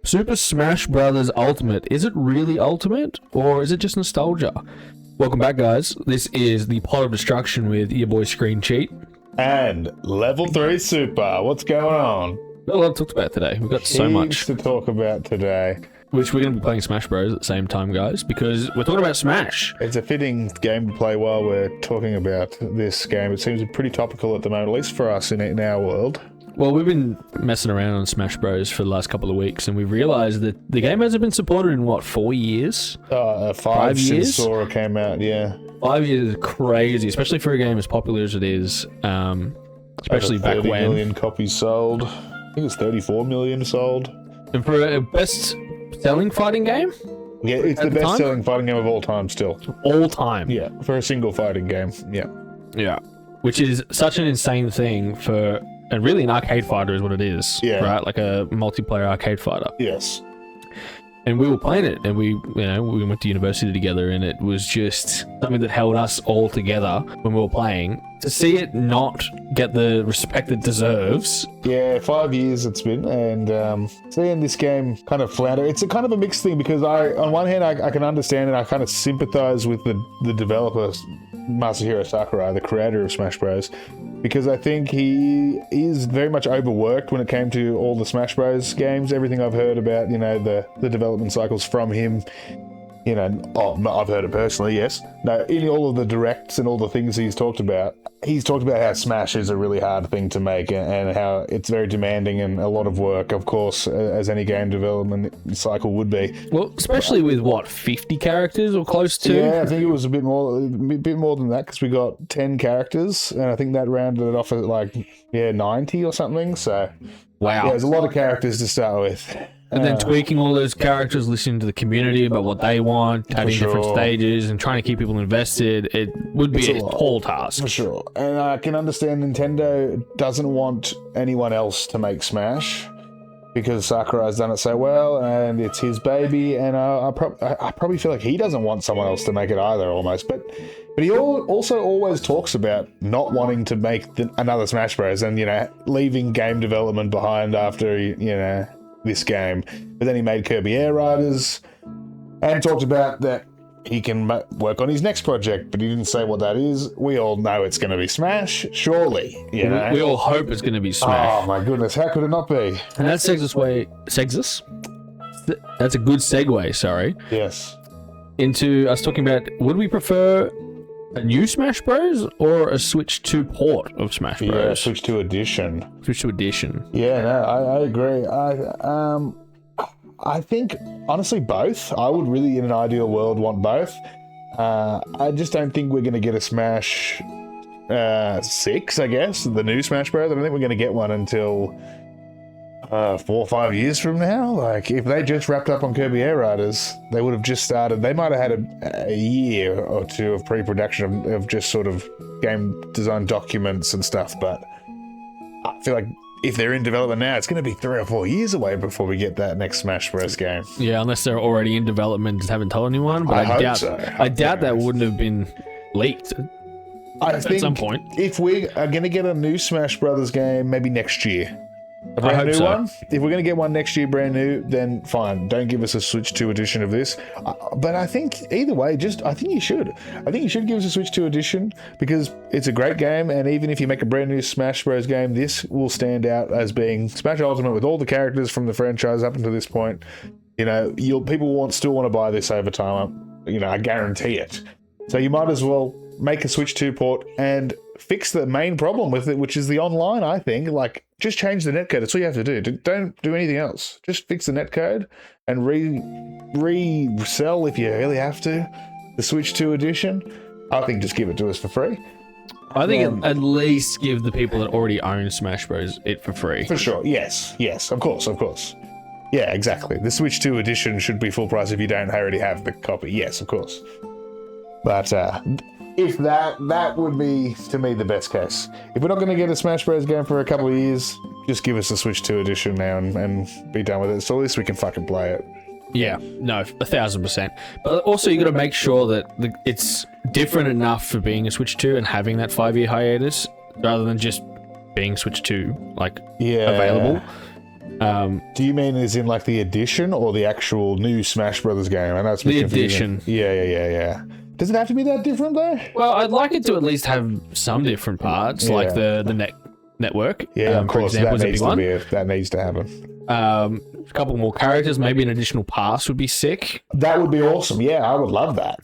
Super Smash Brothers Ultimate. Is it really Ultimate, or is it just nostalgia? Welcome back, guys. This is the Pod of Destruction with your boy ScreenCheat. And Level 3 Super. What's going on? Got a lot to talk about today. We've got so much to talk about today. Which we're going to be playing Smash Bros at the same time, guys, because we're talking about Smash. It's a fitting game to play while we're talking about this game. It seems pretty topical at the moment, at least for us in our world. Well, we've been messing around on Smash Bros for the last couple of weeks, and we've realized that the game hasn't been supported in, what, 4 years? 5 years? Since Sora came out, yeah. 5 years is crazy, especially for a game as popular as it is, especially back when. 30 million copies sold. I think it's 34 million sold. And for a best-selling fighting game? Yeah, it's the best-selling fighting game of all time still. All time? Yeah, for a single fighting game, yeah. Yeah, which is such an insane thing for... And really an arcade fighter is what it is, right? Like a multiplayer arcade fighter. Yes. And we were playing it, and we went to university together, and it was just something that held us all together when we were playing. To see it not get the respect it deserves. Yeah, 5 years it's been, and seeing this game kind of flounder, it's a kind of a mixed thing, because on one hand I can understand and I kind of sympathize with the developer, Masahiro Sakurai, the creator of Smash Bros, because I think he is very much overworked when it came to all the Smash Bros games. Everything I've heard about, the development cycles from him, I've heard it personally, yes. No, in all of the directs and all the things he's talked about how Smash is a really hard thing to make and how it's very demanding and a lot of work, of course, as any game development cycle would be. Well, especially with, 50 characters or close to? Yeah, I think it was a bit more than that, because we got 10 characters, and I think that rounded it off at 90 or something, so... Wow. Yeah, there's a lot of characters to start with. And then tweaking all those characters, listening to the community about what they want, having different stages, and trying to keep people invested, it would be a tall task. For sure. And I can understand Nintendo doesn't want anyone else to make Smash, because Sakurai's done it so well, and it's his baby, and I probably feel like he doesn't want someone else to make it either, almost. But he also always talks about not wanting to make another Smash Bros. And, leaving game development behind after, this game. But then he made Kirby Air Riders and talked about that he can work on his next project, but he didn't say what that is. We all know it's going to be Smash, surely. We all hope it's going to be Smash. Oh my goodness, how could it not be? And that segs us? That's a good segue, sorry. Yes. Into us talking about, would we prefer a new Smash Bros. Or a Switch 2 port of Smash Bros? Yeah, Switch 2 Edition. Switch 2 Edition. Yeah, no, I agree. I think, honestly, both. I would really, in an ideal world, want both. I just don't think we're going to get a Smash 6, I guess, the new Smash Bros. I don't think we're going to get one until 4 or 5 years from now. Like, if they just wrapped up on Kirby Air Riders, they would have just started. They might have had a year or two of pre-production of just sort of game design documents and stuff, but I feel like if they're in development now, it's going to be 3 or 4 years away before we get that next Smash Bros. Game. Yeah, unless they're already in development and just haven't told anyone. But I doubt that wouldn't have been leaked at some point. If we are going to get a new Smash Brothers game, maybe next year. A brand new one? If we're going to get one next year brand new, then fine. Don't give us a Switch 2 edition of this. But I think either way, I think you should. I think you should give us a Switch 2 edition, because it's a great game, and even if you make a brand new Smash Bros. Game, this will stand out as being Smash Ultimate with all the characters from the franchise up until this point. People still want to buy this over time. I guarantee it. So you might as well make a Switch 2 port and fix the main problem with it, which is the online, I think. Just change the netcode. That's all you have to do. Don't do anything else. Just fix the netcode and resell, if you really have to, the Switch 2 edition. I think just give it to us for free. I think at least give the people that already own Smash Bros. It for free. For sure. Yes, of course. Yeah, exactly. The Switch 2 edition should be full price if you don't already have the copy. Yes, of course. But if that would be, to me, the best case. If we're not going to get a Smash Bros. Game for a couple of years, just give us a Switch 2 edition now and be done with it. So at least we can fucking play it. Yeah, no, 1,000%. But also, you got to make sure that it's different enough for being a Switch 2 and having that 5-year hiatus, rather than just being Switch 2 available. Do you mean as in like the edition or the actual new Smash Brothers game? I know it's a bit The confusing. edition. Yeah. Does it have to be that different though? Well, I'd like it to at least have some different parts, like the network. Yeah, of for course, example, that is a big one. that needs to happen. A couple more characters, maybe an additional pass would be sick. That would be awesome. Yeah, I would love that.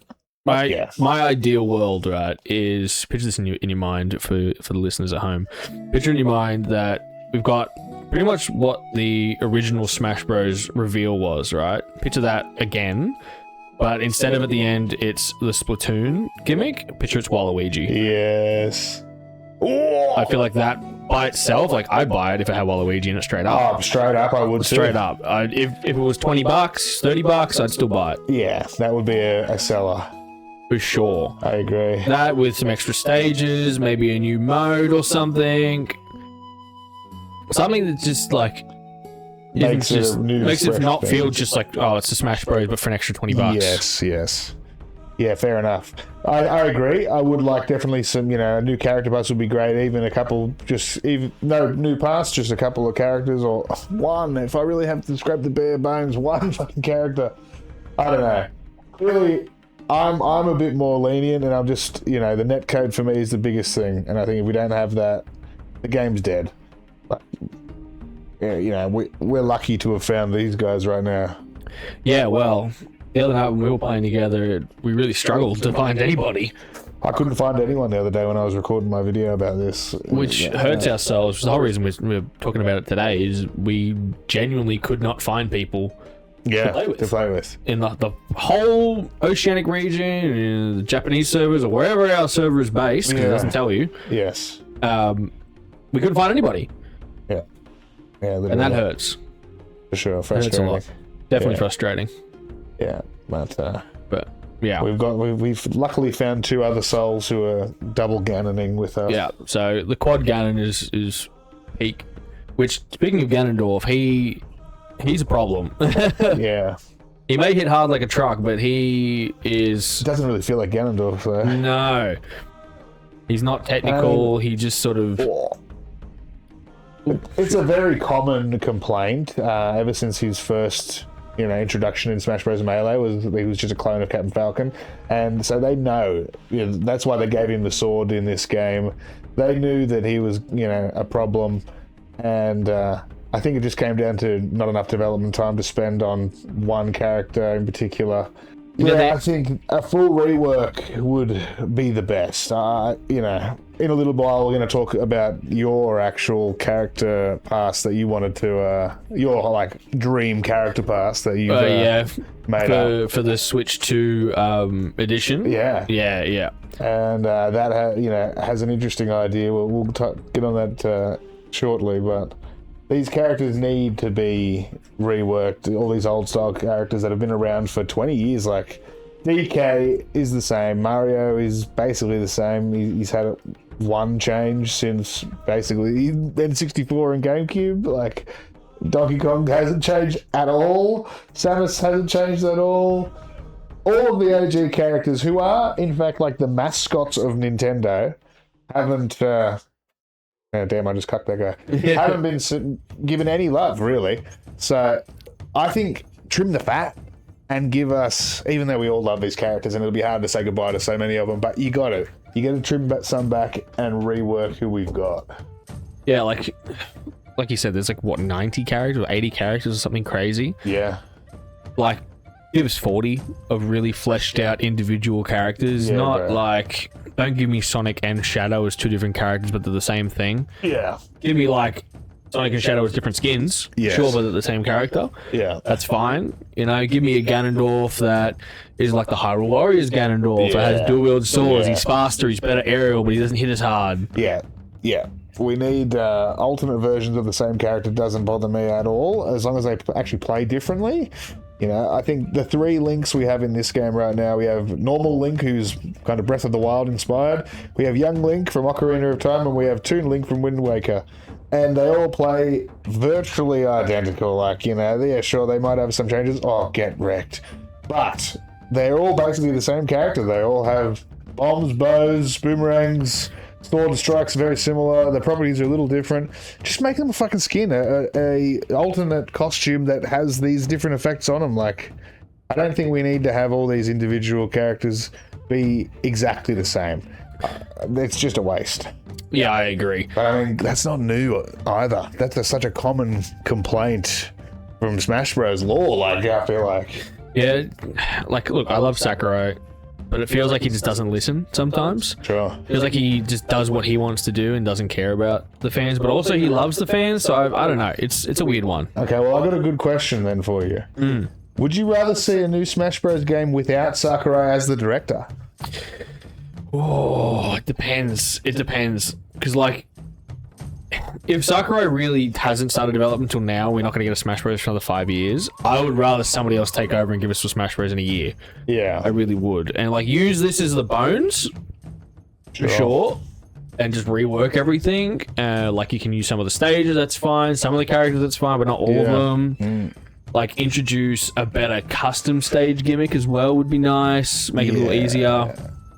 My ideal world, right, is picture this in your mind for the listeners at home. Picture in your mind that we've got pretty much what the original Smash Bros. Reveal was, right? Picture that again, but instead of at the end, it's the Splatoon gimmick. Picture it's Waluigi. Yes. Oh, I feel like that by itself, like I'd buy it if it had Waluigi in it straight up. oh, straight up, I would. Straight too. up. If it was $20, $30, I'd still buy it Yeah, that would be a seller. for sure. I agree. That with some extra stages, maybe a new mode or something. Something that just like Makes it a new makes it fresh not thing. feel just like, oh, it's a Smash Bros, but for an extra $20. Yes. Yeah, fair enough. I agree. I would like definitely some, a new character pass would be great. Even a couple, no new pass, just a couple of characters or one. If I really have to scrape the bare bones, one fucking character. I don't know. Really, I'm a bit more lenient, and I'm just, the netcode for me is the biggest thing. And I think if we don't have that, the game's dead. But, yeah, we're lucky to have found these guys right now. Yeah, well, the other night when we were playing together, we really struggled to find anybody. I couldn't find anyone the other day when I was recording my video about this. Which hurts ourselves. The whole reason we're talking about it today is we genuinely could not find people to play with. In the whole Oceanic region, in the Japanese servers, or wherever our server is based, because it doesn't tell you. Yes. We couldn't find anybody. Yeah, and that hurts. For sure. Hurts a Frustrating. lot. Definitely frustrating. Yeah, but yeah. we've luckily found two other souls who are double Ganoning with us. Yeah, so the quad Ganon is peak. Which, speaking of Ganondorf, he's a problem. Yeah. He may hit hard like a truck, but he is... It doesn't really feel like Ganondorf, though. No. He's not technical, he just sort of... It's a very common complaint ever since his first, introduction in Smash Bros. Melee was he was just a clone of Captain Falcon, and so they know. That's why they gave him the sword in this game. They knew that he was, a problem, and I think it just came down to not enough development time to spend on one character in particular. I think a full rework would be the best. In a little while we're going to talk about your actual character pass that you wanted to, your dream character pass that you made up for the Switch 2 edition. Yeah. And that has an interesting idea. We'll get on that shortly, but these characters need to be reworked. All these old style characters that have been around for 20 years, like DK is the same. Mario is basically the same. He's had one change since basically N64 and GameCube. Like Donkey Kong hasn't changed at all. Samus hasn't changed at all. All of the OG characters, who are in fact like the mascots of Nintendo, haven't. Oh, damn, I just cucked that guy. Haven't been given any love, really. So I think trim the fat and give us, even though we all love these characters and it'll be hard to say goodbye to so many of them, but you got to trim some back and rework who we've got. Yeah, like you said, there's 90 characters or 80 characters or something crazy. Yeah. Give us 40 of really fleshed out individual characters, don't give me Sonic and Shadow as two different characters, but they're the same thing. Yeah. Give me Sonic and Shadow as different skins. Yes. Sure, but they're the same character. Yeah. That's fine. Give me a Ganondorf that is like the Hyrule Warriors Ganondorf. That has dual wield swords. He's faster, he's better aerial, but he doesn't hit as hard. Yeah. We need alternate versions of the same character. Doesn't bother me at all, as long as they actually play differently. I think the three Links we have in this game right now, we have normal Link, who's kind of Breath of the Wild inspired. We have young Link from Ocarina of Time, and we have Toon Link from Wind Waker. And they all play virtually identical. Sure, they might have some changes. Oh, get wrecked. But they're all basically the same character. They all have bombs, bows, boomerangs, Sword and strike's very similar. The properties are a little different. Just make them a fucking skin, a alternate costume that has these different effects on them. Like, I don't think we need to have all these individual characters be exactly the same. It's just a waste. Yeah, I agree. But I mean, that's not new either. That's such a common complaint from Smash Bros. Lore. Like, I feel like. Yeah, like, look, I love Sakurai, but it feels like he just doesn't listen sometimes. Sure. Feels like he just does what he wants to do and doesn't care about the fans, but also he loves the fans, so I don't know. It's a weird one. Okay, well, I got a good question then for you. Would you rather see a new Smash Bros. Game without Sakurai as the director? Oh, it depends. It depends. Because, like, if Sakurai really hasn't started development until now, we're not going to get a Smash Bros. For another 5 years. I would rather somebody else take over and give us a Smash Bros. In a year. Yeah. I really would. And, like, use this as the bones, for sure, and just rework everything. Like, you can use some of the stages, that's fine. Some of the characters, that's fine, but not all of them. Like, introduce a better custom stage gimmick as well would be nice. Make it a little easier.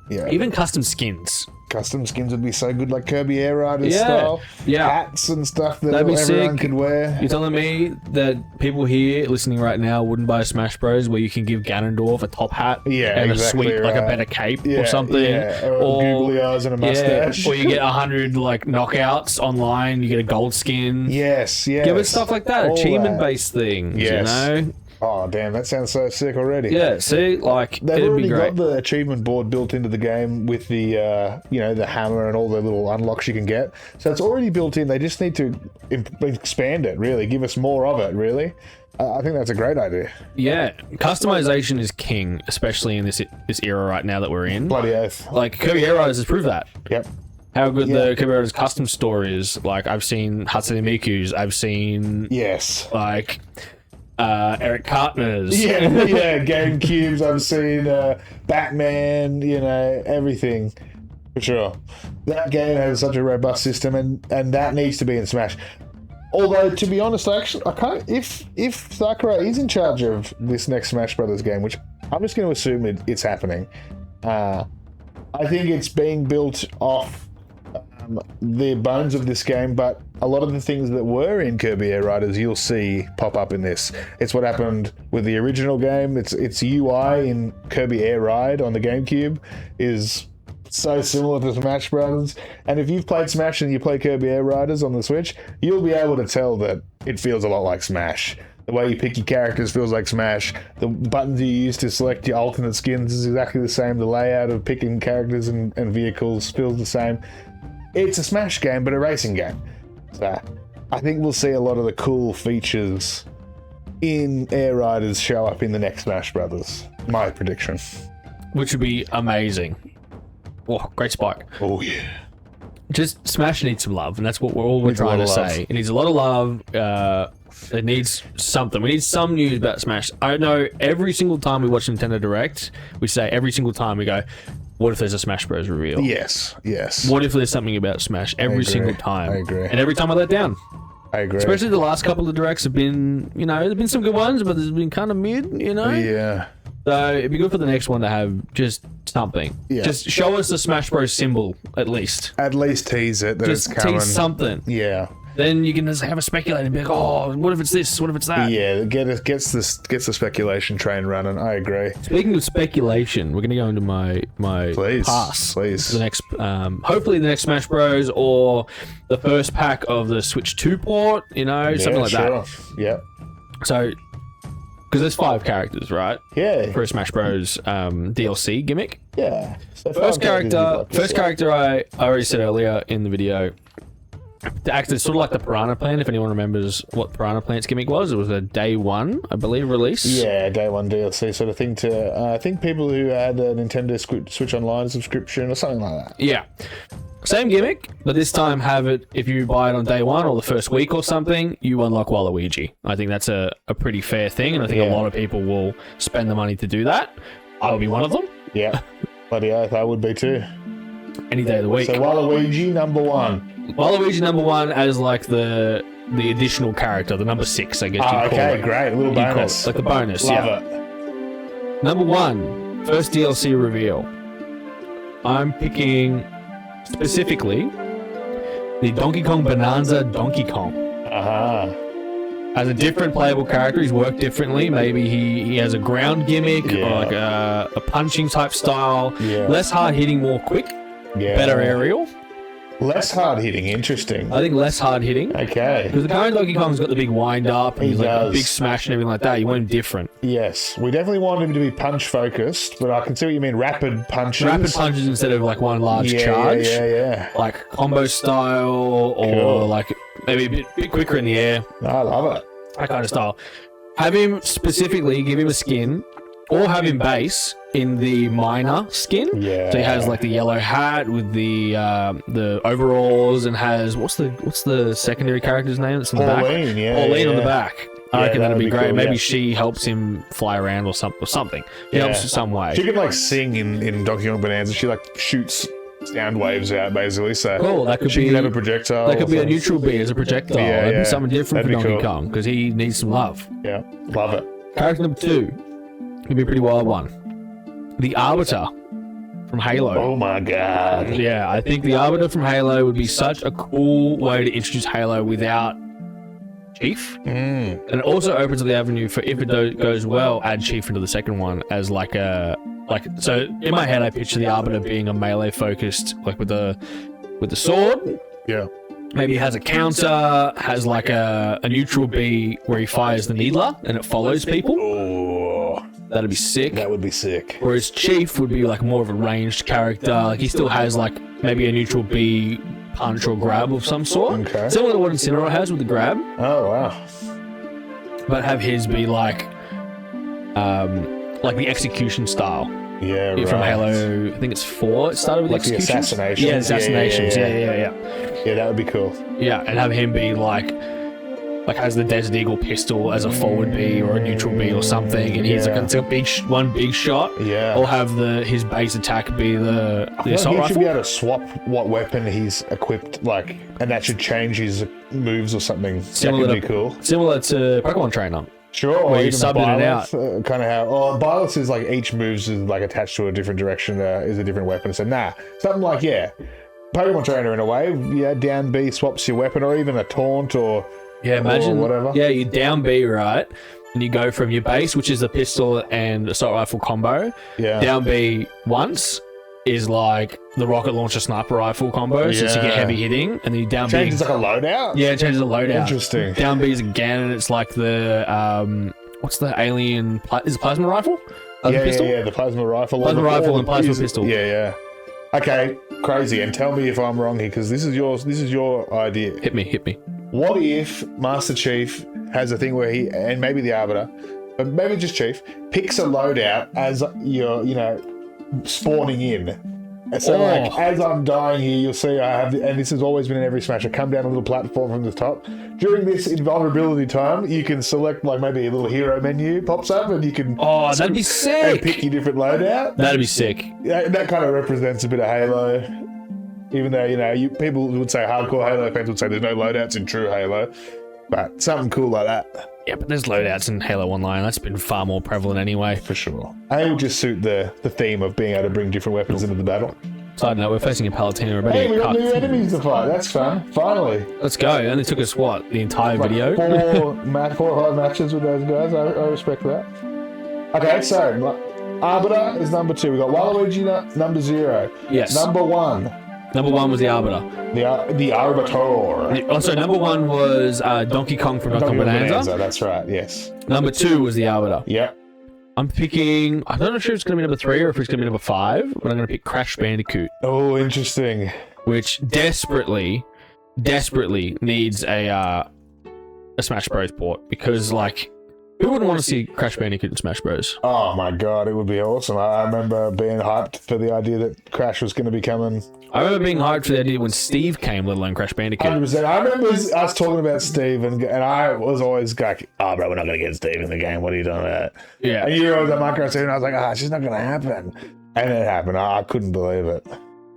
Yeah. Even custom skins. Custom skins would be so good, like Kirby Air Riders style. Yeah. Hats and stuff that That'd be everyone sick. could wear. You're telling me that people here listening right now wouldn't buy a Smash Bros. Where you can give Ganondorf a top hat and a sweet, like a better cape or something. Yeah, or googly eyes and a mustache. Or you get 100 like knockouts online, you get a gold skin. Yes. Give it stuff like that, All achievement-based things, you know? Oh, damn, that sounds so sick already. Yeah, see, like, they've it'd already be great. got the achievement board built into the game with the, the hammer and all the little unlocks you can get. So it's already built in. They just need to expand it, really. Give us more of it, really. I think that's a great idea. Yeah, customization is king, especially in this era right now that we're in. Bloody oath. Like, Kirby Air Riders has proved that. Yep. How good the Kirby Riders custom store is. Like, I've seen Hatsune Miku's. I've seen... Yes. Like... Eric Cartner's. Yeah, GameCubes. I've seen Batman, everything. For sure. That game has such a robust system, and that needs to be in Smash. Although, to be honest, actually, I can't. If Sakurai is in charge of this next Smash Brothers game, which I'm just going to assume it's happening, I think it's being built off the bones of this game, but a lot of the things that were in Kirby Air Riders you'll see pop up in this. It's what happened with the original game. Its UI in Kirby Air Ride on the GameCube is so similar to Smash Brothers. And if you've played Smash and you play Kirby Air Riders on the Switch, you'll be able to tell that it feels a lot like Smash. The way you pick your characters feels like Smash. The buttons you use to select your alternate skins is exactly the same. The layout of picking characters and vehicles feels the same. It's a Smash game, but a racing game. So I think we'll see a lot of the cool features in Air Riders show up in the next Smash Brothers. My prediction. Which would be amazing. Oh, great spike. Oh, yeah. Just Smash needs some love, and that's what we're trying to say. It needs a lot of love. It needs something. We need some news about Smash. I know every single time we watch Nintendo Direct, we say every single time we go, what if there's a Smash Bros. Reveal? Yes. What if there's something about Smash every single time? I agree. And every time I let down. I agree. Especially the last couple of Directs have been, there's been some good ones, but there's been kind of mid, Yeah. So it'd be good for the next one to have just something. Yeah. Just show us the Smash Bros. Symbol, at least. At least tease it that Just it's coming. tease something. Yeah. Then you can just have a speculator and be like, oh, what if it's this? What if it's that? Yeah, gets the speculation train running. I agree. Speaking of speculation, we're going to go into my pass. Please. The next, hopefully the next Smash Bros. Or the first pack of the Switch 2 port, something like that. Yeah. So, because there's 5 characters, right? Yeah. For a Smash Bros. DLC gimmick. Yeah. So First character I already said earlier in the video. Actually, it's sort of like the Piranha Plant, if anyone remembers what Piranha Plant's gimmick was. It was a day one, I believe, release. Yeah, day one DLC sort of thing to, I think people who had a Nintendo Switch Online subscription or something like that. Yeah. Same gimmick, but this time have it, if you buy it on day one or the first week or something, you unlock Waluigi. I think that's a pretty fair thing, and I think a lot of people will spend the money to do that. I'll be one of them. Yeah. Bloody oath, I would be too. Any day of the week. So Waluigi number 1. Waluigi number 1 as like the additional character, the number 6, I guess you call it. Okay, great. A little bonus. Like the bonus, Love it. Number 1, first DLC reveal. I'm picking specifically the Donkey Kong Bonanza Donkey Kong. As a different playable character, he's worked differently. Maybe he has a ground gimmick or like a punching type style. Less hard hitting, more quick. Better aerial. Less hard hitting, interesting. I think less hard hitting. Okay. Because the current Donkey Kong's got the big wind up and he's like a big smash and everything like that. You want him different. Yes. We definitely want him to be punch focused, but I can see what you mean. Rapid punches. Rapid punches instead of like one large charge. Yeah. Like combo style or like maybe a bit quicker in the air. I love it. That kind of style. Have him specifically, give him a skin, or have him base in the minor skin. Yeah. So he has like the yellow hat with the overalls and has what's the secondary character's name that's in the back? Pauline on the back. I reckon that'd be great. Cool, Maybe she helps him fly around or something. She helps in some way. She can like sing in Donkey Kong Bonanza. She like shoots sound waves out basically. So cool. That could she can have a projectile. That could be a neutral B as a projectile. That'd be something different That'd for Donkey Kong because he needs some love. Yeah, love it. Character number 2 could be a pretty wild one. The Arbiter from Halo. Oh my god. Yeah, I think the Arbiter from Halo would be such a cool way to introduce Halo without Chief. And it also opens up the avenue for, if it goes well, add Chief into the second one as like a so in my head I picture the Arbiter being a melee focused, like with the sword. Yeah. Maybe he has a counter, has like a neutral B where he fires the needler and it follows people. Oh, that'd be sick. That would be sick. Whereas Chief would be like more of a ranged character. Like he still has like maybe a neutral B punch or grab of some sort. Okay. Similar to what Incineroar has with the grab. Oh wow. But have his be like the execution style. Yeah, right. From Halo, I think it's 4. It started with like the assassinations. Yeah, assassinations. Yeah. Yeah, that would be cool. Yeah, and have him be like has the Desert Eagle pistol as a forward B or a neutral B or something, and he's like it's a one big shot. Yeah. Or have his base attack be the assault rifle. He should be able to swap what weapon he's equipped, and that should change his moves or something. That could be cool. Similar to Pokemon Trainer. Sure, where you sub in and out. Kind of how. Oh, Byleth is like each moves is like attached to a different direction, is a different weapon. So something like Pokemon Trainer in a way. Yeah, down B swaps your weapon, or even a taunt, or imagine whatever. Yeah, you down B right, and you go from your base, which is the pistol and assault rifle combo. Yeah. Down B once is like the rocket launcher sniper rifle combo, since you get heavy hitting, and then you down B. Changes like a loadout? Yeah, it changes the loadout. Interesting. Down B is again, and it's like the, what's the alien, is it plasma rifle? The plasma rifle. Plasma rifle and plasma pistol. Yeah. Okay, crazy. And tell me if I'm wrong here, because this is your idea. Hit me. What if Master Chief has a thing where he, and maybe the Arbiter, but maybe just Chief, picks a loadout as you're, spawning in. And so as I'm dying here, you'll see I have, and this has always been in every Smash, I come down a little platform from the top. During this invulnerability time, you can select maybe a little hero menu pops up, and you can that'd be sick. And pick your different loadout. That'd be sick. That kind of represents a bit of Halo. Even though, people would say, hardcore Halo fans would say there's no loadouts in true Halo. But something cool like that. Yeah, but there's loadouts in Halo Online. That's been far more prevalent anyway. For sure. And it would just suit the theme of being able to bring different weapons into the battle. Side note, we're facing a Palutena. Hey, we got new enemies to fight. That's fun. Finally. Let's go. It only took us, the entire video? 4 or 5 matches with those guys. I respect that. Okay, so Arbiter is number 2. We got Waluigi number 0. Yes. Number 1. Number 1 was the Arbiter. The Arbiter. Also, number 1 was Donkey Kong from Donkey Kong Bonanza. That's right, yes. Number 2 was the Arbiter. Yep. I'm picking, I'm not sure if it's going to be number 3 or if it's going to be number 5, but I'm going to pick Crash Bandicoot. Oh, interesting. Which desperately needs a Smash Bros. Port, because, who wouldn't want to see Crash Bandicoot in Smash Bros? Oh my god, it would be awesome. I remember being hyped for the idea that Crash was going to be coming. I remember being hyped for the idea when Steve came, let alone Crash Bandicoot. 100%. I remember us talking about Steve, and I was always like, bro, we're not going to get Steve in the game. What are you doing with that? Yeah. And you were always at Micro Steve, and I was like, it's just not going to happen. And it happened. I couldn't believe it.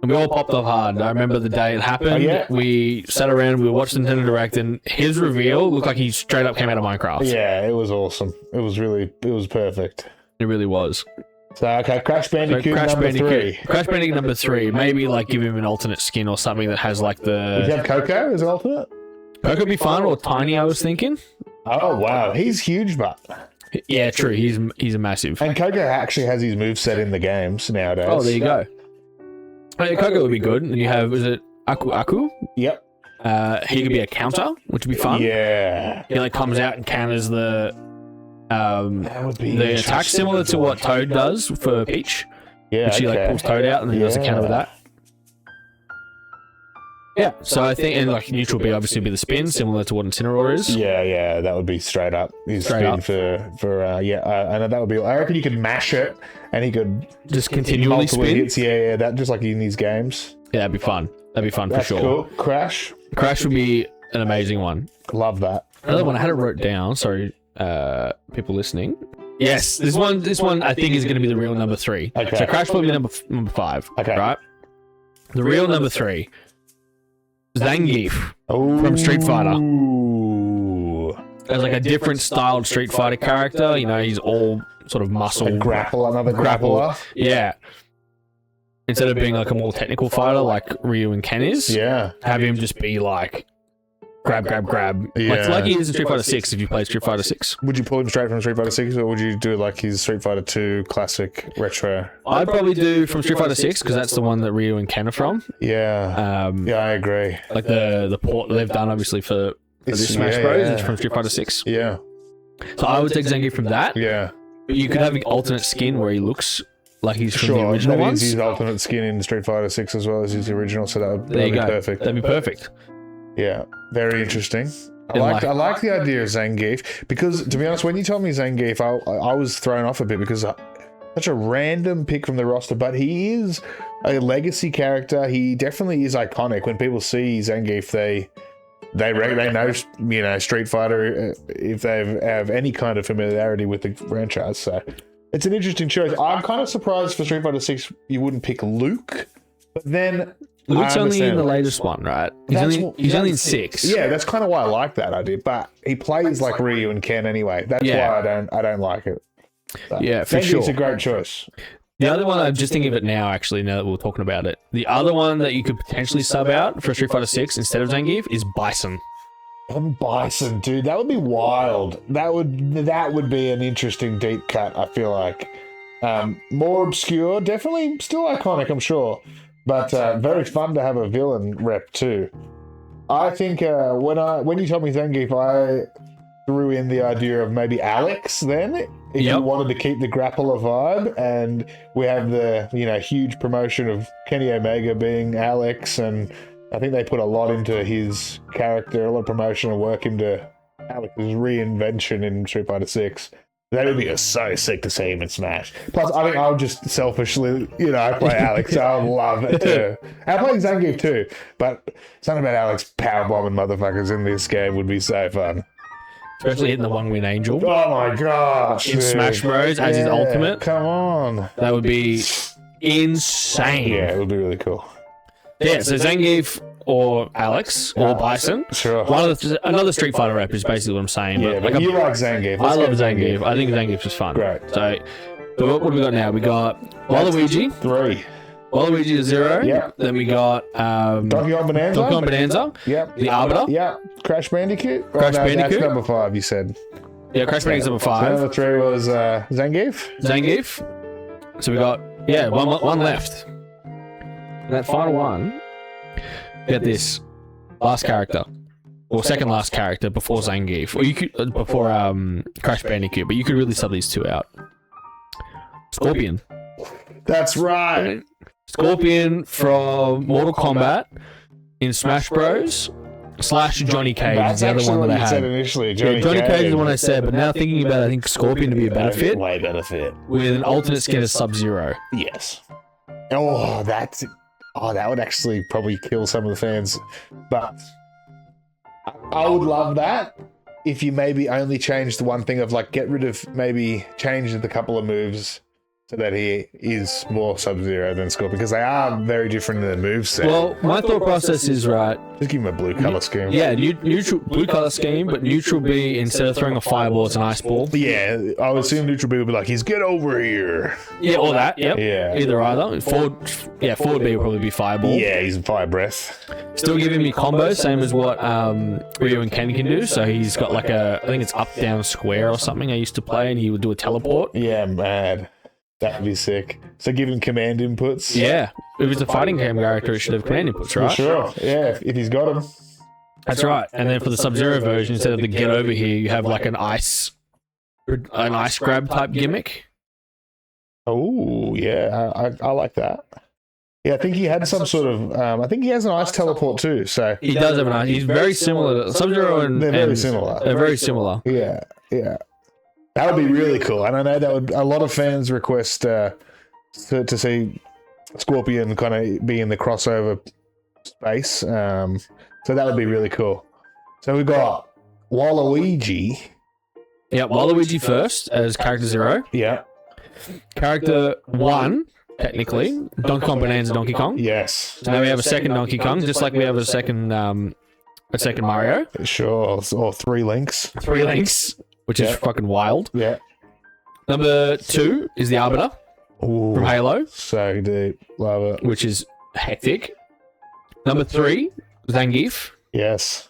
And we all popped off hard. I remember the day it happened. Oh, yeah? We sat around, we watched Nintendo Direct, and his reveal looked like he straight up came out of Minecraft. Yeah, it was awesome. It was perfect. It really was. So, okay, Crash Bandicoot number 3. Crash Bandicoot number 3. Maybe like give him an alternate skin or something that has like the. Would you have Coco as an alternate? Coco would be fun, or Tiny, I was thinking. Oh, wow. He's huge, but. Yeah, true. He's a massive. And Coco actually has his moveset in the games nowadays. Oh, there you go. Oh, yeah, Coco would be good. And you have, is it Aku? Yep. He could be a counter, which would be fun. Yeah. He like comes out and counters the attack, similar to what Toad does for Peach. Yeah. Which he like pulls Toad out and then does a counter with that. Yeah, so I think, and like neutral B obviously would be the spin, similar to what Incineroar is. Yeah, that would be straight up. His spin for I know that would be. I reckon you could mash it, and he could just continually spin. Hits, yeah, that just like in these games. Yeah, that'd be fun. That'd be fun for sure. Cool. Crash would be an amazing one. Love that. Another one I had it wrote down. Sorry, people listening. Yes, this one I think is going to be the real number 3. Okay. So Crash will be number 5. Okay. Right. The real number 3. Zangief from Street Fighter. As like a different styled Street Fighter character, you know, he's all sort of muscle. Another grappler. Yeah. Instead of being like a more technical fighter like Ryu and Ken is, have him just be like grab. Yeah. Like he is in Street Fighter 6 if you play Street Fighter 6. Would you pull him straight from Street Fighter 6 or would you do like his Street Fighter 2 classic retro? I'd probably do from Street Fighter 6 because that's the one that Ryu and Ken are from. Yeah. Yeah, I agree. Like the port that they've done obviously for this Smash Bros. It's from Street Fighter 6. Yeah. So I would take Zangief from that. Yeah. But you could have an alternate skin where he looks like he's from the original ones. His alternate skin in Street Fighter 6 as well as his original, so that would be perfect. That'd be perfect. Yeah, very interesting. I like the idea of Zangief because, to be honest, when you told me Zangief, I was thrown off a bit because such a random pick from the roster, but he is a legacy character. He definitely is iconic. When people see Zangief, they know, you know, Street Fighter if they have any kind of familiarity with the franchise. So it's an interesting choice. I'm kind of surprised for Street Fighter 6 you wouldn't pick Luke, but then. Luke's only in the latest one, right? He's only in 6. Yeah, that's kind of why I like that idea. But he plays like Ryu and Ken anyway. That's why I don't like it. So, yeah, for sure. It's a great choice. The other one, I'm just thinking of it now, actually, now that we're talking about it. The other one that you could potentially sub out for Street Fighter 6 instead of Zangief is Bison. Bison, dude, that would be wild. That would be an interesting deep cut, I feel like. More obscure, definitely still iconic, I'm sure. But very fun to have a villain rep too. I think when you told me Zangief, I threw in the idea of maybe Alex then, if you wanted to keep the grappler vibe, and we have the huge promotion of Kenny Omega being Alex, and I think they put a lot into his character, a lot of promotion and work into Alex's reinvention in Street Fighter 6. That would be so sick to see him in Smash. Plus, I think I'll just selfishly, I play Alex, so I love it too. I play Zangief too, but something about Alex powerbombing motherfuckers in this game would be so fun. Especially hitting the one-win angel. Oh my gosh. In Smash Bros. As his ultimate. Come on. That would be insane. Yeah, it would be really cool. Yeah, so Zangief or Alex or Bison. Sure. Another Street Fighter rep is basically what I'm saying. Yeah, but you like Zangief. I love Zangief. I think Zangief is fun. Great. So what do we got now? We got Waluigi. 3. Waluigi is 0. Yep. Then we got Donkey Kong Bonanza. Yep. The Arbiter. Yep. Crash Bandicoot. Bandicoot. That's number 5, you said. Yeah, Crash Bandicoot's number 5. So number 3 was Zangief. So we got one left. And that final one. Get this last character, or second last character before Zangief, or you could before Crash Bandicoot, but you could really sub these two out. Scorpion. That's right. Scorpion from Mortal Kombat in Smash Bros. / Johnny Cage. That's the other one that I had. Said initially. Johnny Cage is the one I said, but now thinking about it, I think Scorpion would be a better fit. Way better fit. With an alternate skin of Sub-Zero. Yes. Oh, that would actually probably kill some of the fans. But I would love that if you maybe only changed the one thing of like get rid of maybe change the couple of moves so that he is more Sub-Zero than Scorpion, because they are very different in their moveset. Well, my thought process is right. Just give him a blue color scheme. Yeah, neutral blue color scheme, but neutral B, instead of throwing a fireball, it's an ice ball. Yeah, I would assume neutral B would be like, he's get over here. Yeah, or that. Yep. Yeah. Either. Forward B will probably be fireball. Yeah, he's fire breath. Still giving me combos, same as what Ryu and Ken can do. So he's got like I think it's up, down, square or something I used to play, and he would do a teleport. Yeah, mad. That'd be sick. So give him command inputs. Yeah. If it's a fighting game character, it should have command inputs, right? Sure. Yeah, if he's got them. That's right. And then for the Sub-Zero version, instead of the get over here, you have like an ice grab type gimmick. Oh, yeah. I like that. Yeah, I think he had some sort of. I think he has an ice teleport too. So he does have an ice. He's very similar to Sub-Zero, and they're very similar. They're very similar. Yeah, yeah. That would be really cool. And I know that would a lot of fans request to see Scorpion kind of be in the crossover space. So that would be really cool. So we got Waluigi. Yeah, Waluigi first as character 0. Yeah. Character 1, technically, Donkey Kong Bonanza Donkey Kong. Yes. So now we have a second Donkey Kong, just like we have a second Mario. Sure. Or 3 links. 3 links, which is fucking wild. Yeah. Number 2 is the Arbiter from Halo. So deep. Love it. Which is hectic. Number 3, Zangief. Yes.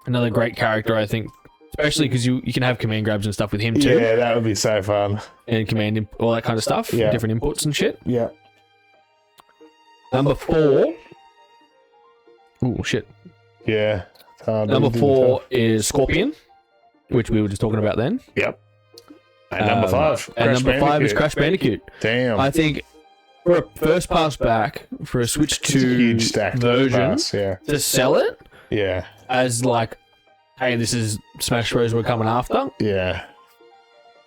Another great character, I think. Especially because you can have command grabs and stuff with him too. Yeah, that would be so fun. And command, all that kind of stuff. Yeah. Different inputs and shit. Yeah. Number 4. Oh, shit. Yeah. Number 4 is Scorpion, which we were just talking about then. Yep. And number 5. And number 5 is Crash Bandicoot. Damn. I think for a first pass back, for a Switch 2 huge stack version, yeah. to sell it Yeah. as like, hey, this is Smash Bros. We're coming after. Yeah.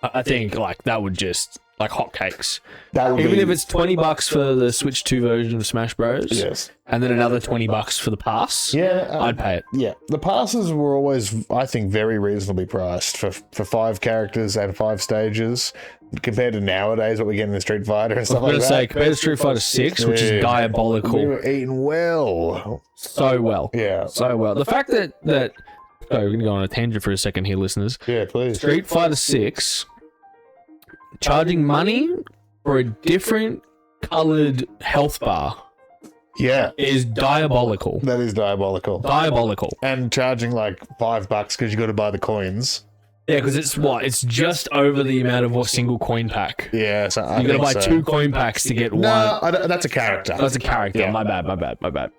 I think like that would just like hotcakes. That would Even be, if it's $20 for the Switch 2 version of Smash Bros. Yes. And then another $20 for the pass. Yeah. I'd pay it. Yeah. The passes were always, I think, very reasonably priced for 5 characters and 5 stages compared to nowadays what we get in the Street Fighter and stuff I was like going to that. say, compared to Street Fighter 6, which is diabolical. We were eating well. So well. Yeah. So well. The fact that sorry, we're going to go on a tangent for a second here, listeners. Yeah, please. Street Fighter 6 charging money for a different colored health bar Yeah. is diabolical. That is diabolical. Diabolical. And charging like $5 because you got to buy the coins. Yeah, because it's what? It's just over the amount of a single coin pack. Yeah, so You got to buy 2 coin packs to get one. That's a character. That's a character. Yeah. My bad.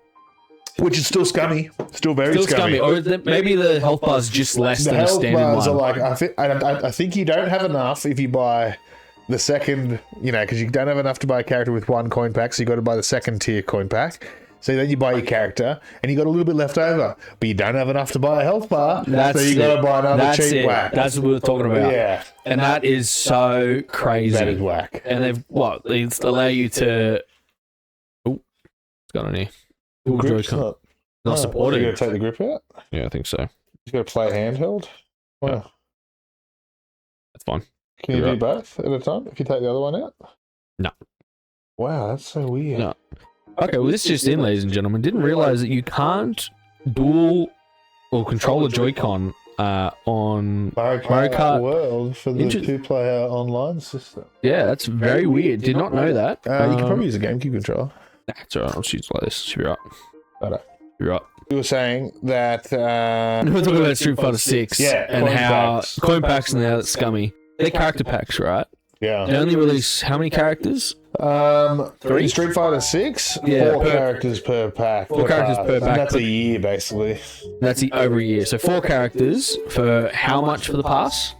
Which is still scummy. Still very scummy. Or maybe the health bar is just less than a health standard bars one. are like, I think you don't have enough if you buy the second, because you don't have enough to buy a character with 1 coin pack, so you got to buy the second tier coin pack. So then you buy your character, and you got a little bit left over, but you don't have enough to buy a health bar. So you got to buy another cheap whack. That's what we were talking about. Yeah, and that is so crazy. that is whack. And they allow you to. Oh, what's going on here? Dual Grip's Joy-Con. Not supported. You got to take the grip out. Yeah, I think so. You got to play handheld. Wow. That's fine. Can you You're do right. both at a time if you take the other one out? No. Wow, that's so weird. No. Okay, well, this just in, ladies and gentlemen. Didn't realize that you can't dual or control a Joy-Con on Mario Kart World for the Inter- 2-player online system. Yeah, that's very weird. Did not know that. You can probably use a GameCube controller. That's alright. I'll choose like this. Should be right. Better. Be right. You were saying that. We're talking about Street Fighter 6 and coin how packs. coin packs and how it's scummy. They're character packs, right? They Yeah. only release how many characters? 3 Street Fighter 6. Yeah, 4 characters per pack. 4 characters per And pack. that's a year basically. That's over a year. So 4 characters for how much for the pass?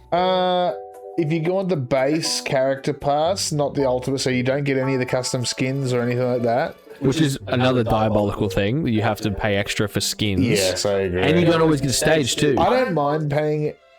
If you go on the base character pass, not the ultimate, so you don't get any of the custom skins or anything like that. Which is another diabolical thing that you have to pay extra for skins. Yes, I agree. And you don't always get a stage too. I don't mind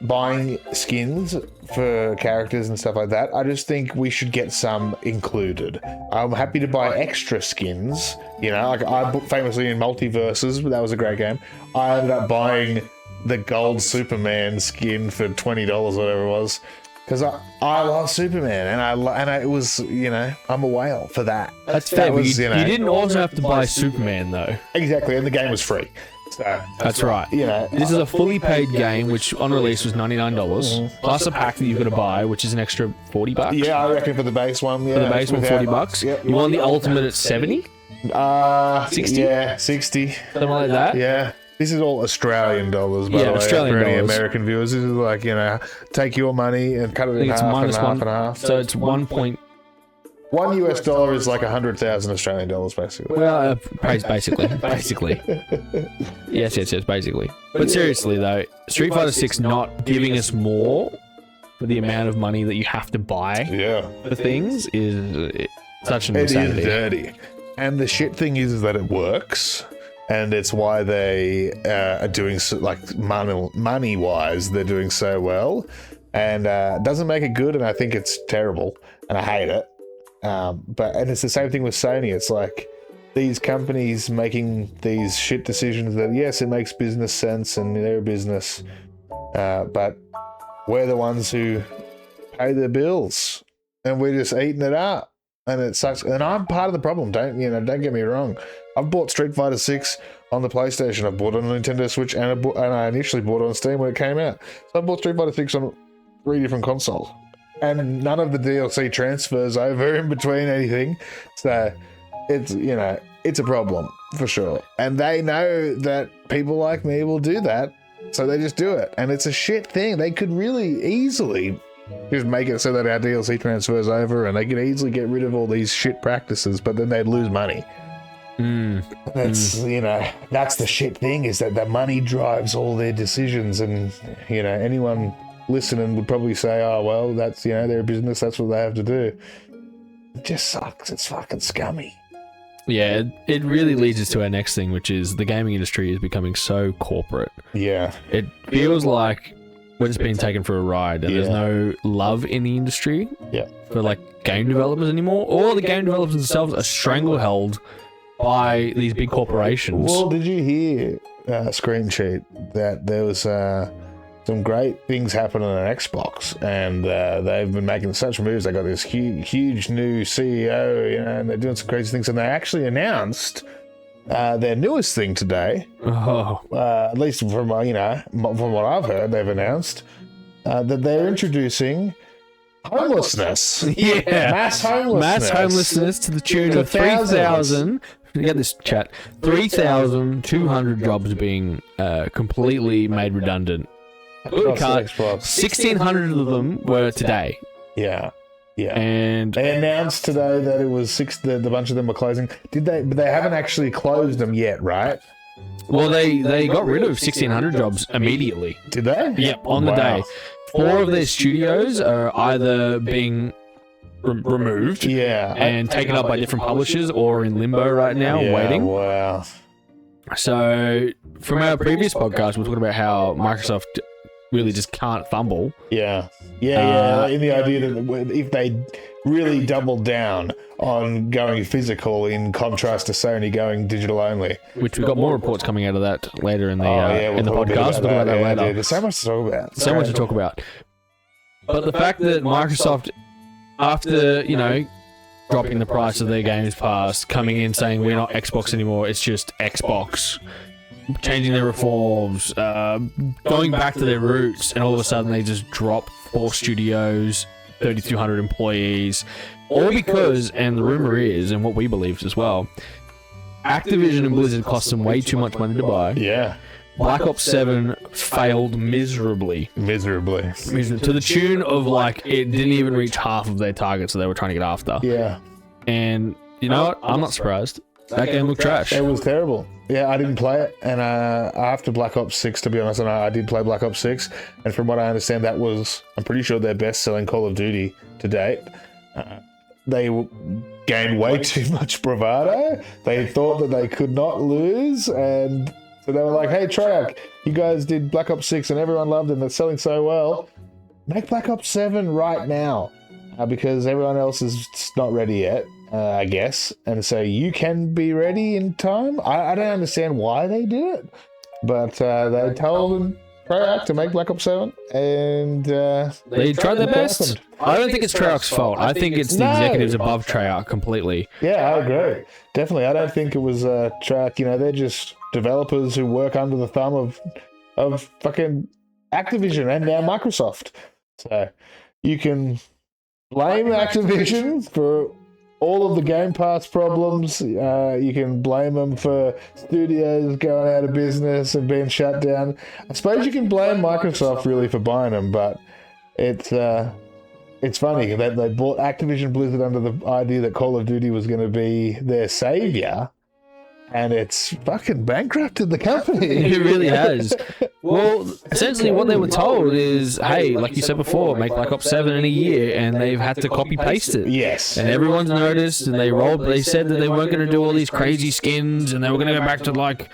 buying skins for characters and stuff like that. I just think we should get some included. I'm happy to buy extra skins. Like I famously in Multiverses, but that was a great game. I ended up buying the gold Superman skin for $20, whatever it was. because I love Superman, and it was, you know, I'm a whale for that. That's fair. But you didn't also have to buy Superman though. Exactly, and the game was free. So that's right. You know, this is a fully paid game, which on release was $99, plus a pack that you've got to buy, which is an extra $40. Yeah, I reckon for the base one. Yeah, for the base one, $40. Yep. You want the ultimate at 70? 60? Yeah, 60. Something like that? Yeah. This is all Australian dollars, by the way. Australian for any dollars. American viewers, this is like, you know, take your money and cut it in half and half and half. So it's $1 US is like 100,000 Australian dollars, basically. Well, basically. Yes, basically. But seriously, though, Street Fighter 6 not giving us more for the amount of money that you have to buy for things is such an insanity. It is dirty. And the shit thing is that it works. And it's why they are doing so, like money-wise, they're doing so well, and it doesn't make it good. And I think it's terrible, and I hate it. And it's the same thing with Sony. It's like these companies making these shit decisions that yes, it makes business sense, and they're a business, but we're the ones who pay the bills, and we're just eating it up. And it sucks. And I'm part of the problem. Don't get me wrong. I've bought Street Fighter 6 on the PlayStation. I've bought it on the Nintendo Switch, and I initially bought it on Steam when it came out. So I bought Street Fighter 6 on 3 different consoles. And none of the DLC transfers over in between anything. So it's, you know, it's a problem for sure. And they know that people like me will do that. So they just do it. And it's a shit thing. They could really easily just make it so that our DLC transfers over, and they could easily get rid of all these shit practices, but then they'd lose money. That's you know, that's the shit thing, is that the money drives all their decisions. And you know, anyone listening would probably say, oh well, that's, you know, their business, that's what they have to do. It just sucks. It's fucking scummy. Yeah, it really leads us to our next thing, which is the gaming industry is becoming so corporate. Yeah, it feels like we're just being taken for a ride, and there's no love in the industry for like game developers anymore, or the game developers themselves are strangleheld by these big corporations. Well, did you hear ScreenCheat that there was some great things happening on Xbox, and they've been making such moves. They got this huge new CEO, you know, and they're doing some crazy things, and they actually announced their newest thing today. At least from from what I've heard, they've announced that they're introducing homelessness. Mass homelessness to the tune of 3,000. Get this, chat. 3,200 jobs being completely made redundant. 1,600 of them were today. Yeah. And they announced today that it was the bunch of them were closing. Did they? But they haven't actually closed them yet, right? Well, they got rid of 1,600 jobs immediately. Did they? Yep, on the day. 4 of their studios are either being removed and taken up by different publishers, or in limbo right now, waiting. Wow. So, from our previous podcast, we were talking about how Microsoft really just can't fumble. In the idea that if they really doubled down on going physical in contrast to Sony going digital only, which we've got more reports coming out of that later in the podcast. We'll talk about that later. There's so much to talk about. So much to talk about. But the fact that Microsoft, after dropping the price of their Games Pass, coming in saying we're not Xbox anymore, it's just Xbox, changing their reforms, going back to their roots, and all of a sudden they just drop 4 studios, 3,200 employees, all because, and the rumor is, and what we believed as well, Activision and Blizzard cost them way too much money to buy. Yeah. Black Ops 7 failed miserably. To the tune of, it didn't even reach half of their targets that they were trying to get after. Yeah. And you know what? I'm not surprised. That game looked trash. It was terrible. Yeah, I didn't play it, and after Black Ops 6, to be honest, and I did play Black Ops 6, and from what I understand, that was, I'm pretty sure, their best-selling Call of Duty to date. They gained way too much bravado. They thought that they could not lose, and so they were like, hey, Treyarch, you guys did Black Ops 6, and everyone loved it, and it's selling so well. Make Black Ops 7 right now, because everyone else is not ready yet. I guess, and so you can be ready in time. I don't understand why they did it, but they told them Treyarch to make Black Ops 7, and they tried their best. I don't think it's Treyarch's fault. I think it's the executives above Treyarch completely. Yeah, I agree. Definitely. I don't think it was Treyarch. You know, they're just developers who work under the thumb of fucking Activision and now Microsoft. So you can blame Activision for all of the Game Pass problems. You can blame them for studios going out of business and being shut down. I suppose you can blame Microsoft really for buying them, but it's funny that they bought Activision Blizzard under the idea that Call of Duty was going to be their savior, and it's fucking bankrupted the company. It really has. Well, essentially what they were told is, hey, like you said before, make Black Ops 7 in a year, and they've had to copy-paste it. Yes. And everyone's noticed, and they said that they weren't going to do all these crazy skins, and they were going to go back to, like,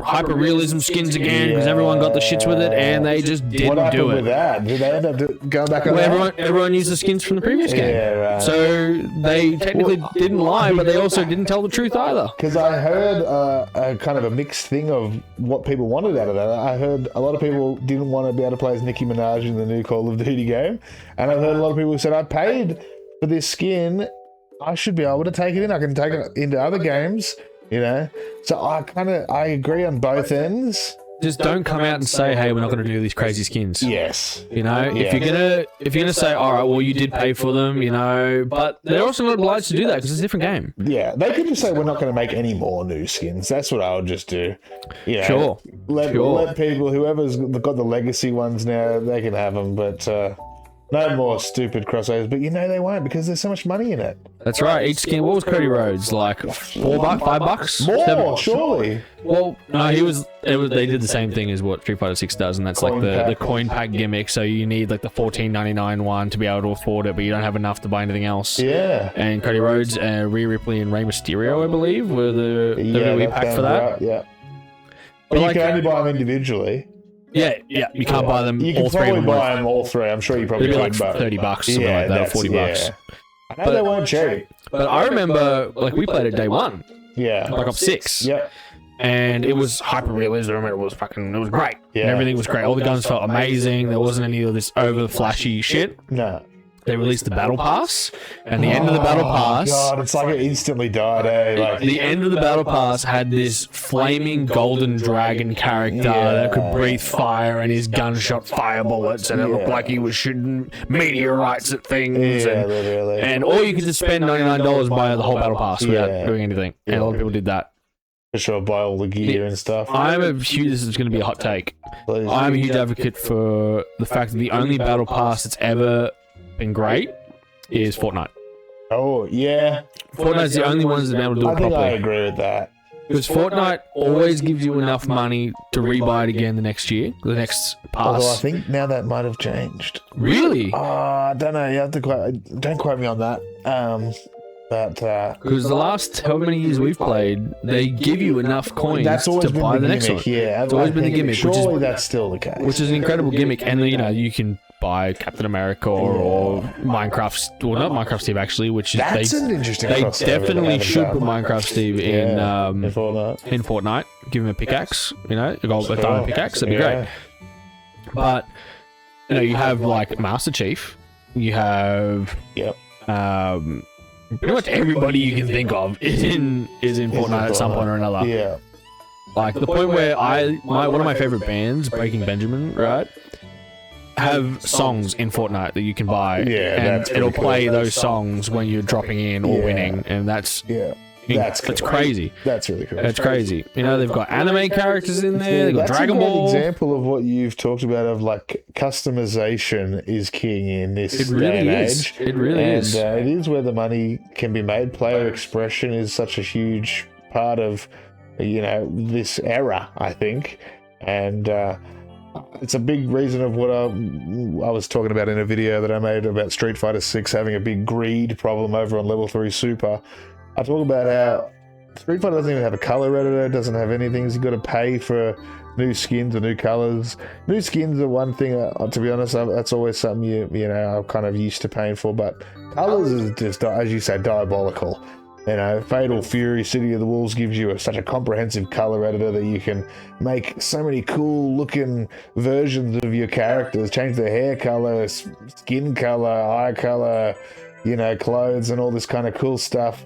hyper-realism skins again, because everyone got the shits with it, and they just didn't do it. What happened with that? Did they end up going back on that? Everyone used the skins from the previous game. Yeah, right. So they technically didn't lie, but they also didn't tell the truth either. Because I heard a kind of a mixed thing of what people wanted out of that. I heard a lot of people didn't want to be able to play as Nicki Minaj in the new Call of Duty game, and I've heard a lot of people who said, I paid for this skin, I should be able to take it in. I can take it into other games. You know, so I agree on both ends. Just don't come out and say, hey, we're not going to do these crazy skins. Yes. You know, if you're gonna say, all right, well, you did pay for them, you know, but they're also not obliged to do that because it's a different game. Yeah, they could just say we're not going to make any more new skins. That's what I would just do. You know, sure. Let people, whoever's got the legacy ones now, they can have them, but no more stupid crossovers. But you know they won't because there's so much money in it. That's right. Each skin. What was Cody Rhodes like? $4, $5? More, $7? surely. Well, no, they did the same thing as what Street Fighter 6 does, and that's like the coin pack gimmick. So you need like the $14.99 one to be able to afford it, but you don't have enough to buy anything else. Yeah. And Cody Rhodes, Rhea Ripley, and Rey Mysterio, I believe, were the WWE pack for that. Right, yeah. But you can only buy them individually. Yeah, you can't buy them. You can probably buy them all three. I'm sure you probably could. It'd be like $30, something like that, or $40. Yeah. I know they weren't cheap. But I remember, like, we played it day one. Yeah. Black Ops 6. Yep. And it was hyper-realism, and it was great. Yeah. And everything was great. All the guns felt amazing. There wasn't any of this over-flashy shit. No. They released the Battle Pass, and the end of the Battle Pass... God, it's like it instantly died, eh? Like, the end of the Battle Pass had this flaming golden dragon character that could breathe fire, and his gun shot fire bullets, and it looked like he was shooting meteorites at things. And all you could just spend $99 and buy the whole Battle Pass without doing anything. And a lot of people did that. For sure, buy all the gear and stuff. This is going to be a hot take. I'm a huge advocate for the fact that the only Battle Pass that's ever been great is Fortnite. Oh, yeah. Fortnite's the only ones that are able to do it properly. I agree with that. Because Fortnite always gives you enough money to rebuy it again the next year, the next pass. Although I think now that might have changed. Really? I don't know. You have to don't quote me on that. Because the last however many years we've played, they give you enough coins to buy the next one. Yeah, it's always been the gimmick. Surely that's still the case. Which is an incredible gimmick, and you know you can buy Captain America or Minecraft, well not Minecraft Steve actually, which is that's an interesting. They definitely should put Minecraft Steve in Fortnite. In Fortnite, give him a pickaxe, you know, a diamond pickaxe, that'd be great. But you know, you have like Master Chief, you have pretty much everybody you can think of is in Fortnite at some point or another. Yeah. Like the point where one of my favorite bands, Breaking Benjamin, right, have songs in Fortnite that you can buy, and it'll play those songs when you're dropping in or winning, and that's crazy. That's really cool. That's crazy. You know, they've got anime characters in there. They've got Dragon Ball. That's an example of what you've talked about of like customization is king in this day and age. It really is. And it is where the money can be made. Player expression is such a huge part of, you know, this era, I think, and it's a big reason of what I was talking about in a video that I made about Street Fighter 6 having a big greed problem over on Level 3 Super. I talk about how Street Fighter doesn't even have a color editor, doesn't have anything. You've got to pay for new skins or new colors. New skins are one thing, to be honest, that's always something you know, I'm kind of used to paying for, but colors is just, as you say, diabolical. You know, Fatal Fury, City of the Wolves gives you such a comprehensive color editor that you can make so many cool looking versions of your characters, change their hair color, skin color, eye color, you know, clothes and all this kind of cool stuff.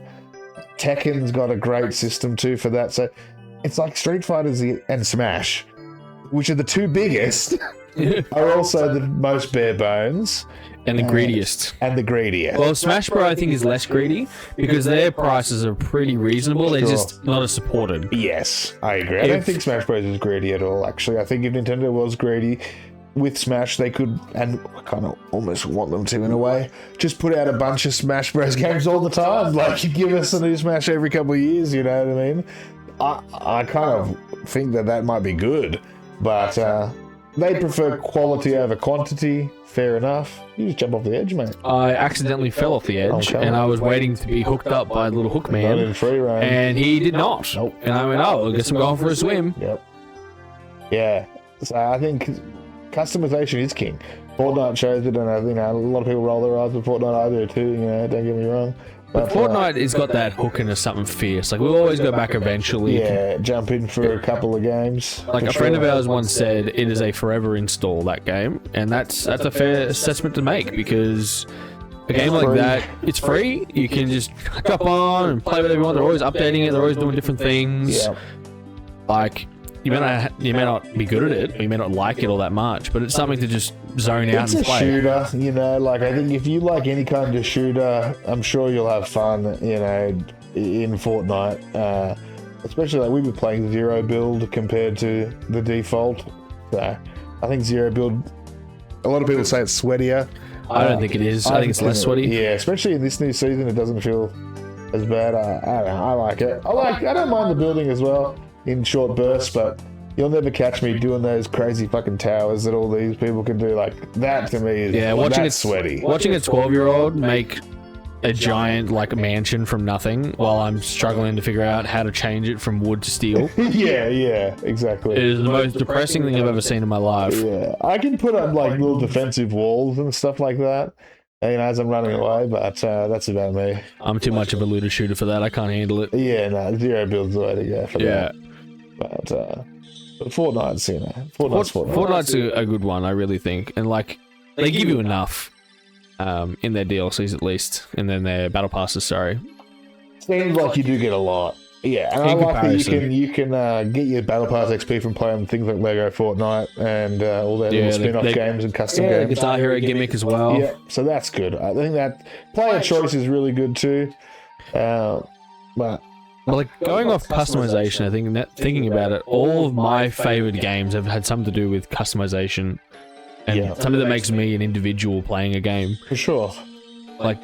Tekken's got a great system too for that. So it's like Street Fighters and Smash, which are the two biggest, are also the most bare bones. And the greediest. And the greediest. Well, Smash Bros. I think is less greedy because their prices are pretty reasonable. They're just not as supported. Yes, I agree. I don't think Smash Bros. Is greedy at all, actually. I think if Nintendo was greedy with Smash, they could, and I kind of almost want them to in a way, just put out a bunch of Smash Bros. Games all the time. Like, give us a new Smash every couple of years, you know what I mean? I kind of think that might be good, but they prefer quality over quantity. Fair enough. You just jump off the edge, mate. I accidentally fell off the edge, and I was waiting to be hooked up by a little hook man. Not in free range. And he did not. Nope. And I went, oh, I guess I'm going for a swim. Yep. Yeah. So I think customization is king. Fortnite shows it, and I think a lot of people roll their eyes with Fortnite. I do too, you know, don't get me wrong. But Fortnite has got that hook into something fierce. Like, we'll always go back eventually. Yeah, jump in for a couple of games. Like a friend of ours once said, it is a forever install, that game. And that's a fair assessment to make, because a game like that, it's free. You can just jump on and play whatever you want. They're always updating it. They're always doing different things. Yeah. Like, you may not be good at it, or you may not like it all that much, but it's something to just zone out and play. It's a shooter, you know, like I think if you like any kind of shooter, I'm sure you'll have fun, you know, in Fortnite. Especially like we've been playing Zero Build compared to the default. So I think Zero Build, a lot of people say it's sweatier. I don't think it is. I think it's less sweaty. Yeah, especially in this new season, it doesn't feel as bad. I don't know, I like it. I don't mind the building as well in short bursts, but you'll never catch me doing those crazy fucking towers that all these people can do. Like, that to me is watching sweaty. Watching a 12-year-old make a giant like mansion from nothing while I'm struggling to figure out how to change it from wood to steel. yeah, exactly. It is the most depressing thing I've ever seen in my life. Yeah, I can put up like little defensive walls and stuff like that, you know, as I'm running away, but that's about me. I'm too much of a looter shooter for that. I can't handle it. Yeah, no, Zero Build's the way to go for that. But Fortnite's, you know, Fortnite's a good one, I really think. And like, they give you enough in their DLCs at least, and then their battle passes. Sorry, seems like you do get a lot. Yeah, and I like that you can get your battle pass XP from playing things like Lego Fortnite and all their little spin-off games and custom games. The Guitar Hero gimmick as well. Yeah, so that's good. I think that player choice is really good too. But like going off customization, I think thinking about it, all of my favorite games have had something to do with customization, and something that makes me an individual playing a game. For sure. Like,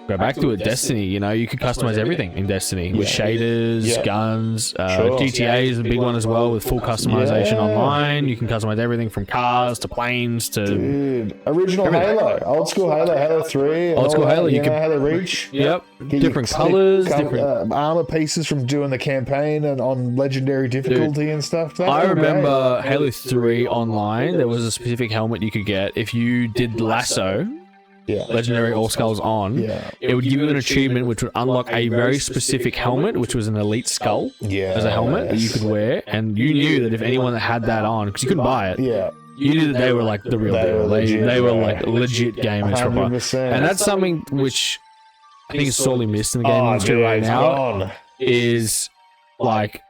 go back to it, Destiny, you know, you could customize everything in Destiny with shaders, guns. GTA is a big one as well with full customization online. You can customize everything from cars to planes to... Dude, original Halo, old school Halo, Halo 3. Old school Halo, you can... Halo Reach. Yep. Different colors, different... armor pieces from doing the campaign and on legendary difficulty and stuff. I remember Halo 3 online, there was a specific helmet you could get if you did Lasso. Legendary All Skulls on, it would give you an achievement which would unlock a very specific helmet, which was an elite skull as a helmet that you could wear, and you knew that if anyone that had that on, because you couldn't buy it, you knew that they were like the real deal. They were like legit gamers. And that's something which I think is sorely missed in the game industry right now, is like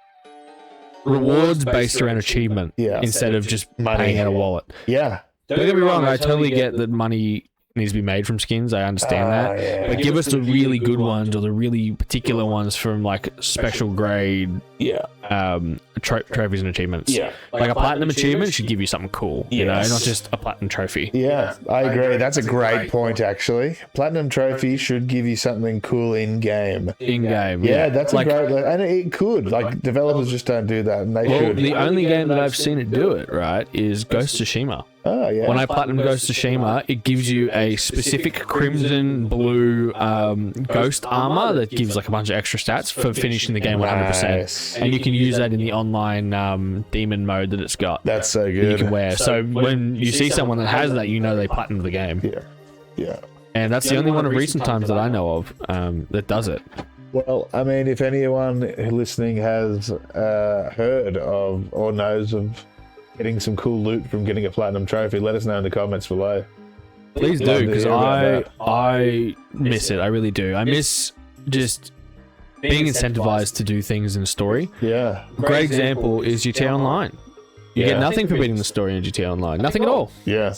rewards based around achievement instead of just paying out a wallet. Don't get me wrong, I totally get that money needs to be made from skins. I understand that, but give us the really good ones or the really particular ones from like special grade trophies and achievements. Like a platinum achievement should give you something cool, you know, not just a platinum trophy. I agree. That's a great point, actually. Platinum trophy should give you something cool in game. That's like, a great, and it could. Like, developers just don't do that, and they should. The only game that I've seen it do it right is Ghost of Tsushima. When I platinum Ghost of Tsushima, it gives you a specific crimson blue ghost armor that gives like a bunch of extra stats for finishing the game 100%. And you can use that in the online demon mode that it's got. That's so good. That you can wear. So when you see someone that has that, you know they platinumed the game. And that's the only one of recent times that I know of that does it. Well, I mean, if anyone listening has heard of or knows of getting some cool loot from getting a platinum trophy, let us know in the comments below. Please do, because I miss it. I really do. I miss just being incentivized to do things in a story. Yeah. Great example is GTA Online. You get nothing for beating the story in GTA Online. Nothing at all. Yeah.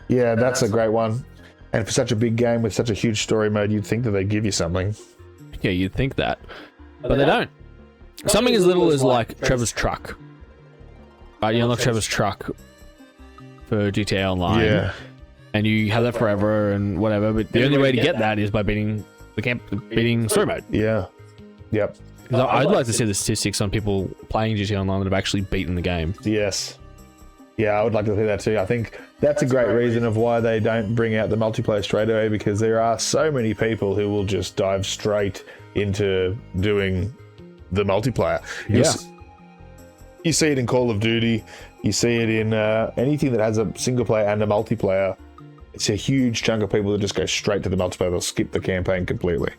Yeah, that's a great one. And for such a big game with such a huge story mode, you'd think that they'd give you something. Yeah, you'd think that. But they don't. Something as little as like Trevor's truck. You unlock Trevor's truck for GTA Online. Yeah. And you have that forever and whatever, but the only way to get that is by beating story mode. Yeah. Yep. I'd like to see the statistics on people playing GTA Online that have actually beaten the game. Yes. Yeah, I would like to see that too. I think that's a great reason of why they don't bring out the multiplayer straight away, because there are so many people who will just dive straight into doing the multiplayer. Yeah. You see it in Call of Duty. You see it in anything that has a single player and a multiplayer. It's a huge chunk of people that just go straight to the multiplayer. They'll skip the campaign completely.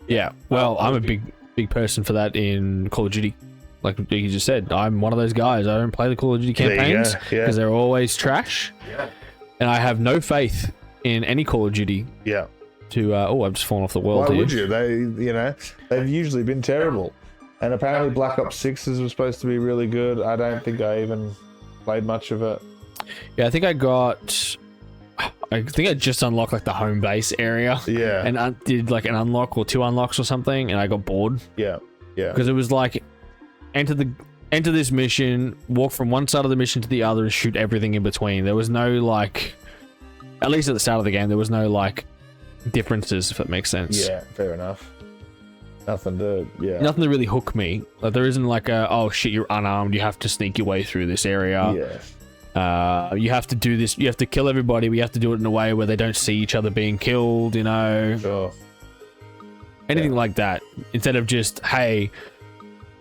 Yeah. Well, I'm a big person for that in Call of Duty. Like you just said, I'm one of those guys. I don't play the Call of Duty campaigns because they're always trash. Yeah. And I have no faith in any Call of Duty. Yeah. To I've just fallen off the world. Why would you? They've usually been terrible. And apparently Black Ops 6s was supposed to be really good. I don't think I even played much of it. Yeah, I think I just unlocked like the home base area. Yeah. And did like an unlock or 2 unlocks or something, and I got bored. Yeah. Yeah. Because it was like enter this mission, walk from one side of the mission to the other, and shoot everything in between. There was no like, at least at the start of the game, there was no like differences, if it makes sense. Yeah, fair enough. Nothing to really hook me. Like there isn't like oh shit, you're unarmed, you have to sneak your way through this area. Yeah. You have to do this, you have to kill everybody, but you have to do it in a way where they don't see each other being killed, you know. Sure. Anything like that. Instead of just, hey,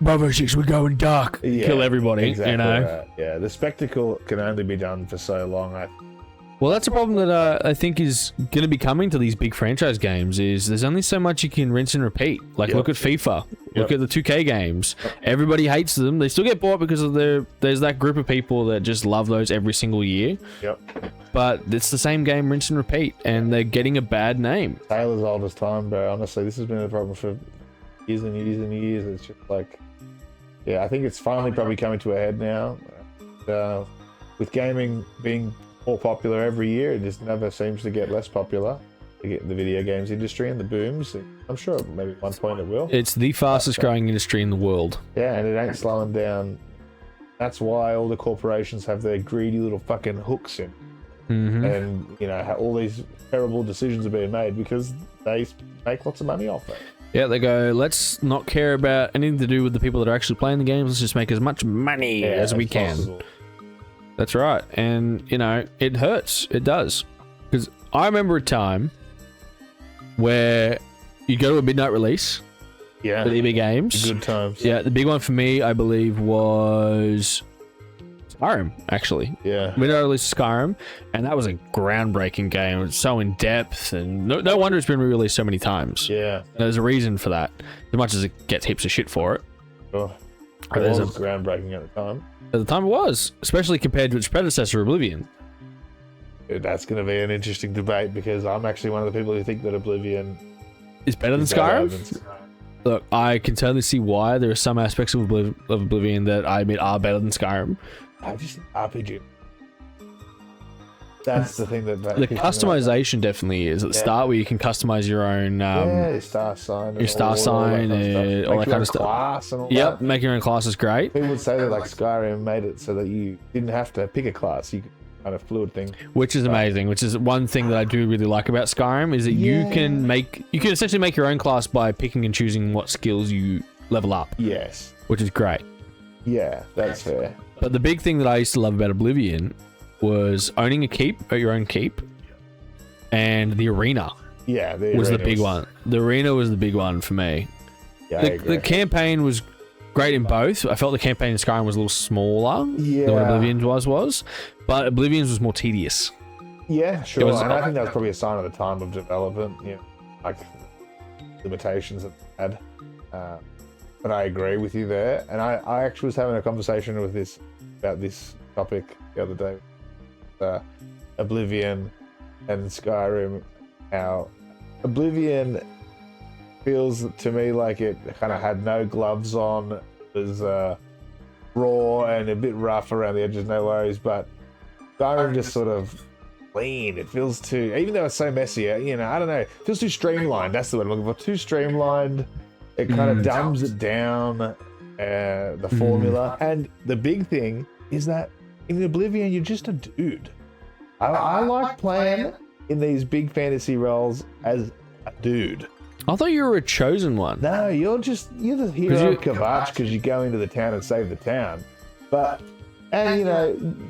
Bravo 6, we're going dark. Kill everybody, exactly, you know? Right. Yeah, the spectacle can only be done for so long. Well, that's a problem that I think is going to be coming to these big franchise games, is there's only so much you can rinse and repeat. Like, look at FIFA. Look at the 2K games. Everybody hates them. They still get bought because of there's that group of people that just love those every single year. Yep. But it's the same game, rinse and repeat, and they're getting a bad name. Tale as old as time, bro. Honestly, this has been a problem for years and years and years. It's just like, yeah, I think it's finally probably coming to a head now. With gaming being more popular every year, it just never seems to get less popular. To get the video games industry and the booms. I'm sure maybe at one point it will. It's the fastest growing industry in the world. Yeah, and it ain't slowing down. That's why all the corporations have their greedy little fucking hooks in. Mm-hmm. And, you know, all these terrible decisions are being made because they make lots of money off it. Yeah, they go, let's not care about anything to do with the people that are actually playing the games. Let's just make as much money as we can. Possible. That's right. And, you know, it hurts. It does. Because I remember a time where you go to a midnight release. Yeah. For EB Games. Good times. Yeah, the big one for me, I believe, was Skyrim, actually. Yeah. Midnight release of Skyrim, and that was a groundbreaking game. It was so in depth, and no wonder it's been re-released so many times. Yeah. And there's a reason for that, as much as it gets heaps of shit for it. Sure. It was groundbreaking at the time. At the time it was, especially compared to its predecessor, Oblivion. That's going to be an interesting debate, because I'm actually one of the people who think that Oblivion is better than Skyrim. Look, I can totally see why. There are some aspects of Oblivion that I admit are better than Skyrim. I just RPG. That's the thing that the customization definitely is at the start, where you can customize your own your star sign, all that kind of stuff. Class and all that. Make your own class is great. People would say that like Skyrim made it so that you didn't have to pick a class. You could kind of fluid thing, which is amazing. Which is one thing that I do really like about Skyrim, is that you can essentially make your own class by picking and choosing what skills you level up. Yes, which is great. Yeah, that's fair. But the big thing that I used to love about Oblivion was owning a keep, or your own keep, and the arena. Yeah, was the big one. The arena was the big one for me. Yeah, the campaign was great in both. I felt the campaign in Skyrim was a little smaller than what Oblivion's was, but Oblivion's was more tedious. Yeah, sure. And I think that was probably a sign of the time of development. Yeah, like limitations that they had. But I agree with you there. And I actually was having a conversation about this topic the other day. Oblivion and Skyrim. How Oblivion feels to me like it kind of had no gloves on. It was raw and a bit rough around the edges, no worries. But Skyrim just sort of clean. It feels too, even though it's so messy, I don't know. It feels too streamlined. That's the word I'm looking for. Too streamlined. It kind of dumbs it down, the formula. And the big thing is that in Oblivion, you're just a dude. I like playing in these big fantasy roles as a dude. I thought you were a chosen one. No, you're the hero of Kvatch because you go into the town and save the town. And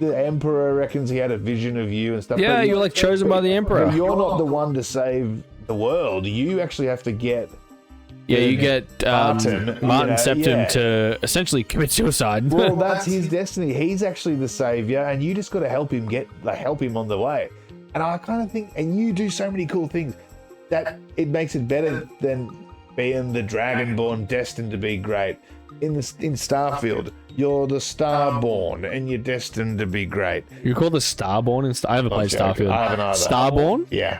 the Emperor reckons he had a vision of you and stuff. Yeah, you're like chosen by the Emperor. You're not the one to save the world. You actually have to get... Yeah, you get Martin Septim to essentially commit suicide. Well, that's his destiny. He's actually the savior, and you just got to help him help him on the way. And I kind of think, and you do so many cool things that it makes it better than being the Dragonborn destined to be great. In Starfield, you're the Starborn, and you're destined to be great. You're called the Starborn I haven't played Starfield. I haven't either. Starborn? Yeah.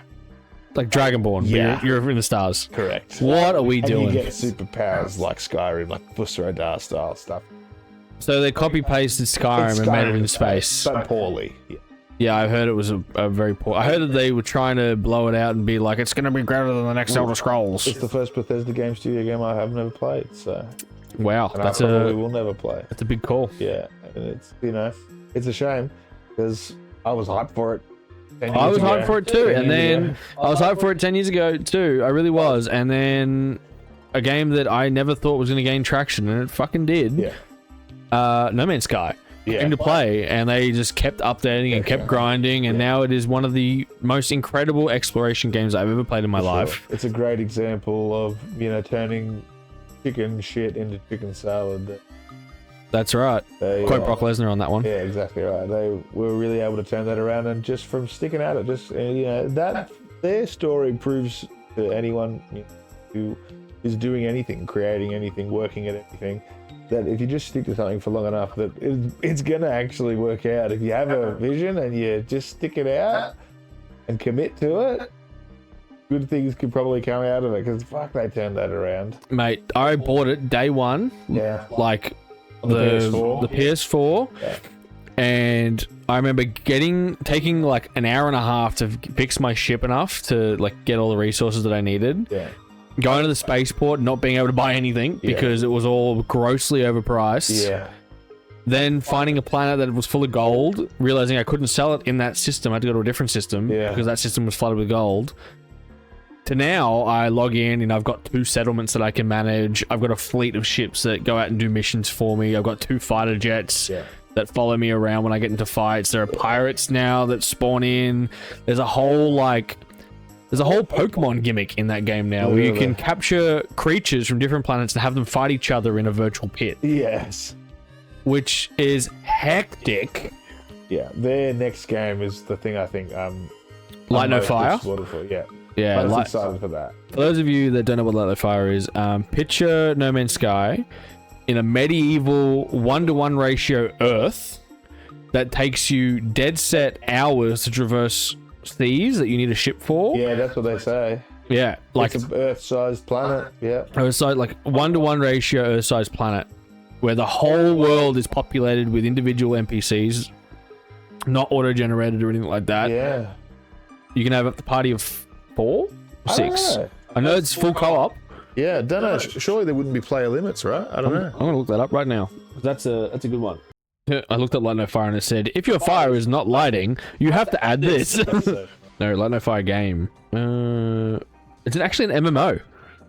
Like Dragonborn, yeah. But you're in the stars. Correct. What are we doing? And you get superpowers like Skyrim, like Busrodar style stuff. So they copy-pasted Skyrim and made it in space. But poorly. Yeah. Yeah, I heard it was a very poor... I heard that they were trying to blow it out and be like, it's going to be greater than the next Elder Scrolls. It's the first Bethesda game studio game I have never played, so... Wow, and I probably will never play. That's a big call. Yeah, and it's, it's a shame, because I was hyped for it. I was hyped for it too, and then I was hyped for it 10 years ago too. I really was, and then a game that I never thought was going to gain traction, and it fucking did. Yeah. No Man's Sky. Yeah. Came to play, and they just kept updating and kept grinding, and now it is one of the most incredible exploration games I've ever played in my life. It's a great example of turning chicken shit into chicken salad. That's right. Quote Brock Lesnar on that one. Yeah, exactly right. They were really able to turn that around, and just from sticking at it, that their story proves to anyone who is doing anything, creating anything, working at anything, that if you just stick to something for long enough, that it's gonna actually work out. If you have a vision and you just stick it out and commit to it, good things could probably come out of it. Because fuck, they turned that around. Mate, I bought it day one. Yeah. Like on the PS4. The PS4. Yeah. And I remember taking like an hour and a half to fix my ship enough to like get all the resources that I needed. Yeah. Going to the spaceport, not being able to buy anything because it was all grossly overpriced. Yeah. Then finding a planet that was full of gold, realizing I couldn't sell it in that system. I had to go to a different system because that system was flooded with gold. To now, I log in and I've got 2 settlements that I can manage. I've got a fleet of ships that go out and do missions for me. I've got 2 fighter jets that follow me around when I get into fights. There are pirates now that spawn in. There's a whole Pokemon gimmick in that game now where you can capture creatures from different planets and have them fight each other in a virtual pit. Yes. Which is hectic. Yeah, their next game is the thing I think Light No Fire? Yeah, I'm excited for that. For those of you that don't know what Light No Fire is, picture No Man's Sky in a medieval 1-to-1 ratio Earth that takes you dead set hours to traverse seas that you need a ship for. Yeah, that's what they say. Yeah, like it's an Earth-sized planet. Yeah. So like 1-to-1 ratio Earth-sized planet where the whole world is populated with individual NPCs, not auto-generated or anything like that. Yeah. You can have up the party of 4 or 6. I know it's full co-op. Yeah, don't know. Surely there wouldn't be player limits, right? I don't know. I'm gonna look that up right now. That's a good one. I looked at Light No Fire and it said, if your fire is not lighting, you have to add this. No, Light No Fire game. It's actually an MMO.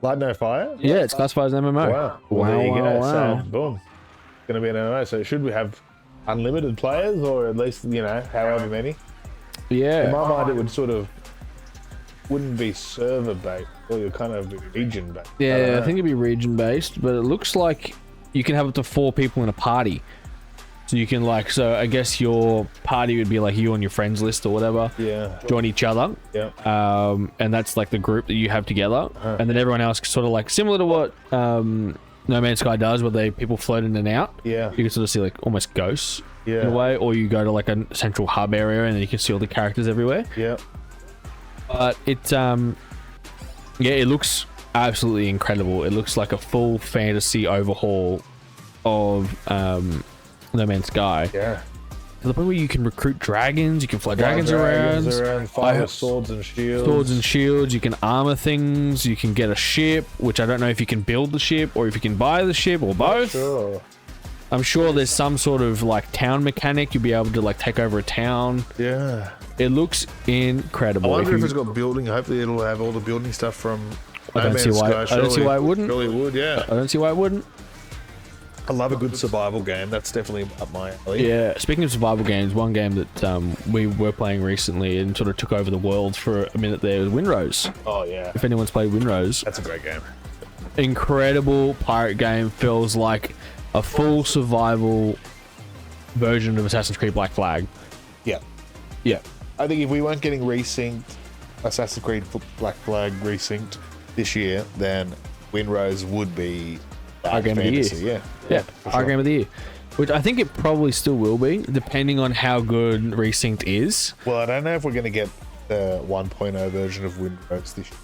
Light No Fire? Yeah, it's classified as an MMO. Wow. Well, there you go. So, boom. It's going to be an MMO. So should we have unlimited players or at least, however many? Yeah. In my mind, it would sort of wouldn't be server based, or you're kind of region based. Yeah, I think it'd be region based, but it looks like you can have up to 4 people in a party. So you can like, so I guess your party would be like you on your friends list or whatever. Yeah. Join each other. Yeah. And that's like the group that you have together. And then everyone else sort of like similar to what No Man's Sky does, where people float in and out. Yeah. You can sort of see like almost ghosts in Yeah. a way, or you go to like a central hub area and then you can see all the characters everywhere. Yeah. But it it looks absolutely incredible. It looks like a full fantasy overhaul of No Man's Sky. Yeah. To the point where you can recruit dragons, you can fly dragons around, fire swords and shields. You can armor things, you can get a ship, which I don't know if you can build the ship or if you can buy the ship or both. Sure. I'm sure there's some sort of like town mechanic. You'll be able to like take over a town. Yeah. It looks incredible. I wonder if it's got building. Hopefully it'll have all the building stuff from I don't see why it wouldn't. Surely it would, yeah. I don't see why it wouldn't. I love a good survival game. That's definitely up my alley. Yeah, speaking of survival games, one game that we were playing recently and sort of took over the world for a minute there was Windrose. Oh, yeah. If anyone's played Windrose. That's a great game. Incredible pirate game. Feels like a full survival version of Assassin's Creed Black Flag. Yeah. Yeah. I think if we weren't getting resynced, Assassin's Creed Black Flag resynced this year, then Windrose would be our game fantasy. of the year. Yeah, our game of the year. Which I think it probably still will be, depending on how good resynced is. Well, I don't know if we're going to get the 1.0 version of Windrose this year.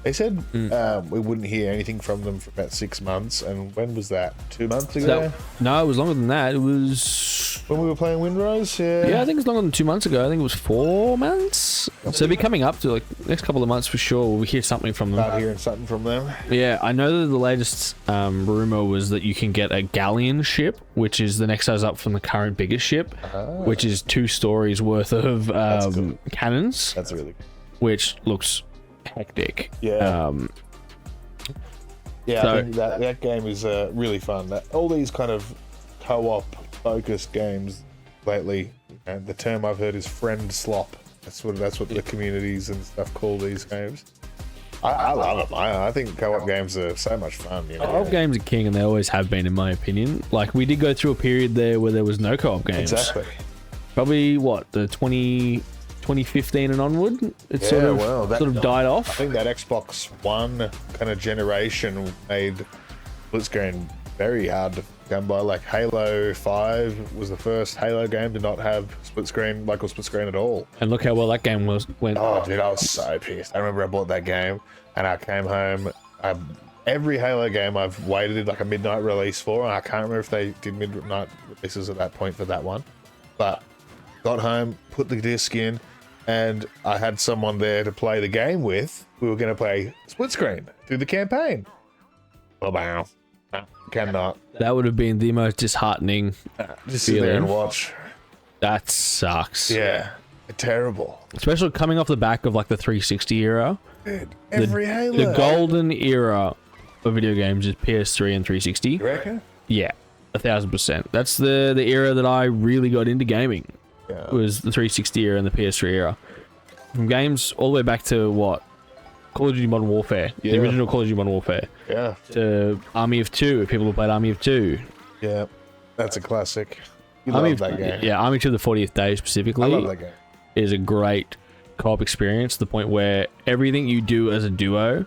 They said we wouldn't hear anything from them for about 6 months, and when was that? 2 months ago? No, it was longer than that. It was when we were playing Windrose. Yeah, I think it's longer than 2 months ago. I think it was 4 months. So it'll be coming up to like next couple of months for sure. We'll hear something from them. Start hearing something from them. Yeah, I know that the latest rumor was that you can get a galleon ship, which is the next size up from the current biggest ship, which is 2 stories worth of cannons. That's really good. Which looks hectic. Yeah. So, I think that game is really fun. All these kind of co-op focused games lately, the term I've heard is friend slop. That's what the communities and stuff call these games. I love them. I think co-op games are so much fun. You know? Co-op games are king, and they always have been, in my opinion. Like, we did go through a period there where there was no co-op games. Exactly. Probably the 2015 and onward, it sort of died off. I think that Xbox One kind of generation made split screen very hard to come by. Like Halo 5 was the first Halo game to not have local split screen at all. And look how well that game went. Oh, dude, I was so pissed. I remember I bought that game and I came home. Every Halo game I've waited like a midnight release for, and I can't remember if they did midnight releases at that point for that one. But got home, put the disc in, and I had someone there to play the game with. We were going to play split screen through the campaign. Oh, wow. Cannot. That would have been the most disheartening Just sit there and watch. That sucks. Yeah. Terrible. Especially coming off the back of like the 360 era. Dude, every Halo. The golden era of video games is PS3 and 360. You reckon? Yeah, 1000%. That's the era that I really got into gaming. Yeah. Was the 360 era and the PS3 era. From games all the way back to what? Call of Duty Modern Warfare. Yeah. The original Call of Duty Modern Warfare. Yeah. To Army of Two, people who played Army of Two. Yeah. That's a classic. You love that game. Yeah, Army of Two the 40th Day specifically. I love that game. Is a great co-op experience to the point where everything you do as a duo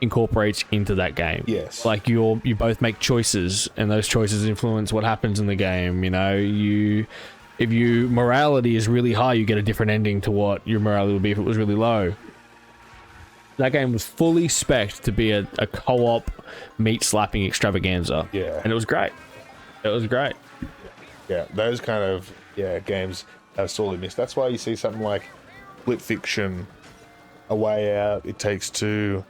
incorporates into that game. Yes. Like you both make choices, and those choices influence what happens in the game. You know, if your morality is really high, you get a different ending to what your morality would be if it was really low. That game was fully spec'd to be a co-op meat-slapping extravaganza. Yeah. And it was great. It was great. Yeah, those kind of games I've sorely missed. That's why you see something like Split Fiction, A Way Out, It Takes Two.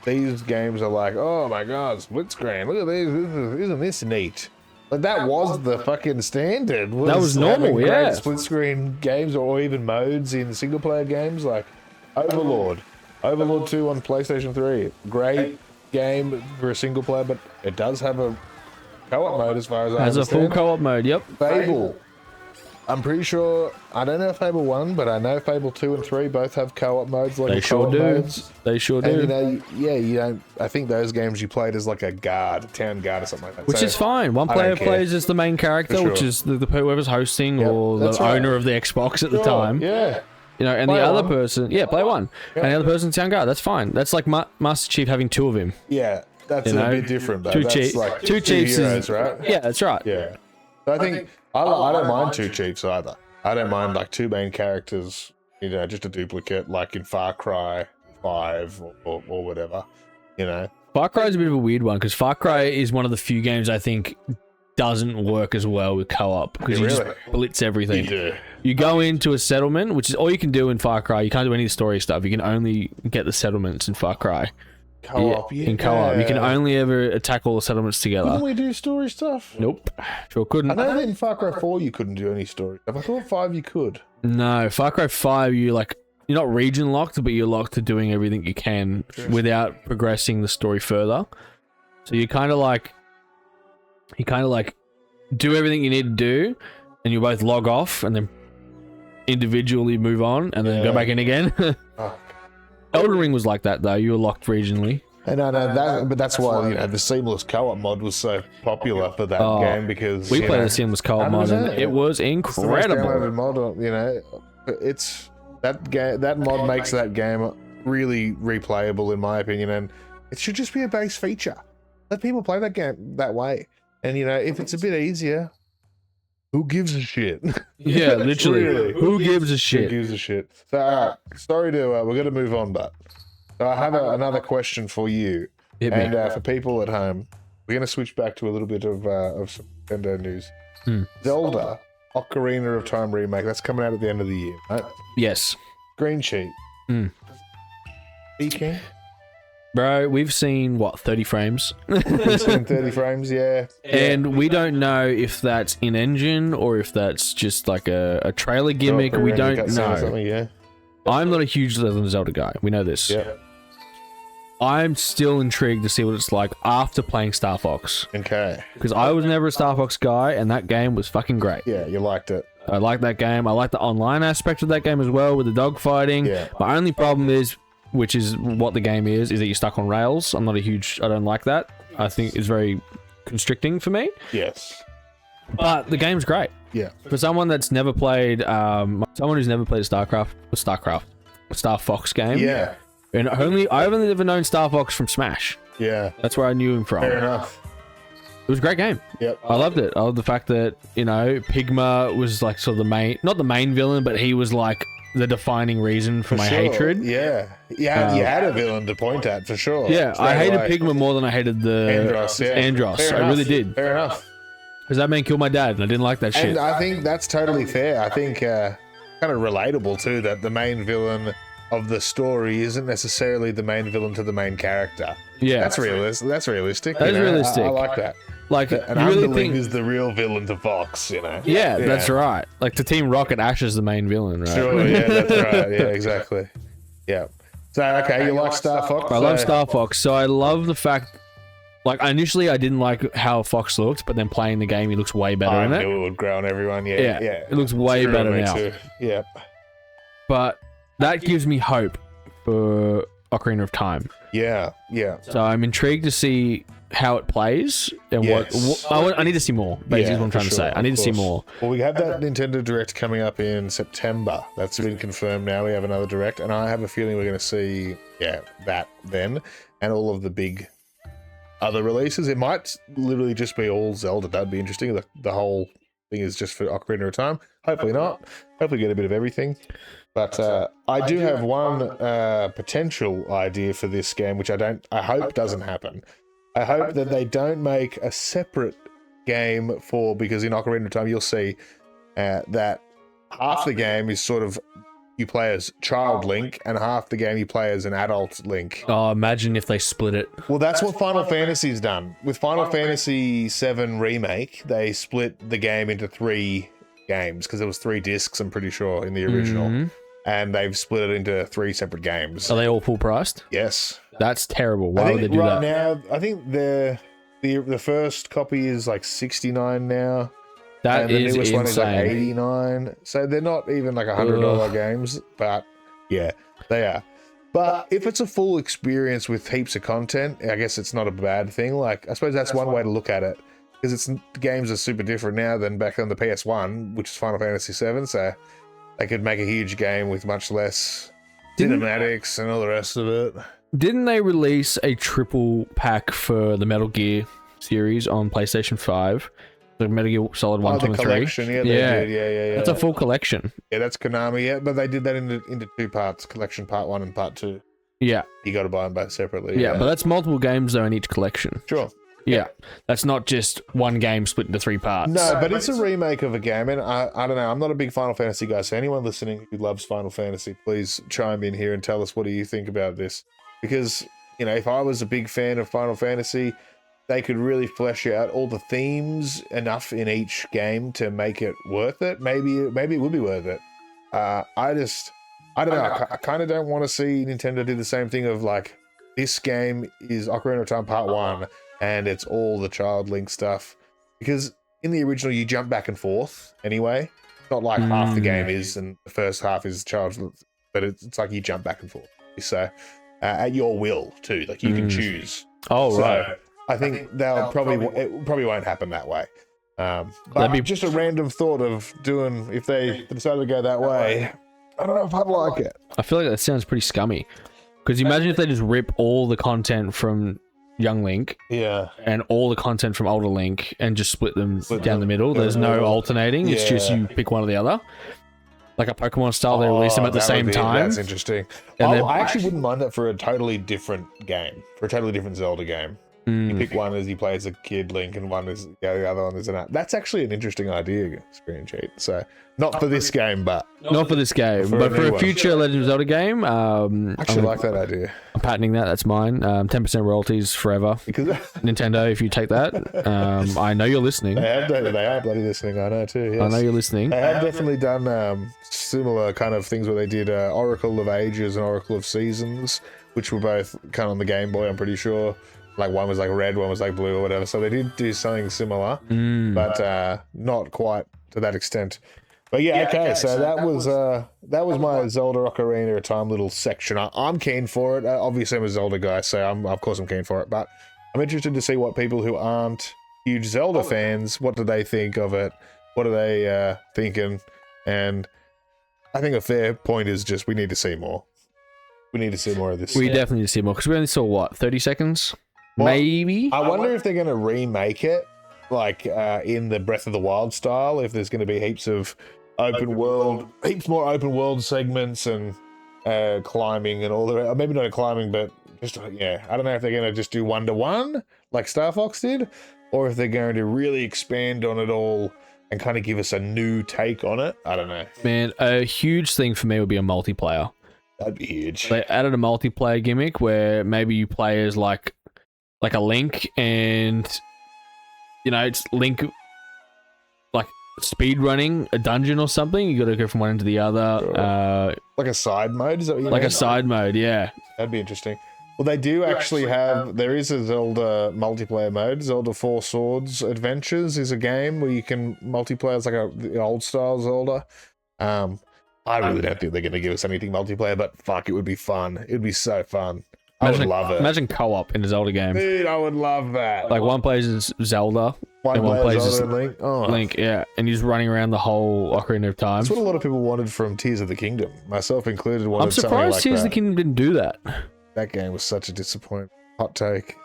These games are like, oh my god, split screen. Look at these. Isn't this neat? But that was the fucking standard. That was normal, yeah. Split screen games or even modes in single player games like Overlord. Overlord 2 on PlayStation 3. Great game for a single player, but it does have a co-op mode as far as I understand. Has a full co-op mode, yep. Fable. I'm pretty sure, I don't know Fable 1, but I know Fable 2 and 3 both have co-op modes. Like They sure do. modes. They sure do. And you know, yeah, you don't, I think those games you played as like a guard, a town guard or something like that. Which is fine. One player plays as the main character, which is the whoever's hosting or the owner of the Xbox at the time. Yeah. You know, and Play the other one. person, play one. And the other person's town guard. That's fine. That's like Master Chief having two of him. Yeah, that's You a know, bit different though. two That's chiefs- like two chiefs heroes, is- right? Yeah, that's right. Yeah. So I think I don't mind two chiefs either. I don't mind like two main characters, you know, just a duplicate like in Far Cry 5 or whatever, you know. Far Cry is a bit of a weird one because Far Cry is one of the few games I think doesn't work as well with co-op because you just blitz everything. You do. You go into a settlement, which is all you can do in Far Cry. You can't do any of the story stuff. You can only get the settlements in Far Cry. Co-op, In co-op. You can only ever attack all the settlements together. Couldn't we do story stuff? Nope. Sure couldn't. I know that in Far Cry 4 you couldn't do any story stuff. I thought 5 you could. No, Far Cry 5, you're not region locked, but you're locked to doing everything you can without progressing the story further. So you kind of like do everything you need to do, and you both log off and then individually move on and then go back in again. Oh. Elden Ring was like that though. You were locked regionally. And I know that, but that's why the seamless co-op mod was so popular for that game because we played the seamless co-op mod and it was incredible. Downloaded mod, you know, it's that game. That mod makes that game really replayable in my opinion, and it should just be a base feature. Let people play that game that way, and you know, if it's a bit easier, who gives a shit? Yeah, literally. Really. Who gives a shit? Who gives a shit? So, all right, sorry to we're going to move on, but. So I have another question for you, and for people at home. We're going to switch back to a little bit of some Nintendo news. Zelda Ocarina of Time remake. That's coming out at the end of the year, right? Yes. ScreenCheat. Speaking. Bro, we've seen, 30 frames? We've seen 30 frames, yeah. And we don't know if that's in-engine or if that's just like a trailer gimmick. We don't know. Yeah. I'm not a huge Legend of Zelda guy. We know this. Yeah. I'm still intrigued to see what it's like after playing Star Fox. Okay. Because I was never a Star Fox guy, and that game was fucking great. Yeah, you liked it. I like that game. I like the online aspect of that game as well with the dogfighting. Yeah. My only problem is, which is what the game is that you're stuck on rails. I don't like that. I think it's very constricting for me. Yes. But the game's great. Yeah. For someone that's never played, someone who's never played a Star Fox game. Yeah. And I've only ever known Star Fox from Smash. Yeah. That's where I knew him from. Fair enough. It was a great game. Yep. I loved it. I loved the fact that, you know, Pigma was like sort of the main, not the main villain, but he was like the defining reason for my hatred. Yeah. Yeah, you had a villain to point at for sure. Yeah, I hated Pigma more than I hated Andros. Yeah. Andros. I really did. Fair enough. Because that man killed my dad, and I didn't like that shit. And I think that's totally fair. I think kind of relatable too that the main villain of the story isn't necessarily the main villain to the main character. Yeah, that's realistic. That's realistic. That is realistic. I like that. Like, an you really underling think is the real villain to Fox, you know? Yeah, that's right. Like, to Team Rocket, Ash is the main villain, right? Sure, yeah, that's right. Yeah, exactly. Yeah. So, okay, you like Star Fox? I love Star Fox, so I love the fact... Like, initially, I didn't like how Fox looked, but then playing the game, he looks way better in it. I knew it would grow on everyone, yeah. It looks way better now. Too. Yeah. But that gives me hope for Ocarina of Time. Yeah, yeah. So I'm intrigued to see how it plays and I need to see more. Basically, what I'm trying to say. I need to see more. Well, we have that Nintendo Direct coming up in September. That's been confirmed now. We have another Direct, and I have a feeling we're going to see, that then, and all of the big other releases. It might literally just be all Zelda. That'd be interesting. The whole thing is just for Ocarina of Time. Hopefully not. Hopefully get a bit of everything. But I do have one potential idea for this game, which I hope doesn't happen. I hope that they don't make a separate game because in Ocarina of Time you'll see that half the game is sort of you play as child Link and half the game you play as an adult Link. Oh, imagine if they split it. Well, that's what Final Fantasy's done. With Final Fantasy VII Remake, they split the game into 3 games because there was 3 discs, I'm pretty sure, in the original. And they've split it into 3 separate games. Are they all full priced? Yes. That's terrible. Why would they do that? Right now, I think the first copy is like $69 now. That and the is newest one is like insane. $89. So they're not even like $100 games, but yeah, they are. But if it's a full experience with heaps of content, I guess it's not a bad thing. Like, I suppose that's one way to look at it, because the games are super different now than back on the PS1, which is Final Fantasy VII. So they could make a huge game with much less cinematics and all the rest of it. Didn't they release a triple pack for the Metal Gear series on PlayStation 5? The Metal Gear Solid 1, 2, and 3. Collection, yeah, they did. Yeah. That's a full collection. Yeah, that's Konami, yeah, but they did that into two parts, collection part 1 and part 2. Yeah. You got to buy them both separately. Yeah, but that's multiple games though in each collection. Sure. Yeah. That's not just one game split into 3 parts. No, but it's a remake of a game, and I don't know, I'm not a big Final Fantasy guy, so anyone listening who loves Final Fantasy, please chime in here and tell us, what do you think about this? Because, you know, if I was a big fan of Final Fantasy, they could really flesh out all the themes enough in each game to make it worth it. Maybe it would be worth it. I don't know. I kind of don't want to see Nintendo do the same thing of like, this game is Ocarina of Time Part 1 and it's all the Child Link stuff. Because in the original, you jump back and forth anyway. It's not like half the game is and the first half is Child Link, but it's like you jump back and forth. So at your will too, like you can choose. Oh, right. So I think it probably won't happen that way. But just a random thought of doing, if they decide to go that way, I don't know if I'd like it. I feel like that sounds pretty scummy. Because imagine if they just rip all the content from Young Link, and all the content from Older Link, and just split them down the middle. There's no alternating. It's just you pick one or the other. Like a Pokemon style, they release them at the same time. That's interesting. I actually wouldn't mind that for a totally different game, for a totally different Zelda game. You pick one as you play as a kid Link, and one is the other one is an app. That's actually an interesting idea, ScreenCheat. So not for this game, but not for this game, but for a future Legend of Zelda game. I actually like that idea. I'm patenting that. That's mine. 10% royalties forever. Because Nintendo, if you take that, I know you're listening. They are bloody listening. I know too. Yes. I know you're listening. They have definitely done similar kind of things where they did Oracle of Ages and Oracle of Seasons, which were both kind of on the Game Boy, I'm pretty sure. Like one was like red, one was like blue or whatever. So they did do something similar, but not quite to that extent. But yeah, okay. So that was my Zelda Ocarina of Time little section. I'm keen for it. Obviously, I'm a Zelda guy, so of course I'm keen for it. But I'm interested to see what people who aren't huge Zelda fans, what do they think of it? What are they thinking? And I think a fair point is just we need to see more. We need to see more of this. We definitely need to see more because we only saw what 30 seconds. Well, maybe. I wonder if they're going to remake it, like in the Breath of the Wild style. If there's going to be heaps more open world segments and climbing and all the rest. Maybe not climbing, but just I don't know if they're going to just do 1-to-1 like Star Fox did, or if they're going to really expand on it all and kind of give us a new take on it. I don't know. Man, a huge thing for me would be a multiplayer. That'd be huge. They added a multiplayer gimmick where maybe you play as like a Link, and it's Link like speed running a dungeon or something. You got to go from one end to the other. Sure. Like a side mode, is that what you mean? Like a side mode, yeah. That'd be interesting. Well, they do actually have. There is a Zelda multiplayer mode. Zelda Four Swords Adventures is a game where you can multiplayer. It's like an old style Zelda. I really don't think they're going to give us anything multiplayer, but fuck, it would be fun. It would be so fun. I would love it. Imagine co-op in a Zelda game. Dude, I would love that. Like one plays as Zelda, and one plays as Link. Link, yeah. And he's running around the whole Ocarina of Time. That's what a lot of people wanted from Tears of the Kingdom. Myself included wanted I'm something surprised like Tears that. of the Kingdom didn't do that. That game was such a disappointment. Hot take.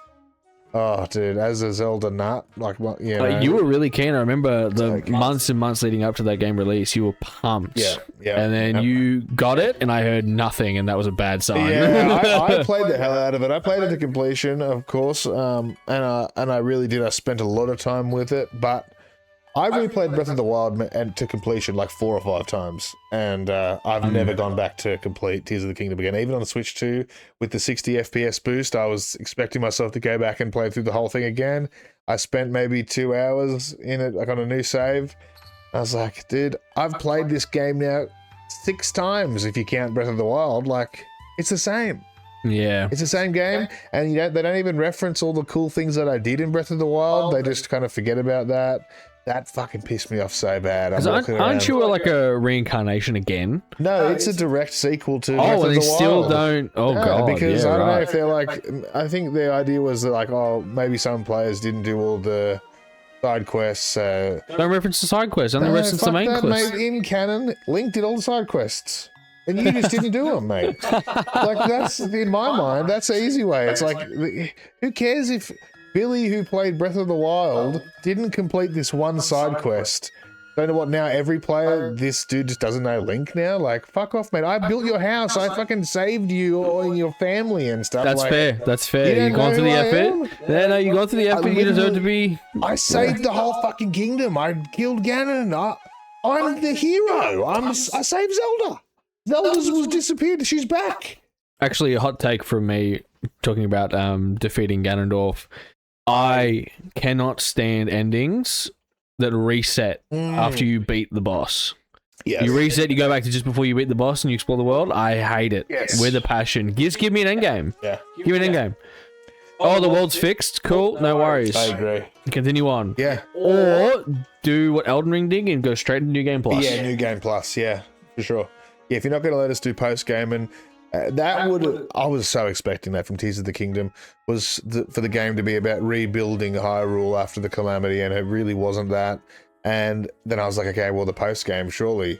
Oh, dude, as a Zelda nut, you were really keen. I remember the months and months leading up to that game release, you were pumped. Yeah. And then you got it, and I heard nothing, and that was a bad sign. Yeah, I played the hell out of it. I played it to completion, of course, and I really did. I spent a lot of time with it, but I replayed Breath of the Wild and to completion like 4 or 5 times, and I've never gone back to complete Tears of the Kingdom again. Even on the Switch 2 with the 60 FPS boost, I was expecting myself to go back and play through the whole thing again. I spent maybe 2 hours in it, like on a new save. I was like, dude, I've played this game now 6 times if you count Breath of the Wild. Like, it's the same. Yeah, it's the same game, and they don't even reference all the cool things that I did in Breath of the Wild. They just kind of forget about that. That fucking pissed me off so bad. I'm 'Cause walking aren't around. you like a reincarnation again? No, it's a direct sequel to Breath Oh, of and the they still Wild. don't. Oh Yeah, god, because yeah, I don't know right. if they're like. I think the idea was that like, oh, maybe some players didn't do all the side quests. So No reference to side quests, only no, reference to fuck main that, quests. mate. In canon, Link did all the side quests, and you just didn't do them, mate. Like that's in my mind, that's the easy way. It's like, who cares if Billy, who played Breath of the Wild, didn't complete this one side quest? Don't know what now. Every player, this dude just doesn't know Link now. Like, fuck off, mate. I built your house. I fucking saved you or your family and stuff. That's like, fair. That's fair. don't You gone know through the who I effort. am? Yeah, no, you gone through the effort. You deserve to be. I saved the whole fucking kingdom. I killed Ganon. I'm the hero. I saved Zelda. Zelda was disappeared. She's back. Actually, a hot take from me talking about defeating Ganondorf. I cannot stand endings that reset after you beat the boss. Yes. You reset, you go back to just before you beat the boss and you explore the world. I hate it. Yes. With a passion. Just give me an endgame. Yeah. Give me an endgame. Oh, the world's fixed? Cool, no worries. I agree. Continue on. Yeah. Or do what Elden Ring did and go straight into New Game Plus. Yeah, New Game Plus. Yeah, for sure. Yeah, if you're not going to let us do post game, and that would, I was so expecting that from Tears of the Kingdom, was for the game to be about rebuilding Hyrule after the calamity, and it really wasn't that. And then I was like, okay, well, the post game, surely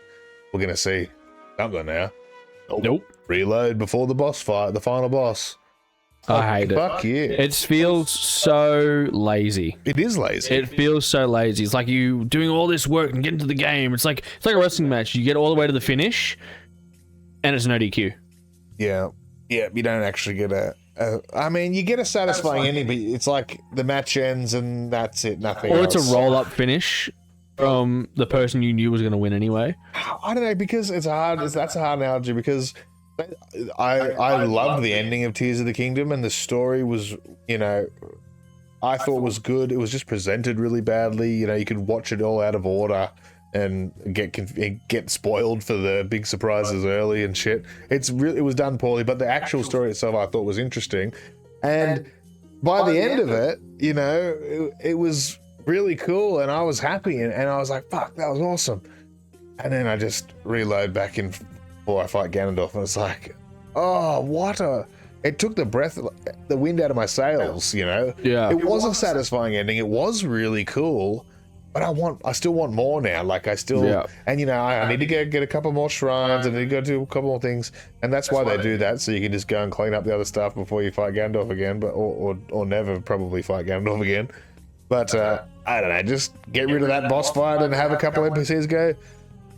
we're going to see something now. Nope. Reload before the boss fight, the final boss. I hate it. Fuck yeah. It feels so lazy. It is lazy. It feels so lazy. It's like you doing all this work and getting to the game. It's like a wrestling match. You get all the way to the finish, and it's no DQ. Yeah. Yeah, you don't actually get I mean, you get a satisfying ending, but it's like the match ends and that's it, nothing Or else. it's a roll-up finish from the person you knew was going to win anyway. I don't know, because it's hard. That's a hard analogy, because I loved the ending of Tears of the Kingdom, and the story was, I thought was good. It was just presented really badly. You could watch it all out of order and get spoiled for the big surprises early and shit. It was done poorly, but the actual story itself I thought was interesting. And by the end of it, it was really cool, and I was happy, and I was like, fuck, that was awesome. And then I just reload back in before I fight Ganondorf, and it's like, oh, it took the wind out of my sails, Yeah. It was a satisfying ending. It was really cool, but I still want more now. Like I need to get a couple more shrines, and I need to go do a couple more things, and that's why they do that, so you can just go and clean up the other stuff before you fight Ganondorf again, but or never probably fight Ganondorf again. But I don't know, just get rid of that boss fight and have a couple NPCs go,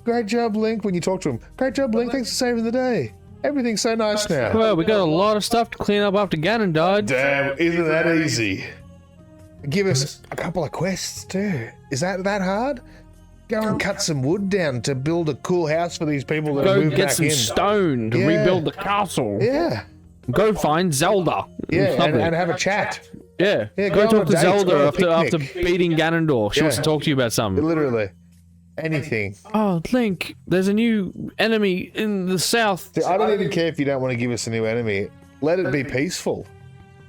great job, Link, when you talk to him. Great job, Link, thanks for saving the day. Everything's so nice now. Well, we got a lot of stuff to clean up after Ganon died. Damn, isn't that easy? Give us a couple of quests too. Is that hard? Go and cut some wood down to build a cool house for these people that Go moved get back some in. stone to Yeah. rebuild the castle. Yeah, Go find Zelda. yeah, Something. and have a chat. Yeah, Yeah, go go on talk a to date, Zelda go on a after picnic. beating Ganondorf. She wants to Yeah. talk to you about something. Literally, anything. Oh, Link, there's a new enemy in the south. See, I don't even care if you don't want to give us a new enemy. Let it be peaceful.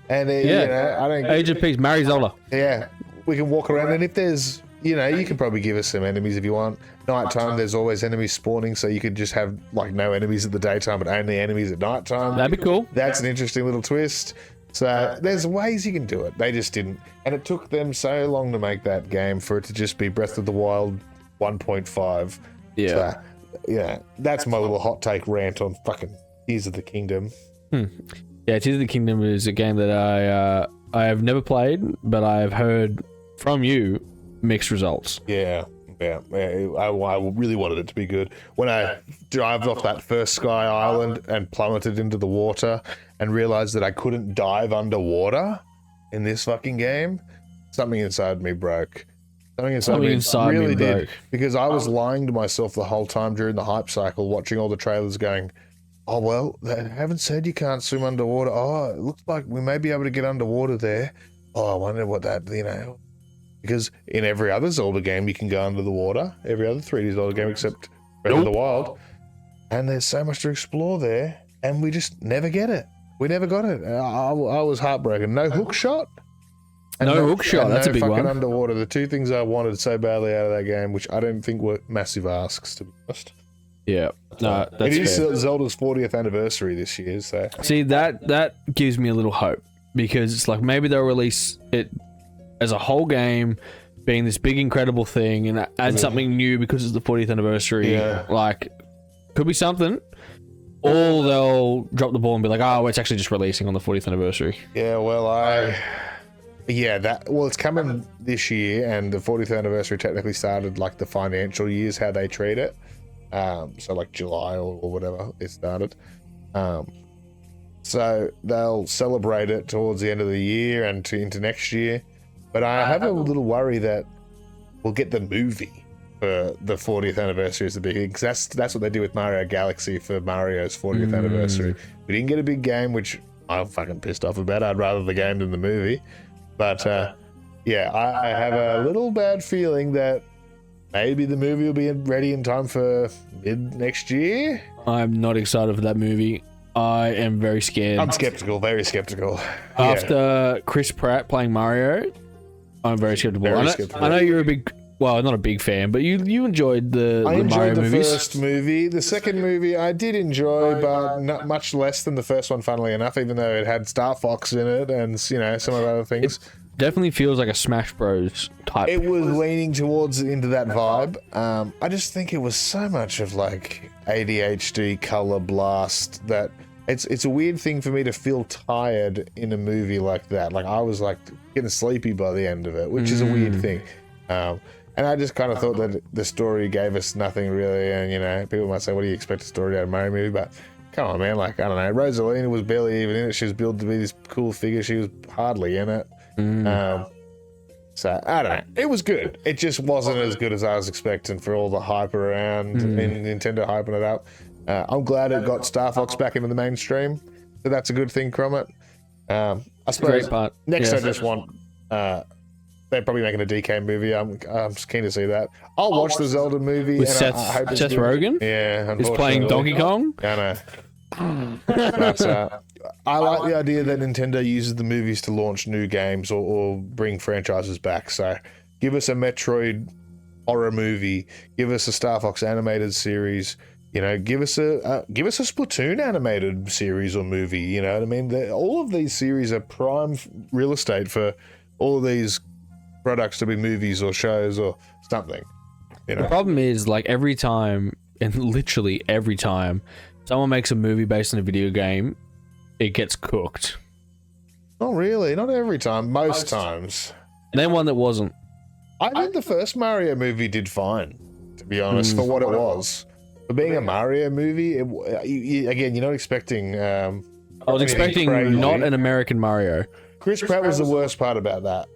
And I don't. Age of Peace, marry Zelda. Yeah, we can walk around, and if there's, you can probably give us some enemies if you want. Nighttime, there's always enemies spawning, so you could just have like no enemies at the daytime, but only enemies at nighttime. That'd be cool. That's an interesting little twist. So there's ways you can do it. They just didn't, and it took them so long to make that game for it to just be Breath of the Wild 1.5. Yeah. So, yeah, that's my little hot take rant on fucking Tears of the Kingdom. Yeah, Tears of the Kingdom is a game that I have never played, but I have heard from you mixed results. Yeah. I really wanted it to be good. When I dived off that first Sky Island and plummeted into the water and realized that I couldn't dive underwater in this fucking game, something inside me broke. Something inside me really did. Because I was lying to myself the whole time during the hype cycle, watching all the trailers going, oh, well, they haven't said you can't swim underwater. Oh, it looks like we may be able to get underwater there. Oh, I wonder what that, Because in every other Zelda game, you can go under the water. Every other 3D Zelda game except Breath of the Wild. And there's so much to explore there, and we just never get it. We never got it. I was heartbroken. No hook shot? And No hook shot, that's a big fucking one. underwater. The two things I wanted so badly out of that game, which I don't think were massive asks, to be honest. Yeah, no, that's It is fair. Zelda's 40th anniversary this year, so See, that gives me a little hope, because it's like maybe they'll release it as a whole game, being this big incredible thing, and add something new because it's the 40th anniversary. Yeah. Like, could be something. Or they'll drop the ball and be like, oh, it's actually just releasing on the 40th anniversary. yeah. Well, it's coming this year, and the 40th anniversary technically started like the financial years, how they treat it. So like July or whatever it started. So they'll celebrate it towards the end of the year and into next year. But I have a little worry that we'll get the movie for the 40th anniversary as the big, because that's what they do with Mario Galaxy for Mario's 40th anniversary. We didn't get a big game, which I'm fucking pissed off about. I'd rather the game than the movie. But yeah, I have a little bad feeling that maybe the movie will be ready in time for mid next year. I'm not excited for that movie. I am very scared. I'm skeptical, very skeptical. After Chris Pratt playing Mario, I'm very skeptical. I know you're a big, well, not a big fan, but you enjoyed the I enjoyed Mario the movies. first movie. The second movie I did enjoy, but not much less than the first one, funnily enough, even though it had Star Fox in it and, you know, some of the other things. Definitely feels like a Smash Bros type. It was leaning towards into that vibe. I just think it was so much of like ADHD color blast that it's a weird thing for me to feel tired in a movie like that. Like I was like getting sleepy by the end of it, which is a weird thing. And I just kind of thought that the story gave us nothing really. And you know, people might say, "What do you expect a story out of a Mario movie?" But come on, man. Like I don't know. Rosalina was barely even in it. She was billed to be this cool figure. She was hardly in it. So I don't know. It was good. It just wasn't as good as I was expecting for all the hype around Nintendo hyping it up. I'm glad it got Star Fox back into the mainstream, so that's a good thing from it. I suppose Great part. next Yeah. I just want they're probably making a DK movie. I'm just keen to see that. I'll watch the Zelda movie With and Seth, I hope it's Seth good. Rogen Yeah, is playing unfortunately. Donkey Kong. I know. But, I like the idea that Nintendo uses the movies to launch new games or bring franchises back. So give us a Metroid horror movie, give us a Star Fox animated series, you know, give us a Splatoon animated series or movie. You know what I mean? All of these series are prime real estate for all of these products to be movies or shows or something. You The know, problem is, like, every time, and literally every time, someone makes a movie based on a video game, it gets cooked. not really, not every time, most times. Name one that wasn't. I think the first Mario movie did fine, to be honest, for what it was. For being a Mario movie, again, you're not expecting. I was anything expecting crazy. not an American Mario. Chris Pratt was the worst part about that.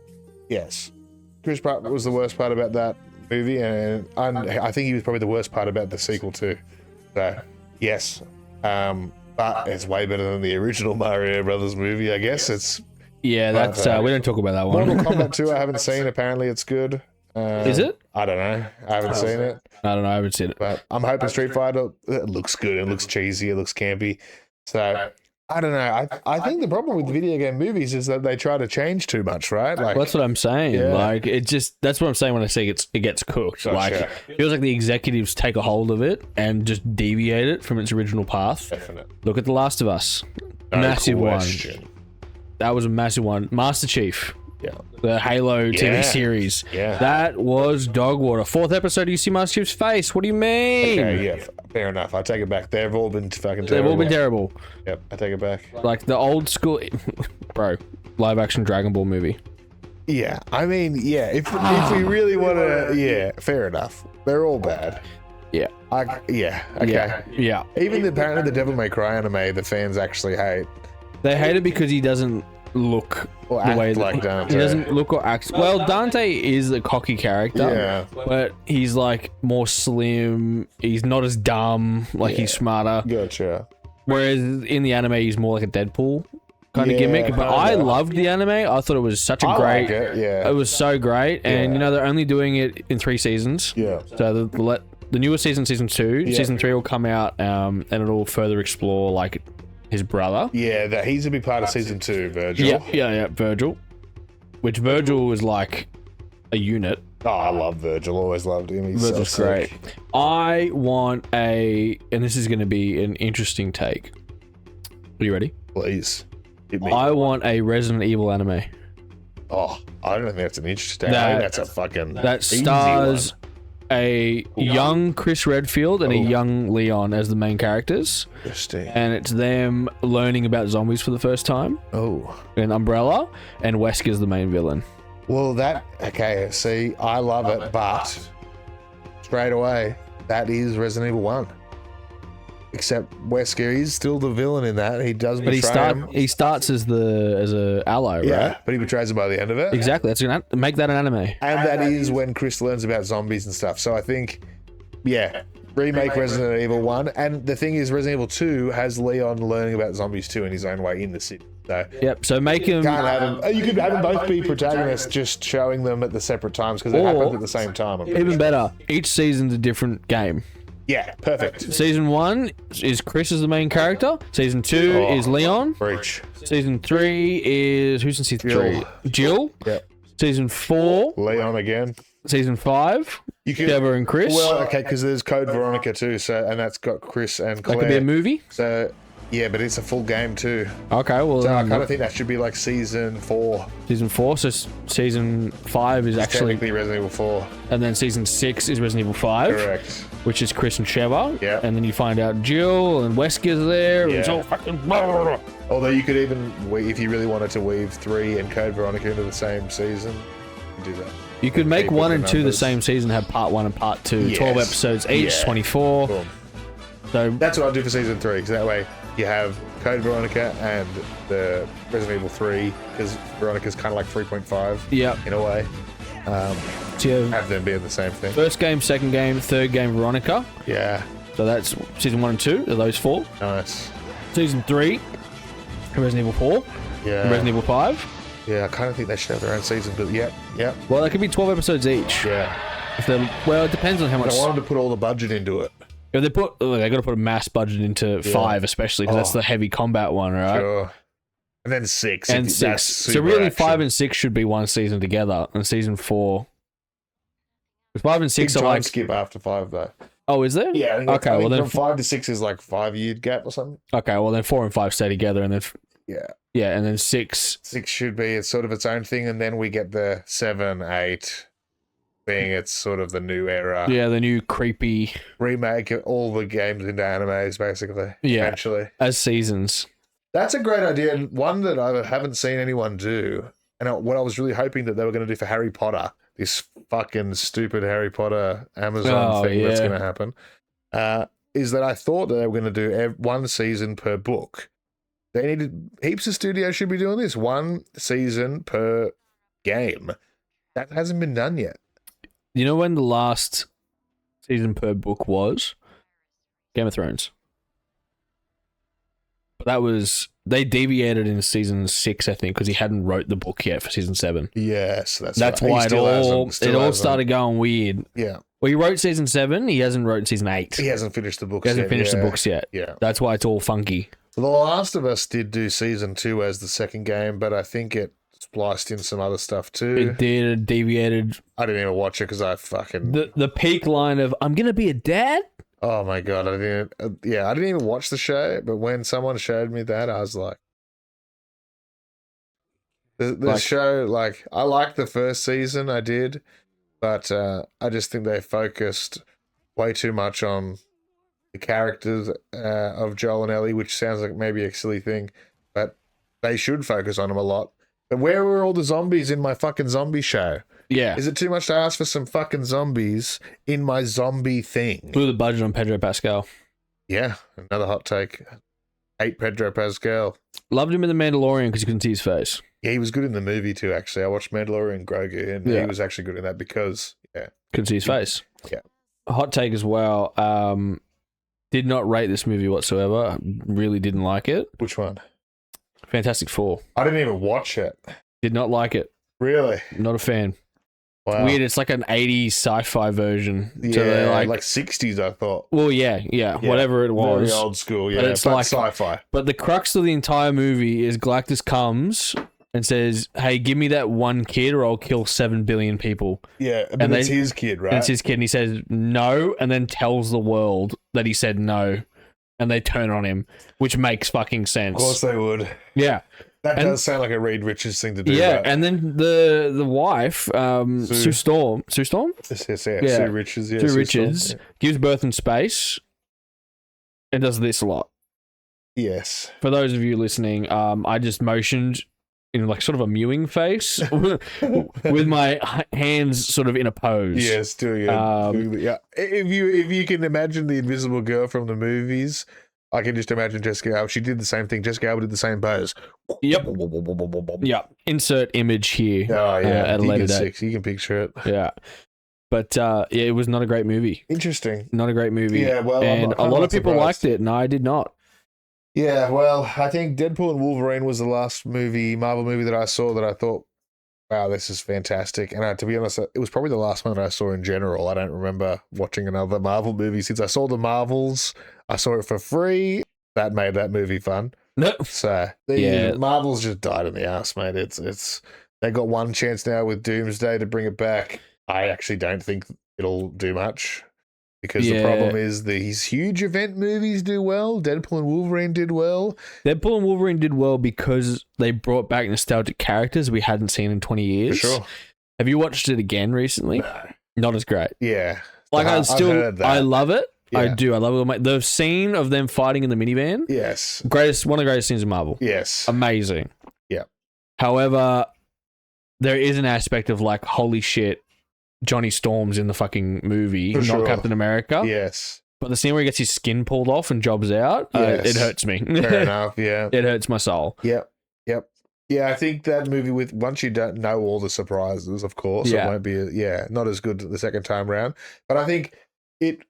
Yes, Chris Pratt was the worst part about that movie, and I think he was probably the worst part about the sequel too. So, yes, but it's way better than the original Mario Brothers movie. I guess it's Yeah, that's we don't talk about that one. Mortal Kombat 2. I haven't seen. Apparently, it's good. Is it? I don't know. I haven't seen it. I don't know. I haven't seen it. But I'm hoping Street Fighter, it looks good, it looks cheesy, it looks campy. So I don't know. I think the problem with video game movies is that they try to change too much, right? Like, Well, that's what I'm saying. Yeah. Like, it just, that's what I'm saying when I say it gets cooked. Gotcha. Like, it feels like the executives take a hold of it and just deviate it from its original path. definite. Look at The Last of Us. No Massive question. one. That was a massive one. Master Chief. Yeah. The Halo Yeah. TV series. Yeah. That was dog water. Fourth episode, you see Master Chief's face. What do you mean? Okay, yeah, fair enough. I take it back. They've all been fucking terrible. They've all been terrible. Yep, I take it back. Like the old school, bro, live action Dragon Ball movie. Yeah, I mean, yeah, if we really want to, yeah, fair enough. They're all bad. Yeah. Yeah, okay. Yeah. Even apparently the Devil May Cry anime, the fans actually hate. They hate it because he doesn't look Or the act way that like Dante. he doesn't look or act. Well, Dante is a cocky character. Yeah. But he's like more slim. He's not as dumb. Like he's smarter. Gotcha. Whereas in the anime, he's more like a Deadpool kind of Yeah, gimmick. But I kinda. loved the anime. I thought it was such a I great. like it, yeah. It was so great, and Yeah. you know they're only doing it in 3 seasons. Yeah. So the newer season 2, Yeah. season 3 will come out, and it'll further explore like his brother. Yeah, that he's a big part of season 2, Virgil. Yeah, Virgil. which Virgil is like a unit. Oh, I love Virgil. Always loved him. He's Virgil's so great. sick. I want and this is going to be an interesting take. Are you ready? Please. Hit me. I want a Resident Evil anime Oh, I don't think that's an interesting. I That- think that's a fucking that easy stars one. a young Chris Redfield and a young Leon as the main characters, Interesting. and it's them learning about zombies for the first time. Oh. And Umbrella and Wesker's the main villain. Well, okay, see, I love it, but straight away, that is Resident Evil 1. Except Wesker is still the villain in that. He does betray him. He starts as a ally, right? Yeah, but he betrays him by the end of it. Exactly. That's gonna make that an anime. And that is when Chris learns about zombies and stuff. So I think, yeah, remake Resident Evil 1. And the thing is, Resident Evil 2 has Leon learning about zombies too in his own way in the city. So Yep. So make him. can't have him. You could have them both be protagonists, just showing them at the separate times because it Or- happens at the same time. I'm pretty Even sure. better. Each season's a different game. Yeah, perfect. Season 1 is Chris as the main character. Season 2 Oh. is Leon. Breach. Season 3 is who's in season Jill. 3? Jill. Yeah. Season 4. Leon again. Season 5. You could. Trevor and Chris. Well, okay, because there's Code Veronica too. So and that's got Chris and Claire. that could be a movie. So yeah, but it's a full game too. Okay, well, So I kind of think that should be like season 4. season 4. So season 5 is actually, Technically Resident Evil 4. and then season 6 is Resident Evil 5, Correct. which is Chris and Trevor. Yeah. And then you find out Jill and Wesker's there. And it's Yeah. all fucking. Although you could even, if you really wanted to weave 3 and Code Veronica into the same season, you could do that. You could make Keep 1 with and the 2 the numbers. same season, have part 1 and part 2. Yes. 12 episodes each, Yeah. 24. Boom. So That's what I'll do for season 3, because that way you have Code Veronica and the Resident Evil 3, because Veronica's kind of like 3.5 yeah. in a way. So you have Have them being the same thing. first game, second game, third game, Veronica. Yeah, So that's season 1 and 2. Are those 4? nice. Season 3, Resident Evil 4, Yeah, Resident Evil 5. yeah. I kind of think they should have their own season, but yeah. Well, that could be 12 episodes each. Yeah. If they're, well, it depends on how much. I wanted to put all the budget into it. If they put, they got to put a mass budget into 5, especially because that's Oh. the heavy combat one, right? Sure. And then 6. And That's 6. So super really, action. 5 and 6 should be one season together, and season 4. 5 and Big 6 are time like. skip after 5 though. Oh, is there? Yeah. I think Okay. I think Well then. from 5 to 6 is like 5-year gap or something. Okay. Well then, 4 and 5 stay together, and then. Yeah. Yeah, and then 6. 6 should be it's sort of its own thing, and then we get the 7, 8 being it's sort of the new era. Yeah, the new creepy Remake all the games into animes basically. Yeah. Eventually. as seasons. That's a great idea, and one that I haven't seen anyone do. And what I was really hoping that they were going to do for Harry Potter, this fucking stupid Harry Potter Amazon thing that's yeah. going to happen, is that I thought that they were going to do one season per book. They needed heaps of studios should be doing this, one season per game. That hasn't been done yet. You know when the last season per book was? Game of Thrones. But that was they deviated in season 6, I think, because he hadn't wrote the book yet for season 7. Yes, that's That's right. He why it still all hasn't- still hasn't. started going weird. Yeah, Well, he wrote season 7. He hasn't written season 8. he hasn't finished the books. He hasn't yet. finished the Yeah. books yet. Yeah. That's why it's all funky. The Last of Us did do season 2 as the second game, but I think it spliced in some other stuff too. It did, it deviated. I didn't even watch it because I fucking. The peak line of "I'm gonna be a dad." Oh my god! I didn't. I didn't even watch the show, but when someone showed me that, I was like, the show. Like, I liked the first season, I did, but I just think they focused way too much on the characters of Joel and Ellie, which sounds like maybe a silly thing, but they should focus on them a lot. But where were all the zombies in my fucking zombie show? Yeah. Is it too much to ask for some fucking zombies in my zombie thing? Blew the budget on Pedro Pascal. Yeah, another hot take. 8 Pedro Pascal. Loved him in The Mandalorian because you couldn't see his face. Yeah, he was good in the movie too, actually. I watched Mandalorian Grogu, and Yeah. he was actually good in that because, yeah. Couldn't see his face. Yeah. A hot take as well. Did not rate this movie whatsoever. Really didn't like it. Which one? Fantastic Four. I didn't even watch it. Did not like it. Really? Not a fan. Wow. Weird. It's like an 80s sci-fi version. Yeah, So they're like 60s, I thought. well, yeah, whatever it was. Very old school, yeah. But it's but like- sci-fi. But the crux of the entire movie is Galactus comes and says, "Hey, give me that one kid, or I'll kill 7 billion people." Yeah, but it's his kid, right? And it's his kid, and he says no, and then tells the world that he said no, and they turn on him, which makes fucking sense. Of course they would. Yeah. That does sound like a Reed Richards thing to do. Yeah, and then the wife, Sue Storm? Yes, Sue Richards. Yeah, Sue Richards gives birth in space and does this a lot. Yes. For those of you listening, I just motioned in like sort of a mewing face with my hands sort of in a pose. Yes, doing it. Yeah. If you can imagine the Invisible Girl from the movies, I can just imagine Jessica Alba. She did the same thing. Jessica Alba did the same pose. Yep. Yep. Insert image here. Oh, yeah. At a later date. You can picture it. Yeah. But yeah, it was not a great movie. Interesting. Not a great movie. Yeah, well, and a lot of people liked it, and I did not. Yeah, well, I think Deadpool and Wolverine was the last Marvel movie that I saw that I thought, wow, this is fantastic. And to be honest, it was probably the last one that I saw in general. I don't remember watching another Marvel movie since I saw the Marvels. I saw it for free. That made that movie fun. No. So the Marvels just died in the ass, mate. It's they got one chance now with Doomsday to bring it back. I actually don't think it'll do much because the problem is these huge event movies do well. Deadpool and Wolverine did well. Deadpool and Wolverine did well because they brought back nostalgic characters we hadn't seen in 20 years. For sure. Have you watched it again recently? No. Not as great. Yeah. Like I love it. Yeah. I do. I love it. The scene of them fighting in the minivan. Yes. One of the greatest scenes in Marvel. Yes. Amazing. Yeah. However, there is an aspect of like, holy shit, Johnny Storm's in the fucking movie, not Captain America. Yes. But the scene where he gets his skin pulled off and jobs out, it hurts me. Fair enough, yeah. It hurts my soul. Yep. Yeah, I think that movie once you don't know all the surprises, of course, it won't be, not as good the second time round. But I think it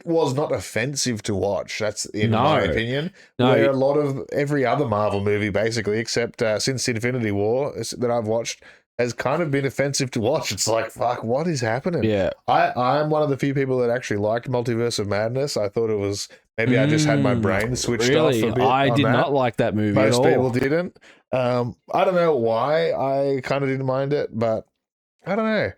was not offensive to watch. That's in my opinion. Where a lot of every other Marvel movie, basically, except since Infinity War that I've watched, has kind of been offensive to watch. It's like, fuck, what is happening? Yeah. I'm one of the few people that actually liked Multiverse of Madness. I thought it was, maybe I just had my brain switched off a bit. I did not like that movie at all. Most people didn't. I don't know why. I kind of didn't mind it, but I don't know.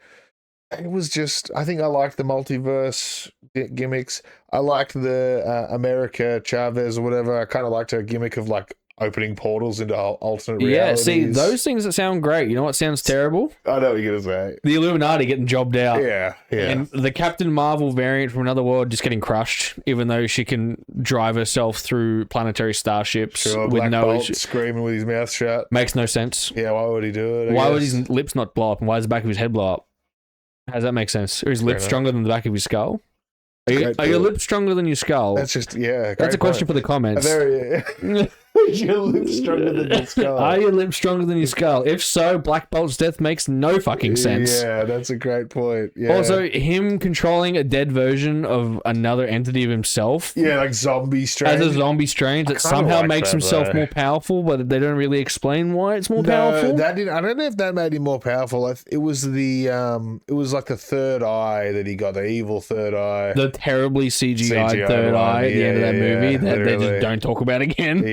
It was just, I think I liked the multiverse gimmicks. I liked the America Chavez or whatever. I kind of liked her gimmick of like opening portals into alternate realities. Yeah, see, those things that sound great. You know what sounds terrible? I know what you're going to say. The Illuminati getting jobbed out. Yeah. And the Captain Marvel variant from another world just getting crushed, even though she can drive herself through planetary starships with Black no Bolt screaming with his mouth shut. Makes no sense. Yeah, why would he do it? Why would his lips not blow up, and why does the back of his head blow up? How does that make sense? Are his lips stronger than the back of his skull? Are your lips stronger than your skull? That's just, That's a question for the comments. Is your lips stronger than your skull? Are your lips stronger than your skull? If so, Black Bolt's death makes no fucking sense. Yeah, that's a great point. Yeah. Also, him controlling a dead version of another entity of himself. Yeah, like Zombie Strange. As a Zombie Strange that somehow makes himself more powerful, but they don't really explain why it's more powerful. That didn't. I don't know if that made him more powerful. It was it was like the third eye that he got, the evil third eye. The terribly CGI'd third eye at the end of that movie that they just don't talk about again.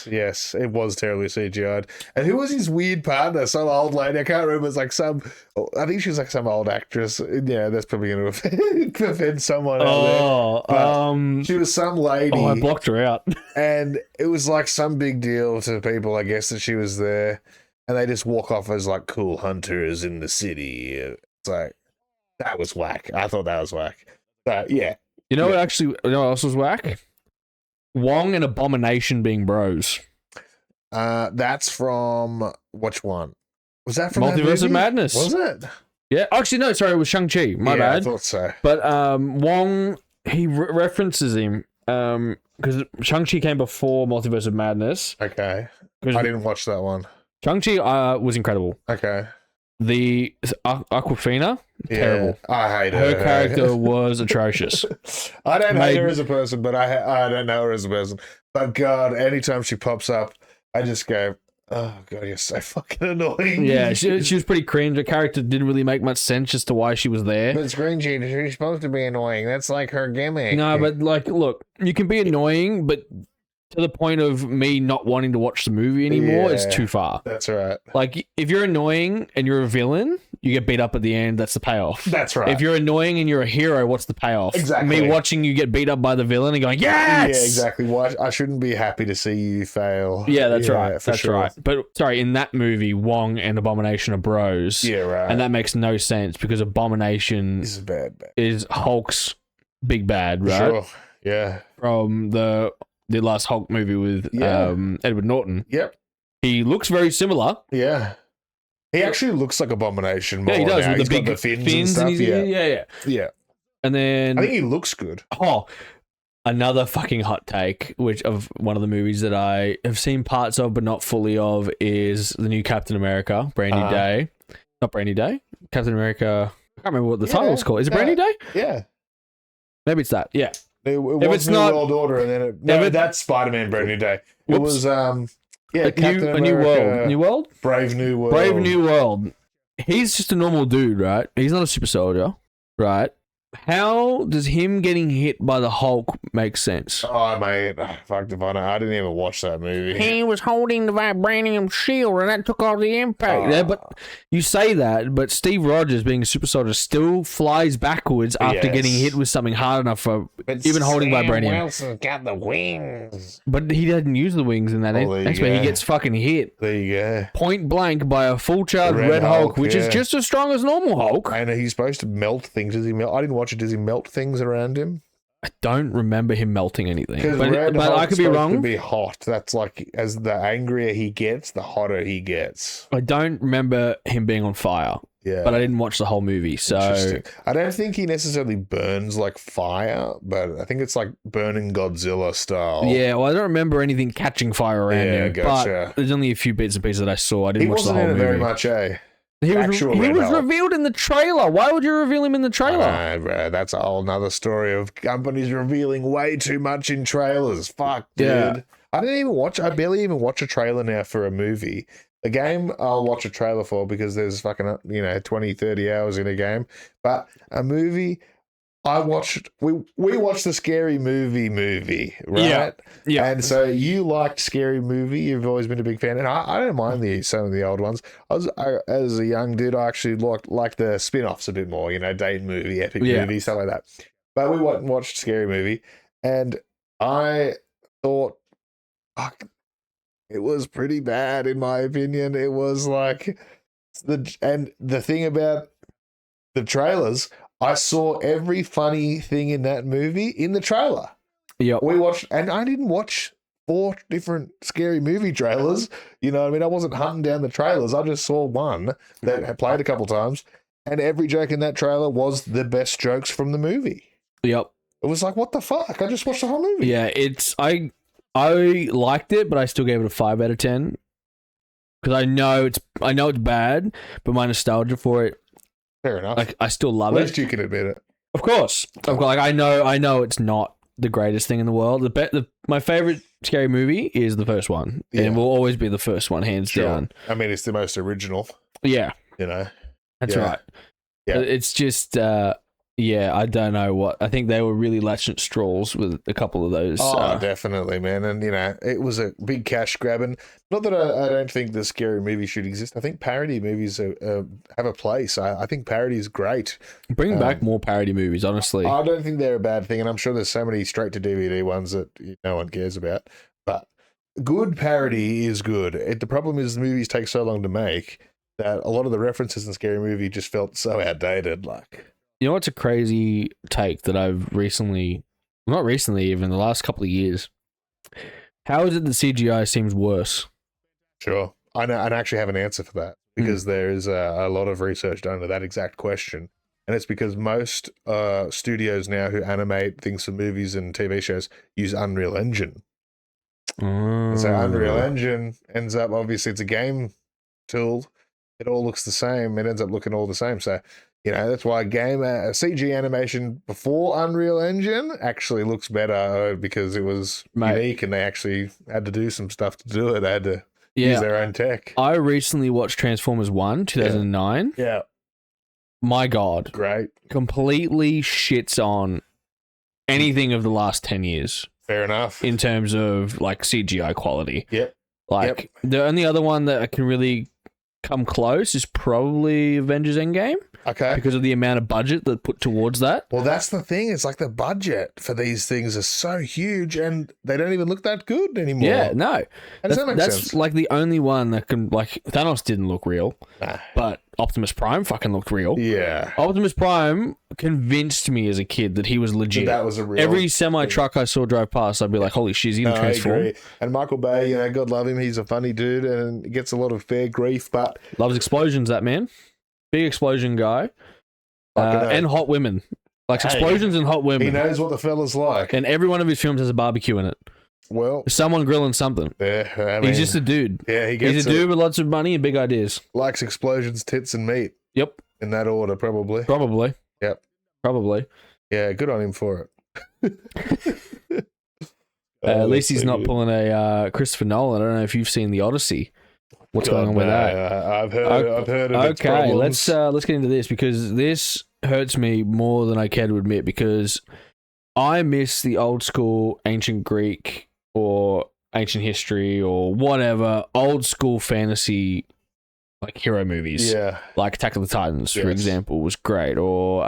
Yes, it was terribly CGI'd. And who was his weird partner? Some old lady. I can't remember. It's like I think she was like some old actress. Yeah, that's probably going to offend someone out there. She was some lady. Oh, I blocked her out. And it was like some big deal to people, I guess, that she was there. And they just walk off as like cool hunters in the city. It's like, that was whack. I thought that was whack. But yeah. You know what else was whack? Wong and Abomination being bros. That's from which one? Was that from Multiverse of Madness? Was it? Yeah. Actually, no. Sorry, it was Shang-Chi. My bad. I thought so. But Wong, he references him because Shang-Chi came before Multiverse of Madness. Okay. I didn't watch that one. Shang-Chi was incredible. Okay. The Aquafina, terrible. I hate her. Her character was atrocious. I don't hate her as a person, but I don't know her as a person. But God, anytime she pops up, I just go, oh God, you're so fucking annoying. Yeah, she was pretty cringe. Her character didn't really make much sense as to why she was there. But ScreenCheat, she's supposed to be annoying. That's like her gimmick. No, but like, look, you can be annoying, but to the point of me not wanting to watch the movie anymore is too far. That's right. Like, if you're annoying and you're a villain, you get beat up at the end. That's the payoff. That's right. If you're annoying and you're a hero, what's the payoff? Exactly. Me watching you get beat up by the villain and going, yes! Yeah, exactly. Why I shouldn't be happy to see you fail. Yeah, that's right. For That's sure. right. But sorry, in that movie, Wong and Abomination are bros. Yeah, right. And that makes no sense because Abomination This is bad. is Hulk's big bad, right? Sure. Yeah. From the last Hulk movie with Edward Norton. Yep. He looks very similar. Yeah. He actually looks like Abomination more Yeah, he does now. with He's the got big the fins fins and stuff. and yeah. Yeah. And then I think he looks good. another fucking hot take, which of one of the movies that I have seen parts of but not fully of, is the new Captain America, Brand New Day. Not Brand New Day. Captain America. I can't remember what the title was called. Is it Brand New Day? Yeah. Maybe it's that. Yeah. It was it's New not- World Order, and then that's Spider-Man Brand New Day. It Whoops. was A Captain new America, world. New world? Brave New World. Brave New World. He's just a normal dude, right? He's not a super soldier, right? How does him getting hit by the Hulk make sense? Oh mate, fuck if I know. I didn't even watch that movie. He was holding the vibranium shield and that took all the impact. Yeah, but you say that, but Steve Rogers, being a super soldier, still flies backwards after Yes. getting hit with something hard enough for But even holding Sam vibranium. Wilson's got the wings. But he didn't use the wings in that. Oh, there you That's where he go. gets fucking hit There you go. point blank by a full charged Red Hulk, which is just as strong as normal Hulk. And he's supposed to melt things. Does he melt? I didn't watch it. Does he melt things around him? I don't remember him melting anything, Because but I Hulk's could be supposed wrong. to be hot. That's like, as the angrier he gets, the hotter he gets. I don't remember him being on fire, Yeah. but I didn't watch the whole movie, so Interesting. I don't think he necessarily burns like fire, but I think it's like burning Godzilla style. yeah. Well, I don't remember anything catching fire around Yeah, him, gotcha. but there's only a few bits and pieces that I saw. I He didn't watch the wasn't whole in it movie. very much, eh? He was Actual Red Hulk. revealed in the trailer. Why would you reveal him in the trailer? Bro, that's a whole nother story of companies revealing way too much in trailers. Fuck, dude. Yeah. I barely even watch a trailer now for a movie. A game I'll watch a trailer for because there's fucking, 20, 30 hours in a game. But a movie, we watched the Scary Movie, right? Yeah. And so you liked Scary Movie. You've always been a big fan. And I don't mind some of the old ones. As a young dude, I actually liked the spin-offs a bit more, date movie, epic movie, stuff like that. But we watched Scary Movie. And I thought, fuck, it was pretty bad in my opinion. It was like, the thing about the trailers, I saw every funny thing in that movie in the trailer. Yeah. We watched, and I didn't watch 4 different Scary Movie trailers. You know what I mean? I wasn't hunting down the trailers. I just saw one that had played a couple times, and every joke in that trailer was the best jokes from the movie. Yep. It was like, what the fuck? I just watched the whole movie. Yeah, I liked it, but I still gave it a 5 out of 10 because I know it's bad, but my nostalgia for it, Fair enough. like, I still love At it. least you can admit it. Of course, like I know it's not the greatest thing in the world. My favorite Scary Movie is the first one, and will always be the first one, hands down. I mean, it's the most original. Yeah, That's right. Yeah. It's just I don't know what. I think they were really latching at straws with a couple of those. Definitely, man. And, it was a big cash grab. And not that I don't think the Scary Movie should exist. I think parody movies have a place. I think parody is great. Bring back more parody movies, honestly. I don't think they're a bad thing. And I'm sure there's so many straight-to-DVD ones that no one cares about. But good parody is good. The problem is the movies take so long to make that a lot of the references in Scary Movie just felt so outdated. Like... You know what's a crazy take that I've not recently, even the last couple of years? How is it that CGI seems worse? Sure. I know, and I actually have an answer for that because there is a lot of research done to that exact question. And it's because most studios now who animate things for movies and TV shows use Unreal Engine. And so Unreal Engine ends up, obviously, it's a game tool. It all looks the same. It ends up looking all the same. So, that's why CG animation before Unreal Engine actually looks better because it was unique and they actually had to do some stuff to do it. They had to use their own tech. I recently watched Transformers 1, 2009. Yeah. My God. Great. Completely shits on anything of the last 10 years. Fair enough. in terms of like CGI quality. Yep. Like the only other one that can really come close is probably Avengers Endgame Okay. because of the amount of budget that put towards that. Well, that's the thing. It's like the budget for these things is so huge, and they don't even look that good anymore. Yeah, no. How does that make That's sense? like the only one that can, like, Thanos didn't look real, Nah. but Optimus Prime fucking looked real. Yeah. Optimus Prime convinced me as a kid that he was legit. That was a real. Every semi truck I saw drive past, I'd be like, holy shit, he's going to I transform. agree. And Michael Bay, God love him. He's a funny dude and gets a lot of fair grief, but Loves explosions, that man. Big explosion guy. And hot women. Like explosions and hot women. he knows what the fella's like. And every one of his films has a barbecue in it. Well, Someone grilling something. yeah, I mean, He's just a dude. yeah, he gets He's a dude with lots of money and big ideas. likes explosions, tits, and meat Yep. in that order, probably. Probably. Yep. Probably. Yeah, good on him for it. At least he's not pulling a Christopher Nolan. I don't know if you've seen the Odyssey. What's going on with that? I've heard of its Okay, problems. let's get into this because this hurts me more than I care to admit because I miss the old school ancient Greek or ancient history or whatever old school fantasy like hero movies. Yeah. Like Attack of the Titans, for Yes. example, was great. Or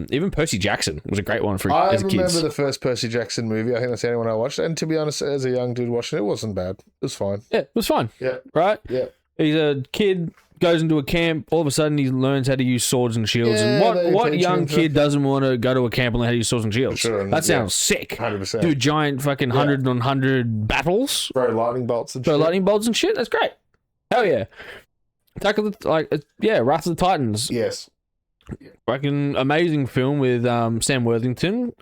even Percy Jackson was a great one for I as remember kids. the first Percy Jackson movie. I think that's the only one I watched. And to be honest, as a young dude watching it, it wasn't bad. It was fine. Yeah, it was fun. Yeah. Right? Yeah. He's a kid, goes into a camp, all of a sudden he learns how to use swords and shields. Yeah, and they what teach young him kid doesn't want to go to a camp and learn how to use swords and shields? Sure, and That sounds sick. 100%. Do giant fucking 100 on 100 battles, Throw lightning bolts and throw shit. lightning bolts and shit. That's great. Hell yeah. Attack of the, Wrath of the Titans. Yes. Fucking amazing film with Sam Worthington.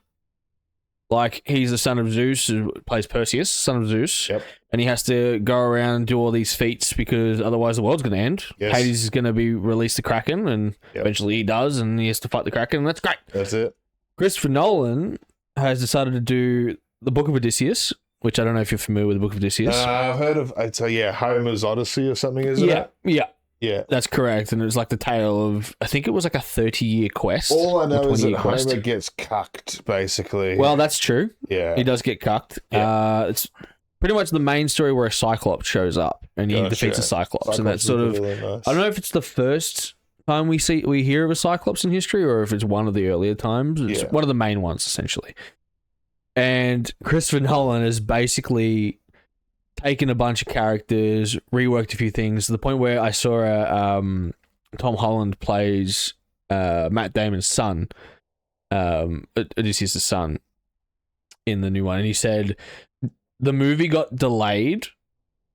Like, he's the son of Zeus, who plays Perseus, son of Zeus. Yep. And he has to go around and do all these feats because otherwise the world's going to end. Yes. Hades is going to be released to Kraken, and eventually he does, and he has to fight the Kraken, and that's great. That's it. Christopher Nolan has decided to do the Book of Odysseus, which I don't know if you're familiar with the Book of Odysseus. I've heard of, Homer's Odyssey or something, isn't it? Yeah. Yeah. That's correct. And it was like the tale of, I think it was like a 30-year quest. All I know is that 20-year quest. Homer gets cucked, basically. Well, that's true. yeah. He does get cucked. Yeah. It's pretty much the main story where a Cyclops shows up and he Gotcha. defeats a Cyclops. And Cyclops that's sort is of, really nice. I don't know if it's the first time we hear of a Cyclops in history or if it's one of the earlier times. It's Yeah. one of the main ones, essentially. And Christopher Nolan has basically taken a bunch of characters, reworked a few things to the point where I saw Tom Holland plays Matt Damon's son, Odysseus' son, in the new one. And he said the movie got delayed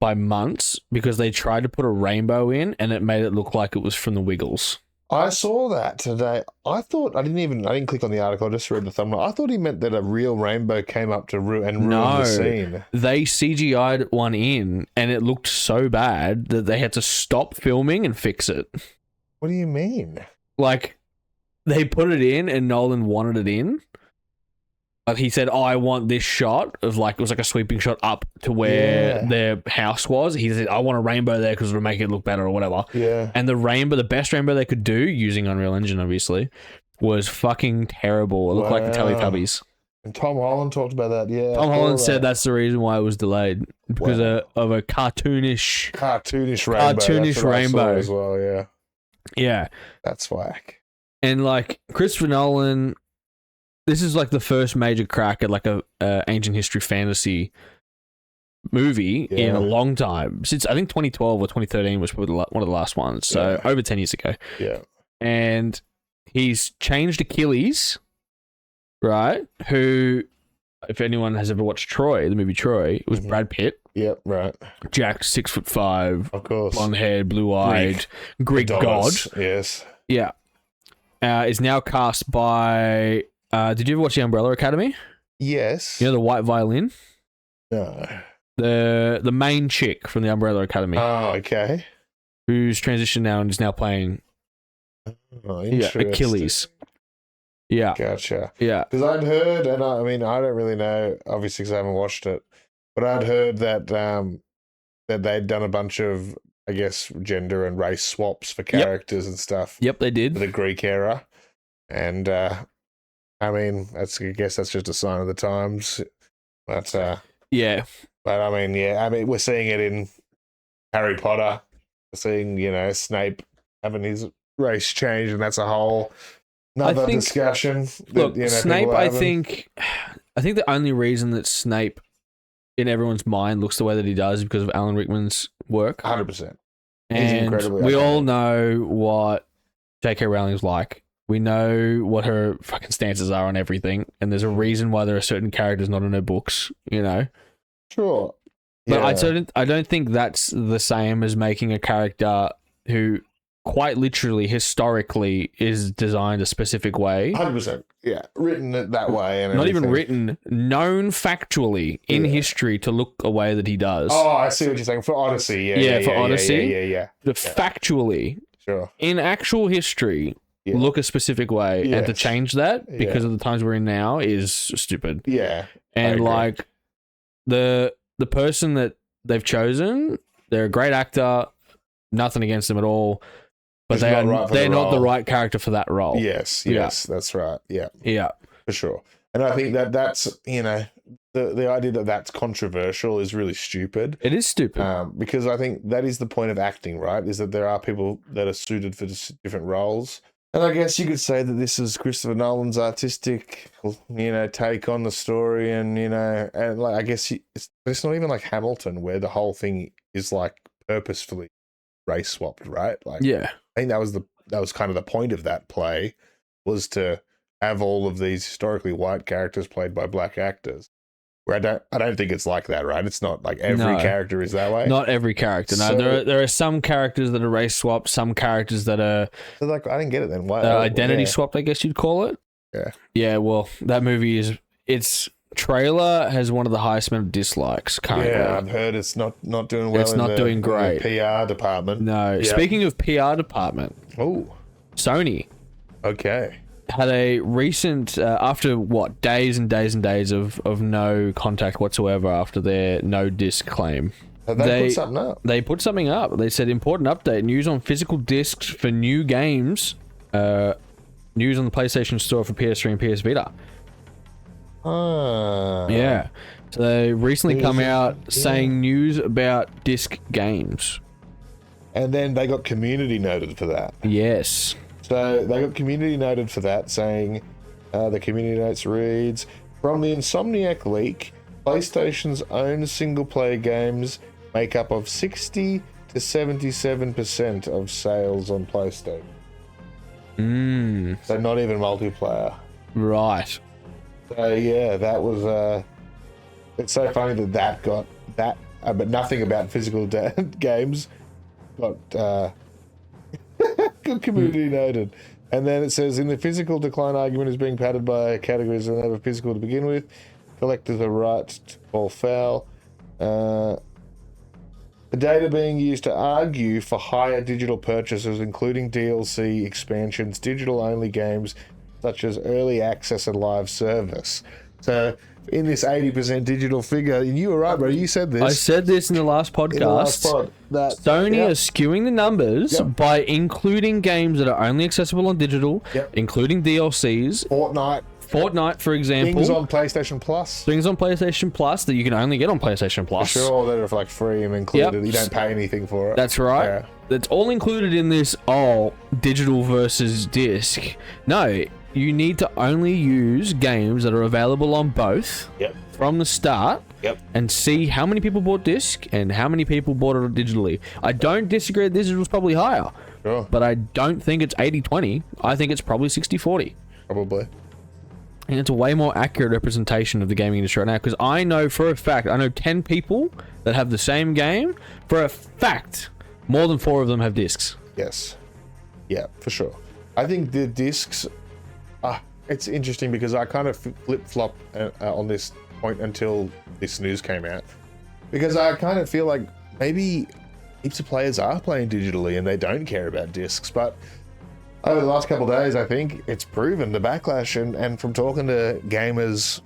by months because they tried to put a rainbow in and it made it look like it was from the Wiggles. I saw that today. I didn't click on the article, I just read the thumbnail. I thought he meant that a real rainbow came up to ruin the scene. They CGI'd one in and it looked so bad that they had to stop filming and fix it. What do you mean? Like, they put it in and Nolan wanted it in. Like, he said, I want this shot of like, it was like a sweeping shot up to where their house was. He said, I want a rainbow there because it'll make it look better or whatever. Yeah. And the best rainbow they could do, using Unreal Engine, obviously, was fucking terrible. It looked like the Teletubbies. And Tom Holland talked about that, yeah. Tom Holland said that's the reason why it was delayed. Because of a cartoonish rainbow. That's what I saw rainbow. as well, yeah. Yeah. That's whack. And like, Christopher Nolan, this is like the first major crack at like a ancient history fantasy movie in a long time. Since I think 2012 or 2013 was probably one of the last ones. So over 10 years ago. Yeah. And he's changed Achilles, right? Who, if anyone has ever watched Troy, the movie Troy, it was Brad Pitt. Yep, right. Jacked, 6'5", Of course. blonde haired, blue eyed, Greek god. Adonis, yes. Yeah. Is now cast by. Did you ever watch The Umbrella Academy? Yes. You know the white violin? No. The main chick from The Umbrella Academy, Oh, okay. who's transitioned now and is now playing Oh, interesting. Achilles. Yeah. Gotcha. Yeah. Because I'd heard, and I mean, I don't really know, obviously, because I haven't watched it, but I'd heard that that they'd done a bunch of, I guess, gender and race swaps for characters and stuff Yep, they for did. the Greek era. And, I mean, I guess that's just a sign of the times. But Yeah. but I mean, we're seeing it in Harry Potter. We're seeing, Snape having his race change, and that's a whole another discussion. Look, Snape, I having. think the only reason that Snape in everyone's mind looks the way that he does is because of Alan Rickman's work. 100%. And we all know what J.K. Rowling's like. We know what her fucking stances are on everything, and there's a reason why there are certain characters not in her books, Sure. But I don't think that's the same as making a character who quite literally, historically, is designed a specific way. 100%. Yeah. Written it that way. And not even written, known factually in history to look a way that he does. Oh, I see what you're saying. For Odyssey. Yeah, for Odyssey. Yeah. But factually, sure. In actual history, look a specific way. And to change that, because of the times we're in now, is stupid. Yeah. And like, the person that they've chosen, they're a great actor, nothing against them at all. But they're not the right character for that role. Yes, that's right. Yeah. Yeah. For sure. And I think that's, the idea that that's controversial is really stupid. It is stupid. Because I think that is the point of acting, right? Is that there are people that are suited for different roles. And I guess you could say that this is Christopher Nolan's artistic, take on the story, and like I guess it's not even like Hamilton, where the whole thing is like purposefully race swapped, right? Like, I think that was kind of the point of that play, was to have all of these historically white characters played by black actors. Where I don't think it's like that, right? It's not like every character is that way. Not every character. No, there are some characters that are race swapped, some characters that are like, I didn't get it then. Why identity swapped, I guess you'd call it. Yeah. Yeah, well, that movie its trailer has one of the highest amount of dislikes currently. Yeah, I've heard it's not doing well. It's not doing great. In the PR department. No. Yep. Speaking of PR department, Sony. Okay. Had a recent, after days and days and days of no contact whatsoever after their no disc claim. They put something up. They put something up. They said, important update, news on physical discs for new games. News on the PlayStation Store for PS3 and PS Vita. Yeah. So they recently come out saying news about disc games. And then they got community noted for that. Yes. So they got community noted for that, saying the community notes reads, from the Insomniac leak, PlayStation's own single-player games make up of 60 to 77% of sales on PlayStation. So not even multiplayer. Right. So yeah, that was... it's so funny that got that, but nothing about physical games got... Good community noted. And then it says, in the physical decline argument is being padded by categories that have a physical to begin with. Collectors are right to call foul. The data being used to argue for higher digital purchases, including DLC expansions, digital-only games, such as early access and live service. So, in this 80% digital figure, and you were right, bro. You said this. I said this in the last podcast. Sony are skewing the numbers by including games that are only accessible on digital, including DLCs. Fortnite, for example. Things on PlayStation Plus. Things on PlayStation Plus that you can only get on PlayStation Plus. For sure, that are like free and included. You don't pay anything for it. That's right. Yeah. That's all included in this, digital versus disc. No, you need to only use games that are available on both from the start and see how many people bought disc and how many people bought it digitally. I don't disagree that digital is probably higher, but I don't think it's 80-20. I think it's probably 60-40. Probably. And it's a way more accurate representation of the gaming industry right now, because I know for a fact, 10 people that have the same game. For a fact, more than 4 of them have discs. Yes. Yeah, for sure. I think the discs... it's interesting because I kind of flip-flop on this point until this news came out. Because I kind of feel like maybe heaps of players are playing digitally and they don't care about discs, but... over the last couple of days, I think it's proven the backlash, and from talking to gamers,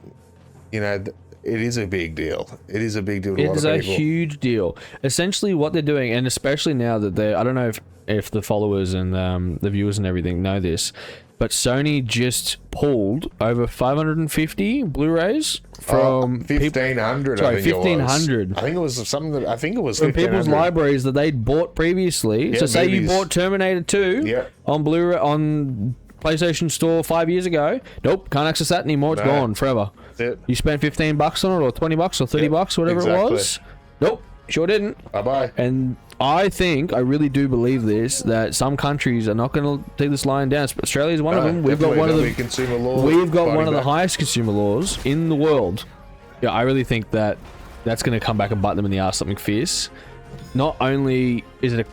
it is a big deal. It is a big deal to a lot It's of a people. huge deal. Essentially, what they're doing, and especially now that they're, I don't know if the followers and the viewers and everything know this, but Sony just pulled over 550 Blu-rays from 1,500. Sorry, I think 1,500. I think it was something that I think it was from people's 1,500. libraries that they'd bought previously. Yeah, So say you movies. bought Terminator 2 Yeah. on Blu-ray on PlayStation Store 5 years ago. Nope, can't access that anymore. It's No. gone forever. That's it. You spent $15 on it, or $20 or $30, whatever it exactly. was. Nope, sure didn't. Bye bye. And I really do believe this, that some countries are not going to take this line down. Australia is one of them. We've got one of the consumer law. We've got one of fighting the back. highest consumer laws in the world. Yeah, I really think that that's going to come back and bite them in the ass something fierce. Not only is it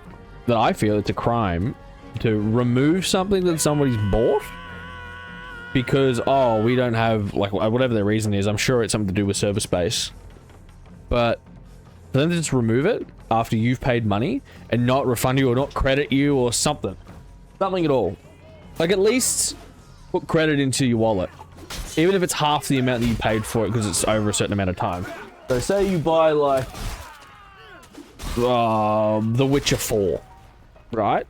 that I feel it's a crime to remove something that somebody's bought because, oh, we don't have, like, whatever their reason is. I'm sure it's something to do with server space. But for them to just remove it after you've paid money and not refund you or not credit you or something. Something at all. Like, at least put credit into your wallet. Even if it's half the amount that you paid for it because it's over a certain amount of time. So say you buy, like, The Witcher 4, right?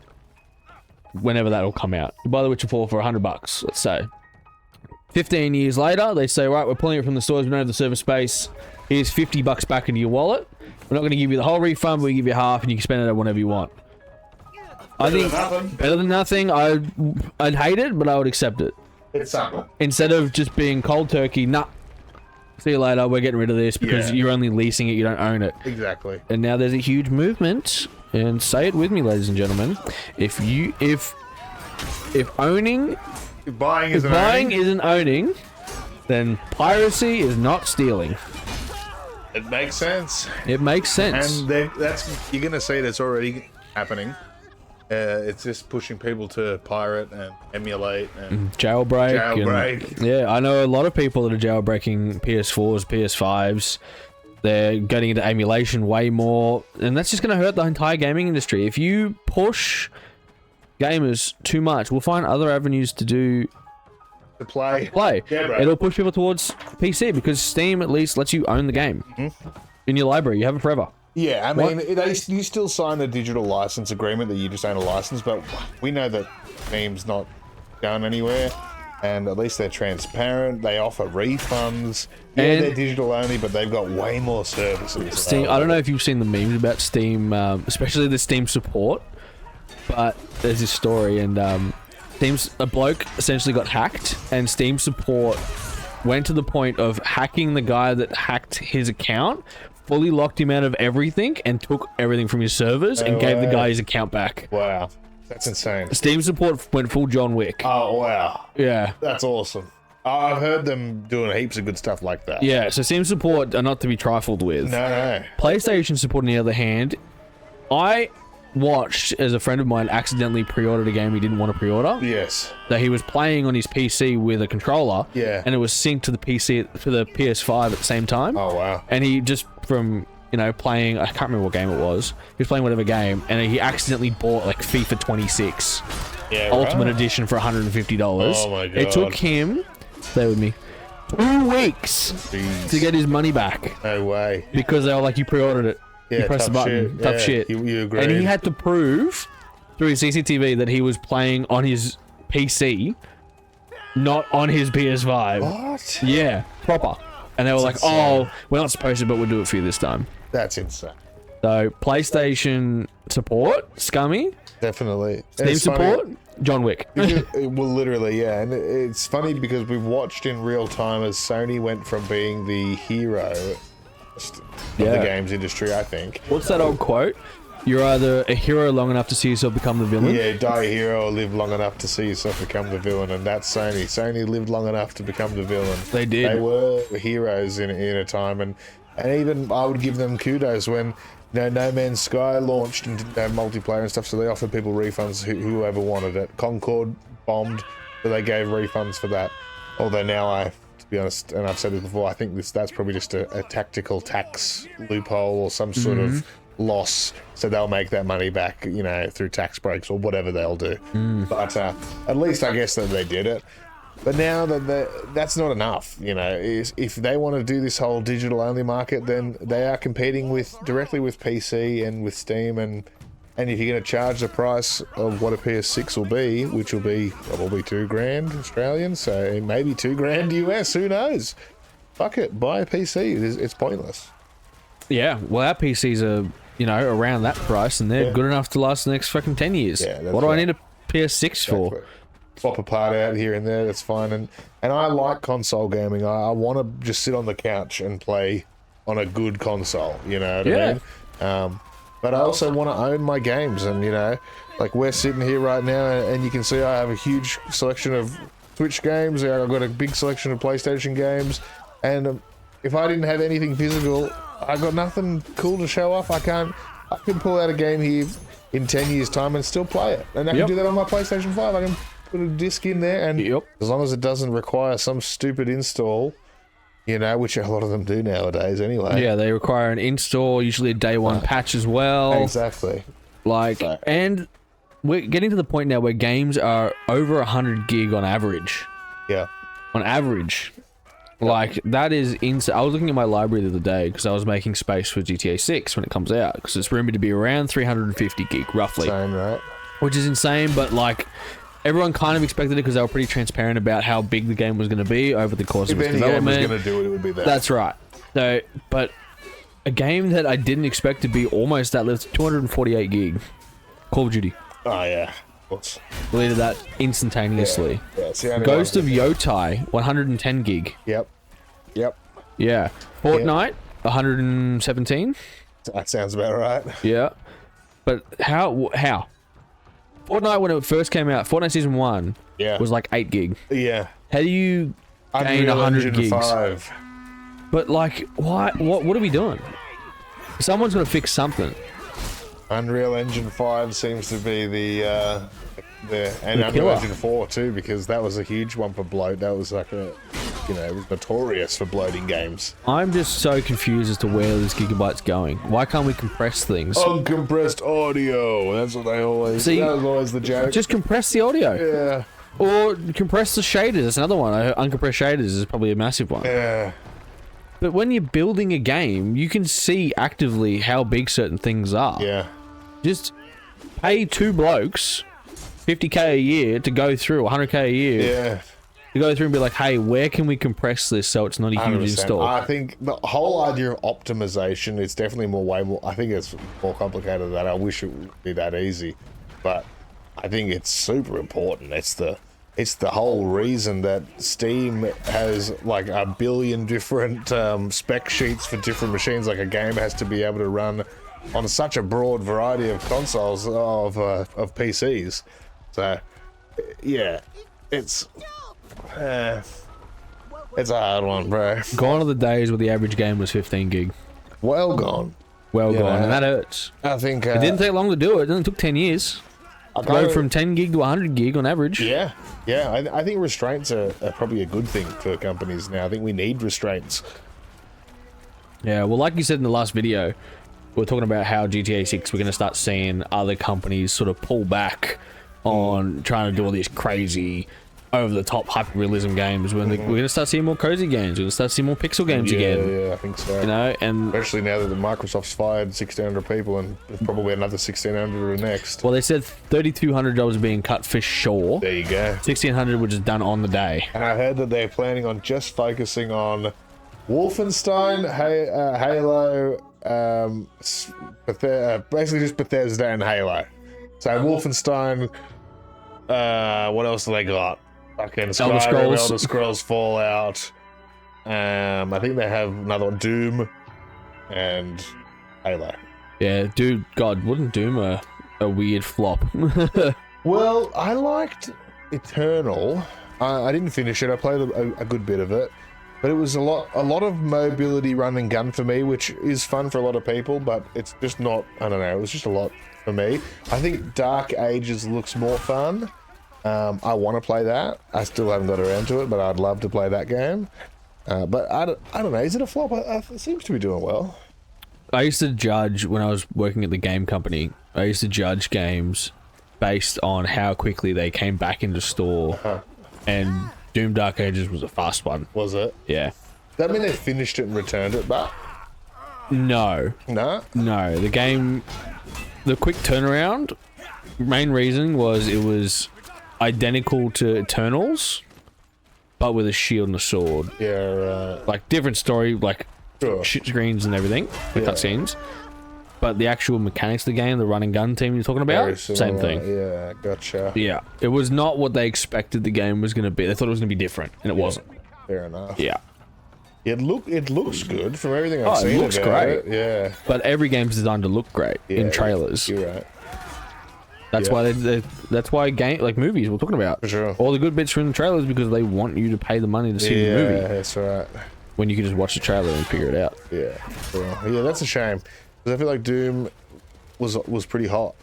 Whenever that'll come out. You buy The Witcher 4 for $100, let's say. 15 years later, they say, right, we're pulling it from the stores, we don't have the server space. Here's $50 back into your wallet. We're not going to give you the whole refund, but we give you half and you can spend it whenever you want. I think better than nothing. I'd hate it, but I would accept it. It's something. Instead of just being cold turkey, nah. See you later, we're getting rid of this because you're only leasing it, you don't own it. Exactly. And now there's a huge movement, and say it with me, ladies and gentlemen. If owning, Buying if buying isn't owning, then piracy is not stealing. It makes sense. It makes sense. And that's you're gonna see that's already happening. It's just pushing people to pirate and emulate and Jailbreak. And, yeah, I know a lot of people that are jailbreaking PS4s, PS5s. They're getting into emulation way more, and that's just going to hurt the entire gaming industry. If you push gamers too much, we'll find other avenues to do to play. Yeah, bro. It'll push people towards PC because Steam at least lets you own the game in your library. You have it forever. Yeah, I mean, you still sign a digital license agreement that you just own a license, but we know that Steam's not going anywhere, and at least they're transparent. They offer refunds. Yeah, And they're digital only, but they've got way more services. Steam. I don't know if you've seen the memes about Steam, especially the Steam support, but there's this story, and a bloke essentially got hacked, and Steam support went to the point of hacking the guy that hacked his account, fully locked him out of everything, and took everything from his servers and gave the guy his account back. Wow, that's insane. Steam support went full John Wick. Oh, wow. Yeah. That's awesome. I've heard them doing heaps of good stuff like that. Yeah, so Steam support are not to be trifled with. No. PlayStation support, on the other hand, I watched as a friend of mine accidentally pre-ordered a game he didn't want to pre-order. Yes. That he was playing on his PC with a controller. Yeah. And it was synced to the PS5 at the same time. Oh, wow. And he just from playing, I can't remember what game it was. He was playing whatever game, and he accidentally bought like FIFA 26 Ultimate Edition for $150. Oh my god. It took him, stay with me, 2 weeks to get his money back. No way. Because they were like, you pre-ordered it. Yeah, you pressed the button. shit. Tough Yeah, shit. You agreed. And he had to prove through his CCTV that he was playing on his PC, not on his PS5. What? Yeah, proper. And they were like, insane. oh, we're not supposed to, but we'll do it for you this time. That's insane. So, PlayStation support, scummy. Definitely. Steam It's support, funny. John Wick. Well, literally, yeah. And it's funny because we've watched in real time as Sony went from being the hero of the games industry, I think. What's that old quote? You're either a hero long enough to see yourself become the villain. Yeah, die a hero or live long enough to see yourself become the villain, and that's Sony. Sony lived long enough to become the villain. They did. They were heroes in a time, and even I would give them kudos when No Man's Sky launched and didn't have multiplayer and stuff, so they offered people refunds whoever wanted it. Concord bombed, so they gave refunds for that. Although now to be honest, and I've said this before, I think that's probably just a tactical tax loophole or some sort of loss, so they'll make that money back, through tax breaks or whatever they'll do. But at least I guess that they did it. But now that's not enough, you know. If they want to do this whole digital only market, then they are competing directly with PC and with Steam, and if you're going to charge the price of what a PS6 will be, which will be probably $2,000 Australian, so maybe $2,000 US, who knows? Fuck it, buy a PC. It's pointless. Yeah, well, our PCs are, you know, around that price, and they're good enough to last the next fucking 10 years. Yeah, what do I need a PS6 for? Swap a part out here and there, that's fine. And I like console gaming. I want to just sit on the couch and play on a good console, you know what I mean? But I also want to own my games, and, you know, like we're sitting here right now, and you can see I have a huge selection of Switch games. I've got a big selection of PlayStation games, and if I didn't have anything physical, I got nothing cool to show off. I can pull out a game here in 10 years time and still play it, and I can do that on my PlayStation 5. I can put a disc in there, and as long as it doesn't require some stupid install, you know, which a lot of them do nowadays anyway. Yeah, they require an install, usually a day one patch as well. Exactly. Like, and we're getting to the point now where games are over 100 gig on average. Yeah. On average. Like, that is insane. I was looking at my library the other day because I was making space for GTA 6 when it comes out, because it's rumored to be around 350 gig, roughly. Same, right? Which is insane, but like, everyone kind of expected it because they were pretty transparent about how big the game was going to be over the course of its development. If any game was going to do it, it would be that. That's right. So, but a game that I didn't expect to be almost that lives 248 gig. Call of Duty. Oh, yeah. Deleted that instantaneously. Yeah, Ghost of Yotai, 110 gig. Yep. Yeah. Fortnite, 117. That sounds about right. Yeah. But how? Fortnite, when it first came out, Fortnite Season 1 was like 8 gig. Yeah. How do you gain 100 gigs? 5. But like, why? What are we doing? Someone's got to fix something. Unreal Engine 5 seems to be the and Unreal Engine 4 too, because that was a huge one for bloat. That was like a, you know, it was notorious for bloating games. I'm just so confused as to where this gigabyte's going. Why can't we compress things? Uncompressed audio. That's what they always. That was always the joke. Just compress the audio. Yeah. Or compress the shaders. That's another one. Uncompressed shaders is probably a massive one. Yeah. But when you're building a game, you can see actively how big certain things are. Yeah. Just pay 2 blokes 50k a year to go through, 100k a year. Yeah. To go through and be like, hey, where can we compress this so it's not a huge 100%. install? I think the whole idea of optimization is definitely way more. I think it's more complicated than that. I wish it would be that easy, but I think it's super important. It's the whole reason that Steam has like 1 billion different spec sheets for different machines. Like, a game has to be able to run on such a broad variety of consoles of PCs. So, yeah, it's a hard one, bro. Gone are the days where the average game was 15 gig. Well gone. Well gone, and that hurts. I think it didn't take long to do it. It only took 10 years. Go from 10 gig to 100 gig on average. Yeah, yeah. I think restraints are probably a good thing for companies now. I think we need restraints. Yeah, well, like you said in the last video, we're talking about how GTA 6, we're going to start seeing other companies sort of pull back on trying to do all these crazy, over-the-top hyper-realism games. When we're going to start seeing more cozy games. We're going to start seeing more pixel games again. Yeah, I think so. You know, and especially now that Microsoft's fired 1,600 people, and there's probably another 1,600 next. Well, they said 3,200 jobs are being cut for sure. There you go. 1,600 were just done on the day. And I heard that they're planning on just focusing on Wolfenstein, Halo, basically just Bethesda and Halo. So Wolfenstein, what else do they got? Fucking Skyrim, Elder Scrolls, Fallout. I think they have another one, Doom, and Halo. Yeah, dude, God, wasn't Doom a weird flop? Well, I liked Eternal. I didn't finish it. I played a good bit of it. But it was a lot of mobility, run and gun for me, which is fun for a lot of people, but it's just not, I don't know, it was just a lot for me. I think Dark Ages looks more fun. I want to play that. I still haven't got around to it, but I'd love to play that game. But I don't know, is it a flop? It seems to be doing well. I used to judge, when I was working at the game company, I used to judge games based on how quickly they came back into store and Doom Dark Ages was a fast one. Was it? Yeah. That mean they finished it and returned it back? No. No? No. The game, the quick turnaround, main reason was it was identical to Eternals, but with a shield and a sword. Yeah, right. Like, different story, like, Sure. shit screens and everything, the cutscenes. But the actual mechanics of the game, the run and gun team you're talking about, Very same similar. thing. Yeah, gotcha. Yeah. It was not what they expected the game was going to be. They thought it was going to be different, and it wasn't. Fair enough. Yeah. It looks good from everything I've Oh, seen. it looks about great. it. Yeah. But every game's designed to look great in trailers. You're right. That's why that's why game like movies we're talking about. For sure. All the good bits are in the trailers because they want you to pay the money to see the Yeah, movie. that's right. When you can just watch the trailer and figure it out. Yeah. Well, yeah, that's a shame. Because I feel like Doom was pretty hot.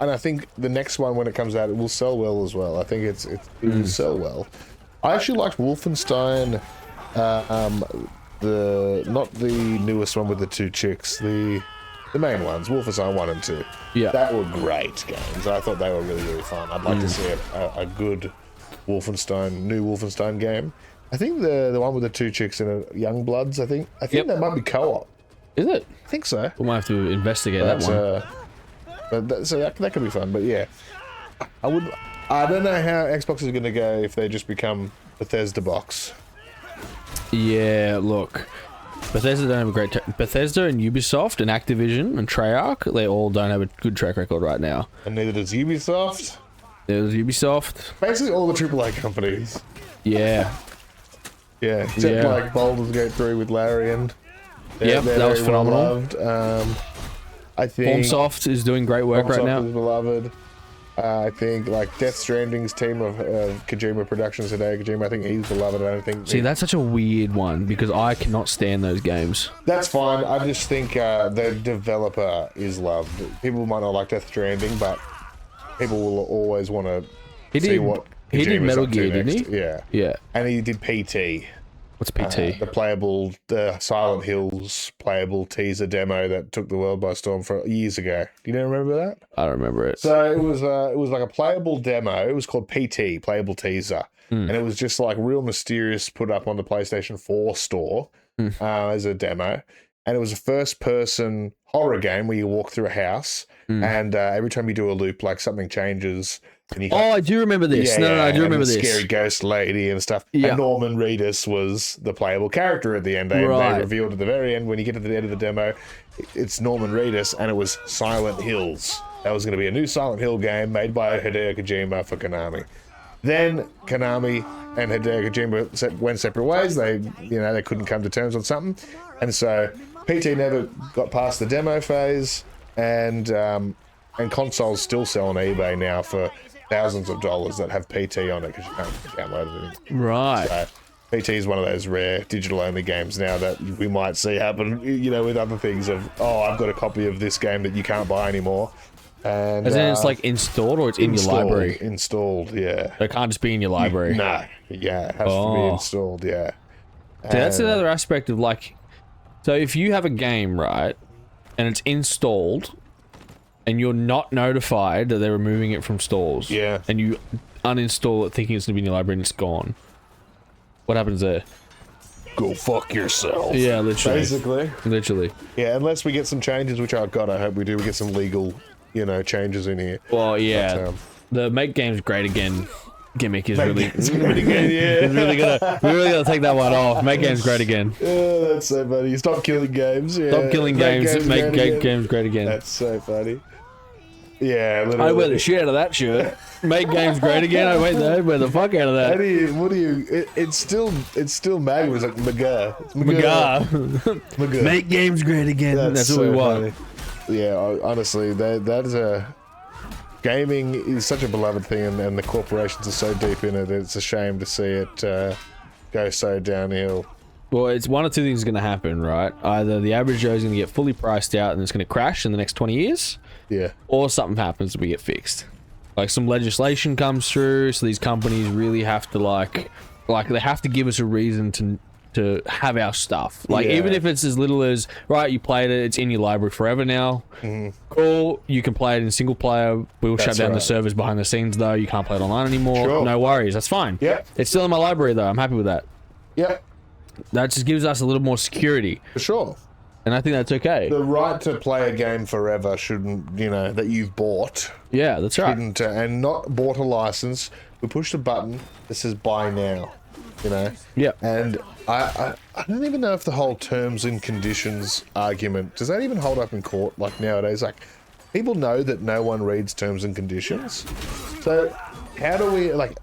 And I think the next one, when it comes out, it will sell well as well. I think it will sell well. I actually liked Wolfenstein, not the newest one with the two chicks, the main ones, Wolfenstein 1 and 2. Yeah. That were great games. I thought they were really, really fun. I'd like to see a good new Wolfenstein game. I think the one with the two chicks in it, Youngbloods, I think that might be co-op. Is it? I think so. We might have to investigate that one. So that could be fun. But yeah, I don't know how Xbox is going to go if they just become Bethesda box. Yeah, look. Bethesda don't have a great Bethesda and Ubisoft and Activision and Treyarch, they all don't have a good track record right now. And neither does Ubisoft. There's Ubisoft. Basically all the AAA companies. Yeah. Yeah, except like Baldur's Gate 3 with Larry and that was phenomenal. Well I think FromSoft is doing great work right now. Is beloved. I think like Death Stranding's team of Kojima Productions today. Kojima, I think he's beloved. I don't think. See, that's such a weird one because I cannot stand those games. That's fine. I just think the developer is loved. People might not like Death Stranding, but people will always want to see what he did Kojima's Metal up to Gear, next. didn't he? Yeah. Yeah. And he did PT. What's PT? The Silent Hills playable teaser demo that took the world by storm for years ago. Do you remember that? I don't remember it. So it was like a playable demo. It was called PT, playable teaser, and it was just like real mysterious. Put up on the PlayStation 4 store as a demo, and it was a first-person horror game where you walk through a house, and every time you do a loop, like something changes. And I do remember this. No, I do remember this. Scary ghost lady and stuff. Yeah. And Norman Reedus was the playable character at the end. They revealed at the very end, when you get to the end of the demo, it's Norman Reedus, and it was Silent Hills. That was going to be a new Silent Hill game made by Hideo Kojima for Konami. Then Konami and Hideo Kojima went separate ways. They couldn't come to terms on something, and so PT never got past the demo phase, and consoles still sell on eBay now for thousands of dollars that have PT on it because you can't download it. Right. So PT is one of those rare digital-only games now that we might see happen, with other things of, I've got a copy of this game that you can't buy anymore. And As in it's like installed or it's in your library? Installed, yeah. It can't just be in your library? No. Yeah, it has to be installed, yeah. See, that's another aspect of like... So if you have a game, right, and it's installed... and you're not notified that they're removing it from stores. Yeah. And you uninstall it thinking it's going to be in your library and it's gone. What happens there? Go fuck yourself. Yeah, literally. Basically. Literally. Yeah, unless we get some changes, which I hope we do. We get some legal, changes in here. Well, yeah. But, the make games great again gimmick is really it's pretty good, yeah. we're really gonna take that one off. Make games great again. Oh, that's so funny. Stop killing games. Yeah. Stop killing games. Make games great again. That's so funny. Yeah, literally. I wear the shit out of that shirt. Make games great again. I wear the fuck out of that. It's still MAGA. It's like MAGA. It's MAGA. Make games great again. That's what we want. Funny. Yeah, honestly, that is gaming is such a beloved thing, and the corporations are so deep in it. It's a shame to see it go so downhill. Well, it's one or two things going to happen, right? Either the average Joe is going to get fully priced out and it's going to crash in the next 20 years. Yeah. Or something happens and we get fixed. Like some legislation comes through, so these companies really have to like they have to give us a reason to to have our stuff. Like, Yeah. even if it's as little as, right, you played it, it's in your library forever now. Cool, you can play it in single player. We'll shut That's down the right. servers behind the scenes, though. You can't play it online anymore. Sure. No worries, that's fine. Yep. It's still in my library, though. I'm happy with that. Yep, That just gives us a little more security, for sure. and I think that's okay. The right to play a game forever shouldn't, that you've bought, Yeah, that's right. shouldn't, and not bought a license. We pushed a button that says buy now, Yeah. And I don't even know if the whole terms and conditions argument, does that even hold up in court, like nowadays? Like, people know that no one reads terms and conditions. So how do we, like,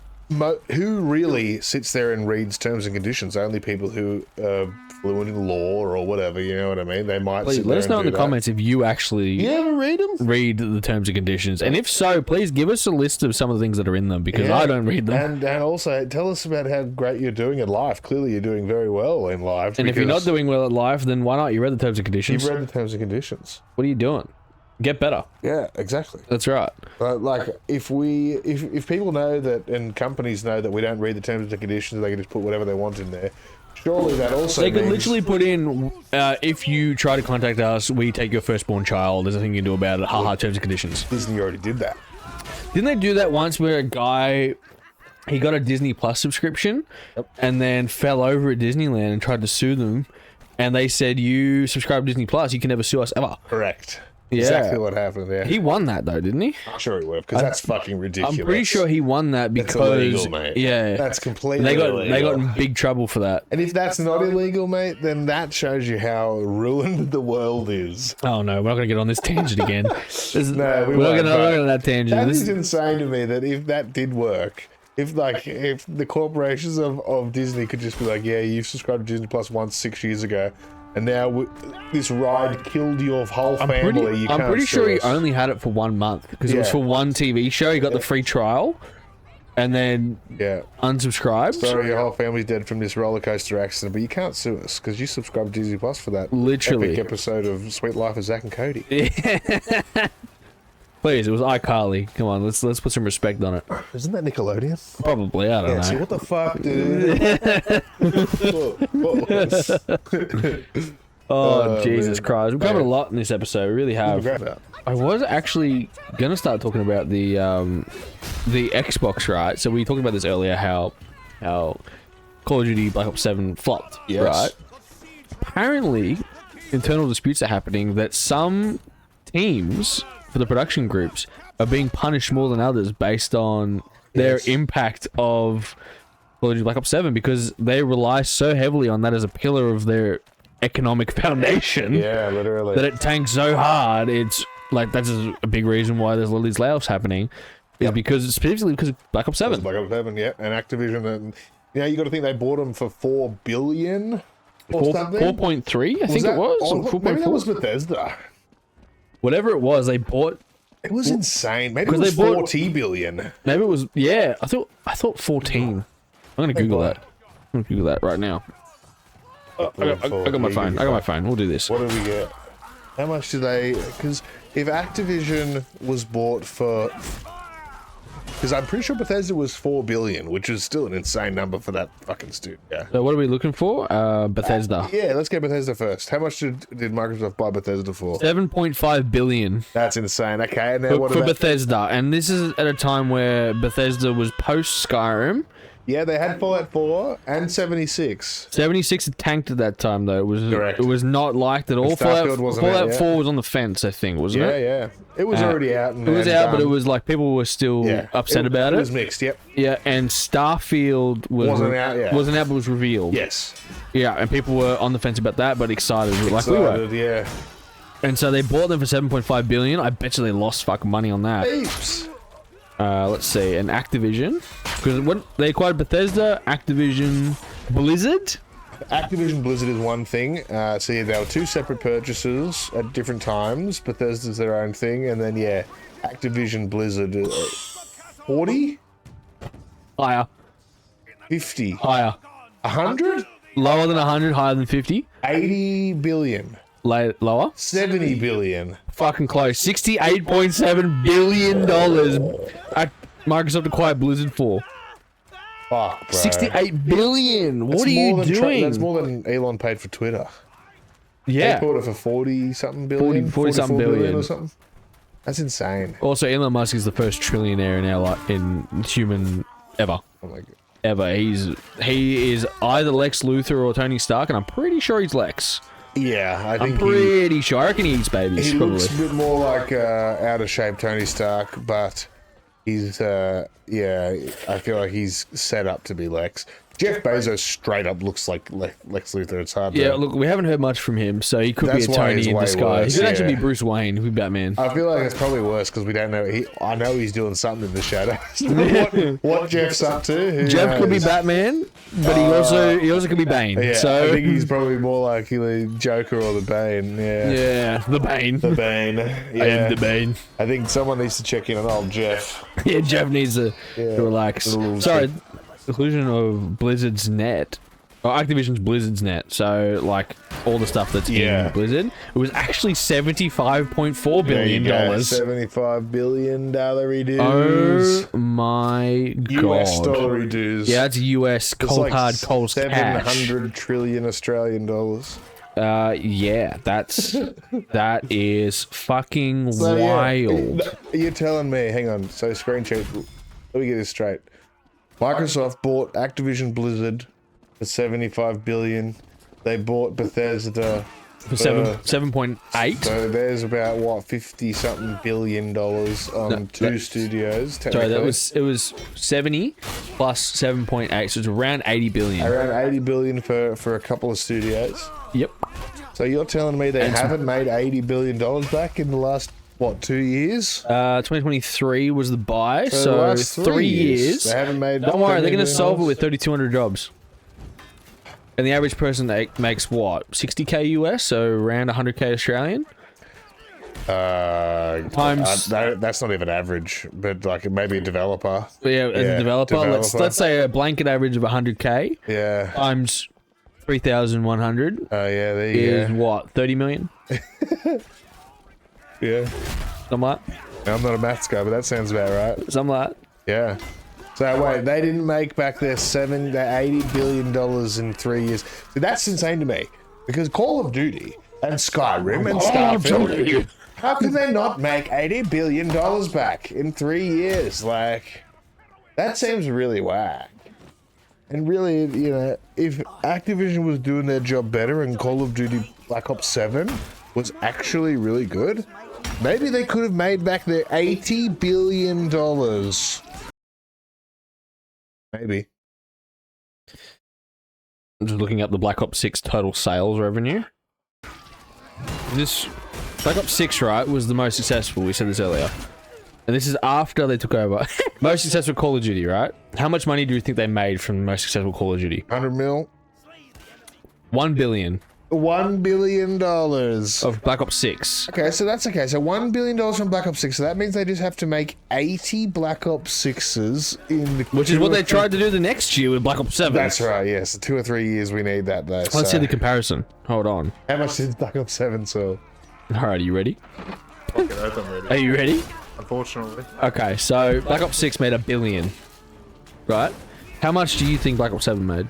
who really sits there and reads terms and conditions? Only people who are fluent in law or whatever, you know what I mean? They might Please, sit let there us know in and the do that. comments if you actually You ever read them? read the terms and conditions, and if so, please give us a list of some of the things that are in them, because Yeah. I don't read them. And also tell us about how great you're doing in life. Clearly you're doing very well in life. And if you're not because doing well at life, then why not? You read the terms and conditions. you've read the terms and conditions. What are you doing? Get better. Yeah, exactly. That's right. But like, if people know that, and companies know that we don't read the terms and conditions, they can just put whatever they want in there. Surely that also They could means literally put in, if you try to contact us, we take your firstborn child. There's nothing you can do about it. Haha, terms and conditions. Disney already did that. Didn't they do that once where a guy, he got a Disney Plus subscription and then fell over at Disneyland and tried to sue them, and they said, you subscribe to Disney Plus, you can never sue us ever. Correct. Yeah. Exactly what happened there. He won that though, didn't he? I'm sure he would have, because that's fucking ridiculous. I'm pretty sure he won that That's because illegal, mate. yeah, That's completely they got illegal. in big trouble for that. And if that's not illegal, mate, then that shows you how ruined the world is. Oh no, we're not gonna get on this tangent again. No, we we're not won't, gonna but go on that tangent. That This is insane to me that if that did work, if the corporations of Disney could just be like, yeah, you've subscribed to Disney Plus once 6 years ago, and now this ride killed your whole family. You I'm can't pretty sure sue he us. only had it for 1 month because it was Yeah. for one TV show. He got the free trial and then Yeah. unsubscribed. Sorry, your whole family's dead from this roller coaster accident, but you can't sue us because you subscribed to Disney Plus for that Literally. epic episode of Sweet Life of Zack and Cody. Please, it was iCarly. Come on, let's put some respect on it. Isn't that Nickelodeon? Probably, I don't Yeah, know. see, what the fuck, dude? Oh, Jesus man. Christ. We've covered a lot in this episode. We really have. I was actually going to start talking about the Xbox, right? So we talked about this earlier, how Call of Duty Black Ops 7 flopped, Yes. right? Apparently, internal disputes are happening that some teams for the production groups are being punished more than others based on their Yes. impact of Call of Duty Black Ops 7 because they rely so heavily on that as a pillar of their economic foundation Yeah, literally. that it tanks so hard. It's like that's a big reason why there's a lot of these layoffs happening is because specifically because of Black Ops 7. Black Ops 7, yeah, and Activision, and you got to think they bought them for $4 billion or something. 4.3, I think it was. Oh, Or maybe that 4.4. was Bethesda. Whatever it was, they bought. It was insane. Maybe it 'cause was they bought- 40 billion. Maybe it was. Yeah, I thought 14. I'm gonna Google that. I'm gonna Google that right now. I got my phone. I got my phone. We'll do this. What did we get? How much do they? Because if Activision was bought for, because I'm pretty sure Bethesda was 4 billion, which is still an insane number for that fucking studio. So what are we looking for? Bethesda. Yeah, let's get Bethesda first. How much did Microsoft buy Bethesda for? 7.5 billion That's insane. Okay, and now what for about? Bethesda, and this is at a time where Bethesda was post Skyrim. Yeah, they had Fallout 4 and 76. 76 had tanked at that time though. Correct. It was not liked at all. Starfield wasn't out Fallout yet. 4 was on the fence, I think, wasn't Yeah, it? yeah. It was already out. And It was and out, but it done. was like people were still upset about It it. was mixed. Yep. Yeah, and Starfield Wasn't out yet. Wasn't out, but was revealed. Yes. Yeah, and people were on the fence about that, but excited, like we were. Excited, yeah. And so they bought them for 7.5 billion. I bet you they lost fucking money on that. Heaps. Let's see, and Activision, because when they acquired Bethesda, Activision, Blizzard. Activision Blizzard is one thing. So yeah, there were two separate purchases at different times. Bethesda's their own thing, and then yeah, Activision Blizzard 40, Higher, 50, higher, 100, lower than 100, higher than 50. 80 billion, Lower, 70 billion. fucking close. $68.7 billion. Microsoft acquired Blizzard for. Fuck, bro. 68 billion. What are you doing? That's more than Elon paid for Twitter. Yeah. He bought it for 40-something billion. 40-something billion or something. That's insane. Also, Elon Musk is the first trillionaire in human ever. Oh my god. Ever. He is either Lex Luthor or Tony Stark, and I'm pretty sure he's Lex. Yeah, I think I'm pretty sure. I reckon he eats babies. he probably. looks a bit more like out of shape Tony Stark, but he's yeah, I feel like he's set up to be Lex. Jeff Bezos straight up looks like Lex Luthor. It's hard. Yeah, to... look, we haven't heard much from him, so he could That's be a why Tony he's in way disguise. worse, He could actually yeah. be Bruce Wayne, who'd be Batman. I feel like it's probably worse because we don't know. I know he's doing something in the shadows. what Jeff's up to? Who Jeff could be knows? Batman, but he also could be Bane. Yeah, so I think he's probably more like the Joker or the Bane. Yeah, the Bane. the Bane. Yeah. I am the Bane. I think someone needs to check in on old Jeff. Yeah, Jeff needs to relax. Sorry, conclusion of Blizzard's net. Or Activision's Blizzard's net, so like all the stuff that's in Blizzard, it was actually $75.4 billion. $75 billion dues. Oh my god! US dollar dues. Yeah, that's US cold like hard cold cash. 700 trillion Australian dollars. Yeah, that is fucking So, wild. You're telling me? Hang on. So ScreenCheat. Let me get this straight. Microsoft bought Activision Blizzard. 75 billion. They bought Bethesda For 7.8. So there's about what 50-something billion dollars on two studios. Sorry, it was 70 plus 7.8, so it's around 80 billion. Around 80 billion for a couple of studios. Yep. So you're telling me they haven't made $80 billion back in the last what 2 years? 2023 was the buy, the so last 3 years. They haven't made. Don't worry, they're going to $30 solve it with 3,200 jobs. And the average person makes what? 60k US, so around 100k Australian? Times... that's not even average, but like maybe a developer. Yeah, as a developer. Let's say a blanket average of 100k. Yeah. Times 3,100. Oh yeah, there you is go. what? 30 million? Yeah. Something like that. I'm not a maths guy, but that sounds about right. Something like that. Yeah. So wait, they didn't make back their $80 billion in 3 years. See, that's insane to me. Because Call of Duty and Skyrim and Starfield, how can they not make $80 billion back in 3 years? Like, that seems really whack. And really, you know, if Activision was doing their job better and Call of Duty Black Ops 7 was actually really good, maybe they could have made back their $80 billion. Maybe. I'm just looking up the Black Ops 6 total sales revenue. This Black Ops 6, right, was the most successful. We said this earlier. And this is after they took over. Most successful Call of Duty, right? How much money do you think they made from the most successful Call of Duty? 100 mil? 1 billion. $1 billion. Of Black Ops 6. Okay, so that's okay. So $1 billion from Black Ops 6. So that means they just have to make 80 Black Ops 6s in the... Which is what they tried to do the next year with Black Ops 7. That's right, yes. 2 or 3 years we need that, though. Let's see the comparison. Hold on. How much did Black Ops 7 sell? Alright, are you ready? Okay, I'm ready. Are you ready? Unfortunately. Okay, so Black Ops 6 made $1 billion. Right? How much do you think Black Ops 7 made?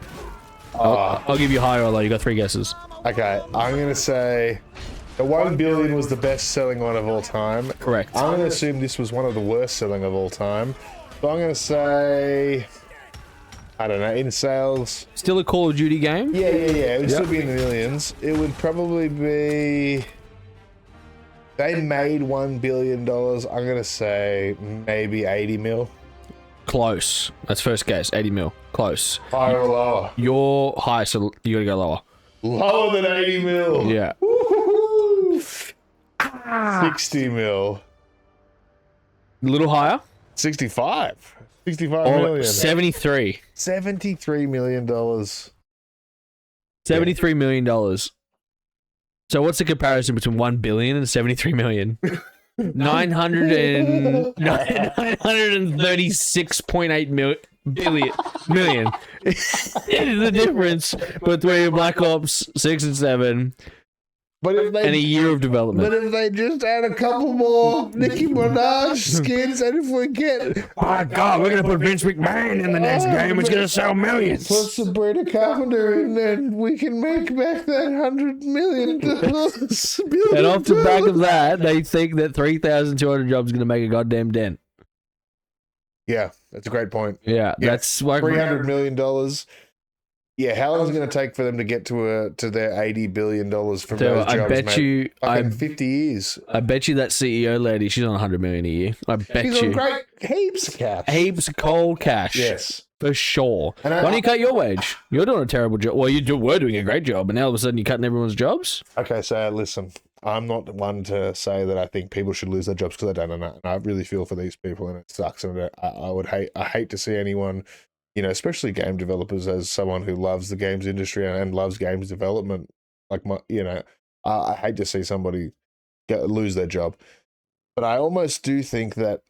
I'll give you higher or low. You got 3 guesses. Okay, I'm going to say... The 1 billion was the best-selling one of all time. Correct. I'm going to assume this was one of the worst-selling of all time. So I'm going to say... I don't know, in sales... Still a Call of Duty game? Yeah. It would still be in the millions. It would probably be... They made $1 billion. I'm going to say maybe 80 mil. Close. That's first guess. 80 mil. Close. Higher or lower? You're high, so you gotta go lower. Lower than 80 mil. Yeah. 60 mil. A little higher. 65. 65 Or million. 73. $73 million. $73 million. So what's the comparison between 1 billion and 73 million? 936.8 million is the difference between Black Ops 6 and 7. But if they and a year of development. But if they just add a couple more Nicki Minaj skins, and if we get, Oh God, we're gonna put Vince McMahon in the next game. It's gonna sell millions. put Sabrina Carpenter in, and we can make back that $100 million. And off the back of that, they think that 3,200 jobs is gonna make a goddamn dent. Yeah, that's a great point. Yeah, that's like $300 million. Yeah, how long is it going to take for them to get to their $80 billion from those jobs, I bet mate? you, Fucking 50 years. I bet you that CEO lady, she's on 100 million a year. I bet She's you. on great heaps of cash. Heaps of cold cash. Yes. For sure. And Why don't you cut your wage? You're doing a terrible job. Well, were doing a great job, and now all of a sudden you're cutting everyone's jobs? Okay, so listen, I'm not the one to say that I think people should lose their jobs because they don't know. And I really feel for these people, and it sucks. And I hate to see anyone, especially game developers, as someone who loves the games industry and loves games development. I hate to see somebody lose their job. But I almost do think that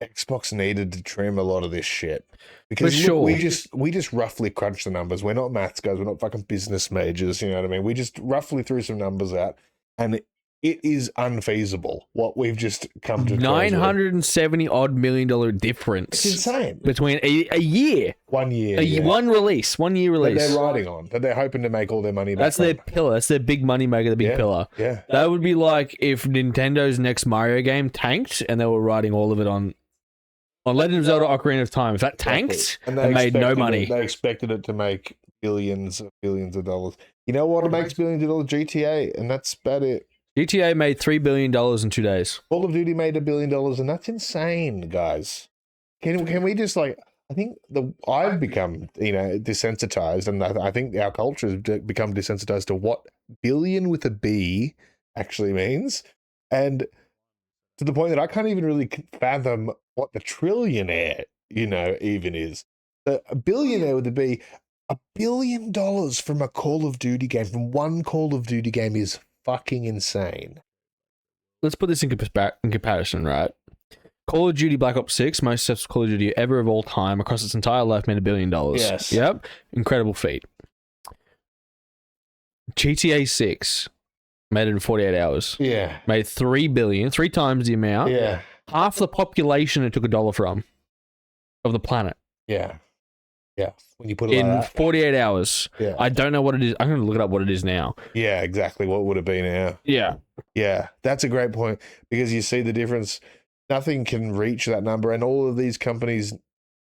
Xbox needed to trim a lot of this shit because we just roughly crunch the numbers. We're not maths guys. We're not fucking business majors. You know what I mean? We just roughly threw some numbers out, and it is unfeasible what we've just come to. $970 million difference. It's insane between a year, 1 year, one year release that they're riding on, that they're hoping to make all their money back. That's their pillar. That's their big money maker. The big pillar. Yeah, that would be like if Nintendo's next Mario game tanked and they were riding all of it on Legend of Zelda: Ocarina of Time. If that tanked and made no money, they expected it to make billions of dollars. You know what? It makes billions of dollars. GTA, and that's about it. GTA made $3 billion in 2 days. Call of Duty made $1 billion, and that's insane, guys. Can we just I think I've become desensitized, and I think our culture has become desensitized to what billion with a B actually means, and to the point that I can't even really fathom what the trillionaire even is. A billionaire with a B, $1 billion from a Call of Duty game, from one Call of Duty game, is fucking insane. Let's put this in comparison, right? Call of Duty Black Ops 6, most successful Call of Duty ever of all time, across its entire life, made $1 billion. Yes. Yep. Incredible feat. GTA 6 made it in 48 hours. Yeah. Made $3 billion, 3 times the amount. Yeah. Half the population it took $1 from of the planet. Yeah. Yeah. When you put it in like that. 48 hours. Yeah. I don't know what it is. I'm going to look it up what it is now. Yeah, exactly. What would it be now? Yeah. Yeah. That's a great point, because you see the difference. Nothing can reach that number, and all of these companies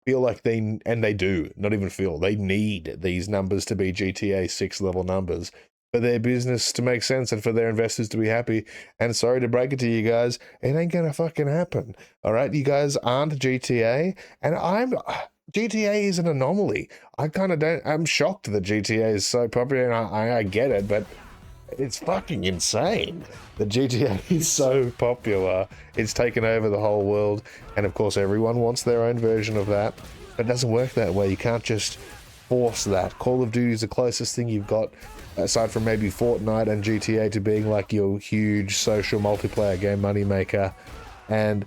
feel like they do, not even feel, they need these numbers to be GTA 6 level numbers for their business to make sense and for their investors to be happy. And sorry to break it to you guys, it ain't gonna fucking happen. All right, you guys aren't GTA, and GTA is an anomaly. I'm shocked that GTA is so popular, and I get it, but it's fucking insane that GTA is so popular. It's taken over the whole world, and of course everyone wants their own version of that, but it doesn't work that way. You can't just force that. Call of Duty is the closest thing you've got, aside from maybe Fortnite and GTA, to being like your huge social multiplayer game moneymaker, and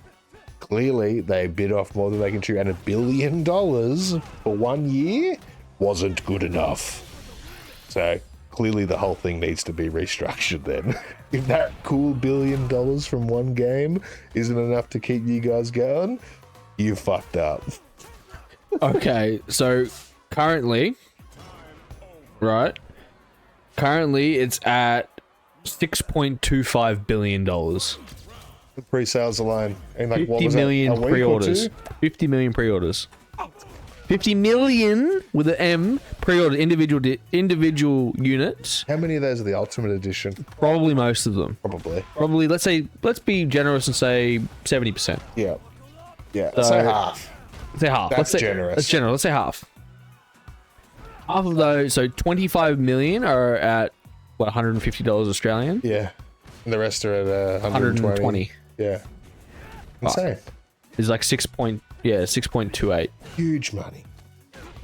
clearly they bit off more than they can chew, and $1 billion for 1 year wasn't good enough. So clearly the whole thing needs to be restructured then. If that cool $1 billion from one game isn't enough to keep you guys going, you fucked up. Okay, so currently it's at $6.25 billion. The pre-sales alone. And 50 million pre-orders. 50 million pre-orders. 50 million with an M pre-order, individual units. How many of those are the Ultimate Edition? Probably most of them. Probably, let's be generous and say 70%. Yeah. Yeah, So, say half. Say half. That's Let's say, generous. That's generous. Let's say half. Half of those, so 25 million are at, what, $150 Australian? Yeah. And the rest are at 120. Yeah. Insane. It's like 6.28 Huge money.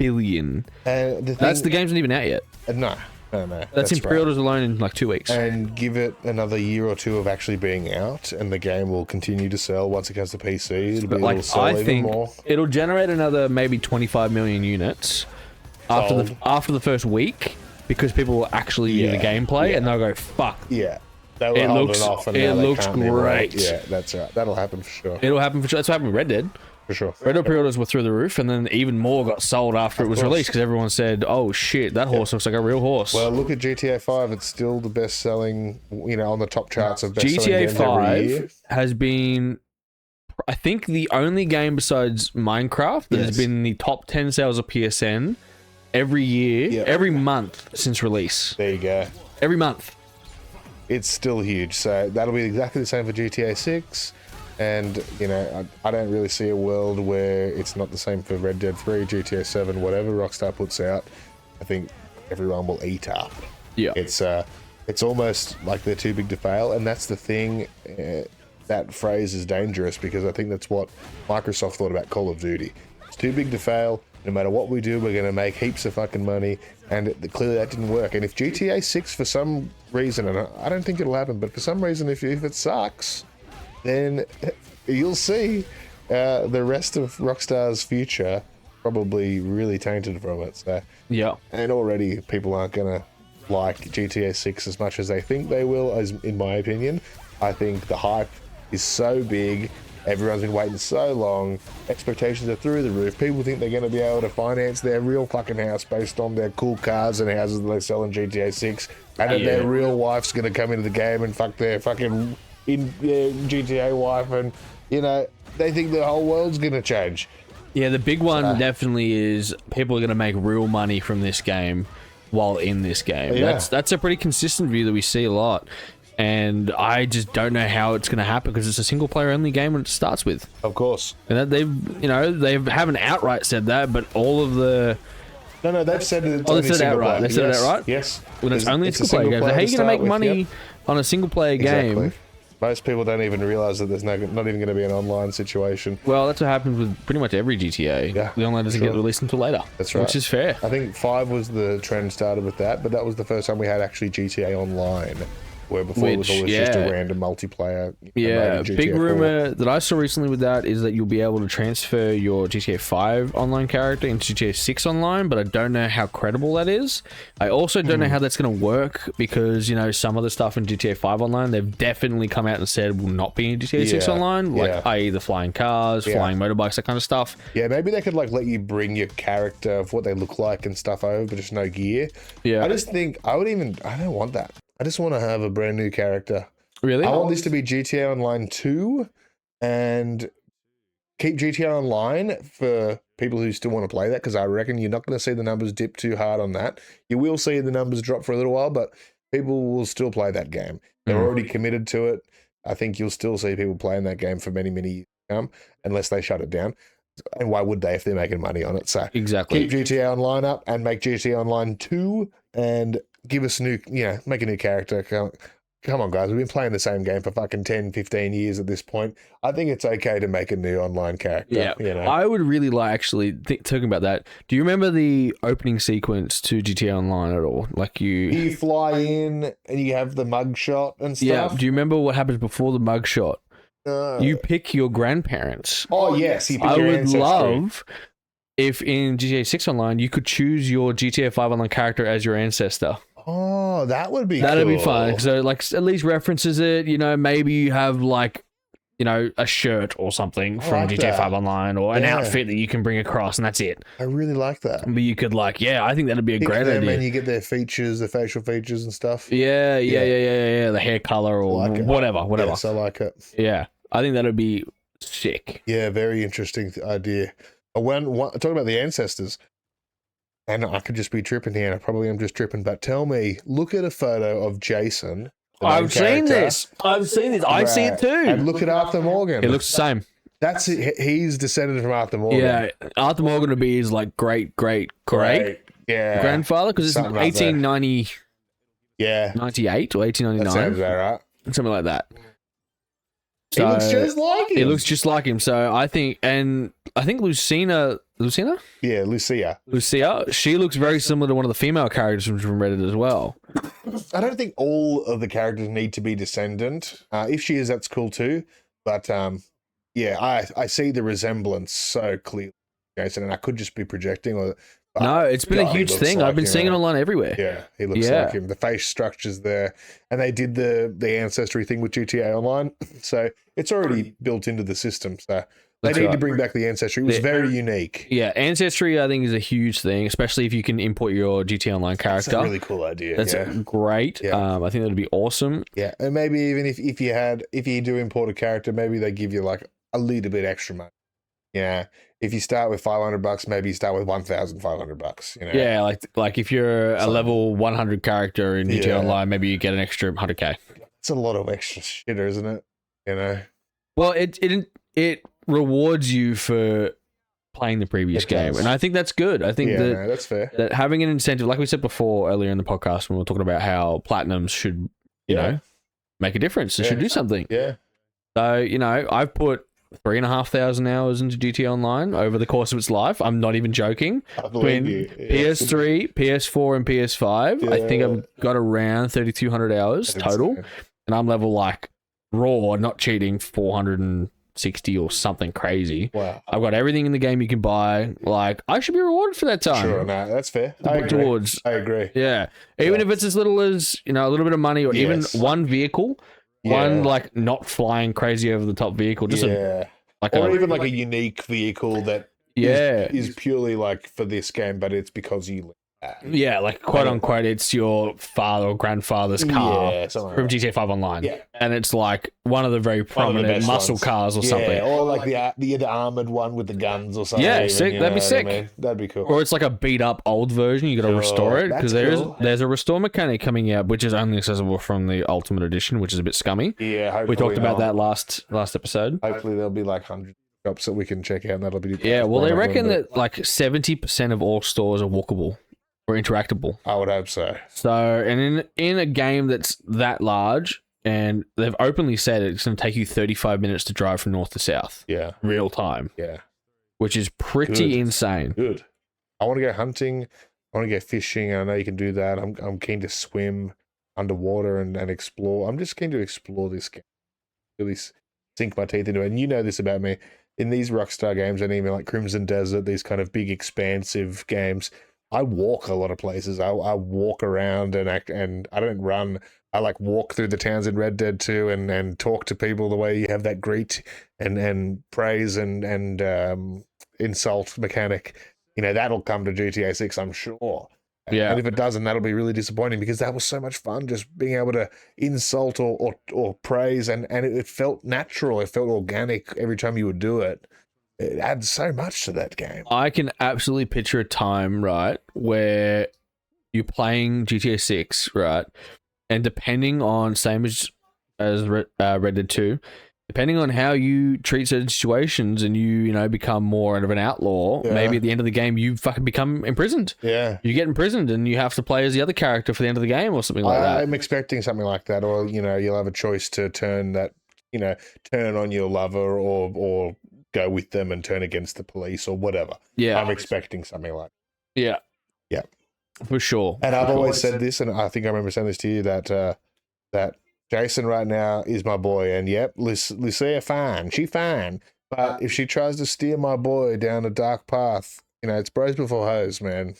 billion. The game's not even out yet. No. That's in pre-orders alone in like 2 weeks. And give it another year or two of actually being out, and the game will continue to sell once it comes to PC. It'll sell I even think more. it'll generate another maybe 25 million units after the first week, because people will actually view the gameplay and they'll go, fuck. Yeah. They were It holding looks- off and it now they looks can't anymore. great. Yeah, that's right. That'll happen for sure. It'll happen for sure. That's what happened with Red Dead. For sure. Red Dead pre-orders were through the roof, and then even more got sold after it was released because everyone said, "Oh shit, that horse looks like a real horse." Well, look at GTA 5. It's still the best-selling, on the top charts of best-selling GTA games every year. 5 has been, I think, the only game besides Minecraft that has been in the top 10 sales of PSN every year, every month since release. There you go. Every month. It's still huge. So that'll be exactly the same for GTA 6. And, I don't really see a world where it's not the same for Red Dead 3, GTA 7, whatever Rockstar puts out. I think everyone will eat up. Yeah. It's almost like they're too big to fail. And that's the thing. That phrase is dangerous because I think that's what Microsoft thought about Call of Duty. It's too big to fail. No matter what we do, we're going to make heaps of fucking money. And clearly that didn't work. And if GTA 6, for some reason, and I don't think it'll happen, but for some reason, if it sucks, then you'll see the rest of Rockstar's future probably really tainted from it. So, yeah. And already people aren't going to like GTA 6 as much as they think they will, as in my opinion. I think the hype is so big. Everyone's been waiting so long. Expectations are through the roof. People think they're going to be able to finance their real fucking house based on their cool cars and houses that they sell in GTA 6. And then their real wife's going to come into the game and fuck their fucking GTA wife. And, they think the whole world's going to change. Yeah, the big one definitely is people are going to make real money from this game while in this game. Yeah. That's a pretty consistent view that we see a lot. And I just don't know how it's going to happen because it's a single player only game when it starts with. Of course. And that they haven't outright said that, but all of the... No, they've said it. Oh, they said it outright. They said it outright? Yes. When it's only a single player game. So how are you going to make money on a single player game? Exactly. Most people don't even realize that there's not even going to be an online situation. Well, that's what happens with pretty much every GTA. Yeah, the online doesn't get released until later. That's right. Which is fair. I think 5 was the trend started with that, but that was the first time we had actually GTA Online. Where before it was always just a random multiplayer. Yeah, GTA big 4. rumor that I saw recently with that is that you'll be able to transfer your GTA 5 online character into GTA 6 online, but I don't know how credible that is. I also don't know how that's going to work because, some of the stuff in GTA 5 online, they've definitely come out and said will not be in GTA 6 online, like i.e. the flying cars, flying motorbikes, that kind of stuff. Yeah, maybe they could let you bring your character of what they look like and stuff over, but just no gear. Yeah. I just think I don't want that. I just want to have a brand new character. Really? I want this to be GTA Online 2 and keep GTA Online for people who still want to play that because I reckon you're not going to see the numbers dip too hard on that. You will see the numbers drop for a little while, but people will still play that game. They're already committed to it. I think you'll still see people playing that game for many, many years to come unless they shut it down. And why would they if they're making money on it? So exactly. Keep GTA Online up and make GTA Online 2 and give us make a new character. Come on, guys. We've been playing the same game for fucking 10, 15 years at this point. I think it's okay to make a new online character. Yeah. I would really like, actually, talking about that, do you remember the opening sequence to GTA Online at all? Like you fly in and you have the mugshot and stuff? Yeah. Do you remember what happens before the mugshot? You pick your grandparents. Oh, yes. You pick your ancestry. I would love if in GTA 6 Online, you could choose your GTA 5 Online character as your ancestor. Oh, that would be That'd cool. be fun. So, at least references it. Maybe you have, a shirt or something from GTA 5 Online or an outfit that you can bring across, and that's it. I really like that. But you could, I think that'd be a great idea. And you get their features, the facial features and stuff. Yeah. The hair color or whatever. Yes, I like it. Yeah. I think that'd be sick. Yeah, very interesting idea. Talking about the ancestors, and I could just be tripping here, and I probably am just tripping, but tell me, look at a photo of Jason. I've seen this. I see it too. And look at Arthur Morgan. It looks the same. That's it. He's descended from Arthur Morgan. Yeah, Arthur Morgan would be his great grandfather because it's 1890. Yeah, 98 or 1899. That sounds about right. Something like that. So, he looks just like him. He looks just like him. So I think Lucina? Yeah, Lucia. She looks very similar to one of the female characters from Reddit as well. I don't think all of the characters need to be descendant. If she is, that's cool too. But I see the resemblance so clearly, Jason, and I could just be projecting, or No, it's been a God, he huge looks thing. like I've been him, seeing it eh? online everywhere. Yeah, he looks Yeah. like him. The face structure's there, and they did the ancestry thing with GTA Online, so it's already built into the system. So they That's need to right. bring back the ancestry. It was very unique. Yeah, Ancestry, I think, is a huge thing, especially if you can import your GTA Online character. That's a really cool idea. That's yeah. great. Yeah. I think that'd be awesome. Yeah, and maybe even if you do import a character, maybe they give you like a little bit extra money. Yeah, if you start with $500, maybe you start with $1,500. You know. Yeah, like if you're a level 100 character in GTA Yeah. Online, maybe you get an extra 100k. It's a lot of extra shitter, isn't it? You know. Well, it rewards you for playing the previous It game, does. and I think that's good. I think Yeah, that no, that's fair. that having an incentive, like we said before earlier in the podcast when we were talking about how platinums should, you know, make a difference. It should do something. Yeah. So, you know, I've put 3,500 hours into GTA Online over the course of its life. I'm not even joking. I believe Between you. Yeah. PS3, PS4, and PS5, I think I've got around 3,200 hours total. Insane. And I'm level like raw, not cheating, 460 or something crazy. Wow. I've got everything in the game you can buy. Like, I should be rewarded for that time. Sure, no, that's fair. To I put agree. towards, I agree. yeah. Even if it's as little as, you know, a little bit of money or even Yes. one vehicle, one like not flying crazy over the top vehicle, just or even like a unique vehicle that is purely like for this game, but it's because you live that. Yeah, like quote unquote, it's your father or grandfather's car Yeah, something from like GTA 5 Online. Yeah. And it's like one of the very prominent best muscle ones. cars or something. Or like the armored one with the guns or something. Yeah, even, sick. you That'd be know what sick. I mean? That'd be cool. Or it's like a beat up old version. You got to restore it because that's cool. there's a restore mechanic coming out, which is only accessible from the Ultimate Edition, which is a bit scummy. Yeah, hopefully We talked about not. that last episode. Hopefully there'll be like 100 shops that we can check out, and that'll be Yeah, well, they reckon that. that like 70% of all stores are walkable or interactable. I would hope so. So, and in a game that's that large, and they've openly said it's going to take you 35 minutes to drive from north to south, Yeah, real time, yeah, which is pretty Good. insane. good. I want to go hunting. I want to go fishing. I know you can do that. I'm keen to swim underwater and explore. I'm just keen to explore this game. Really sink my teeth into it. And you know this about me. In these Rockstar games, and even like Crimson Desert, these kind of big, expansive games, I walk a lot of places. I walk around and I don't run. I like walk through the towns in Red Dead 2 and talk to people the way you have that greet and praise and insult mechanic. You know, that'll come to GTA 6, I'm sure. Yeah. And if it doesn't, that'll be really disappointing because that was so much fun, just being able to insult or praise, and it felt natural. It felt organic every time you would do it. It adds so much to that game. I can absolutely picture a time, right, where you're playing GTA 6, right, and depending on, same as Red Dead 2, depending on how you treat certain situations and you know, become more of an outlaw, maybe at the end of the game you fucking become imprisoned. Yeah. You get imprisoned and you have to play as the other character for the end of the game or something like that. I'm expecting something like that, or, you know, you'll have a choice to turn on your lover or go with them and turn against the police or whatever. Yeah. I'm expecting something like Yeah. Yeah. For sure. And I've always said this, and I think I remember saying this to you, that Jason right now is my boy, and yep, Lucia fine, she fine. But if she tries to steer my boy down a dark path, you know, it's bros before hoes, man.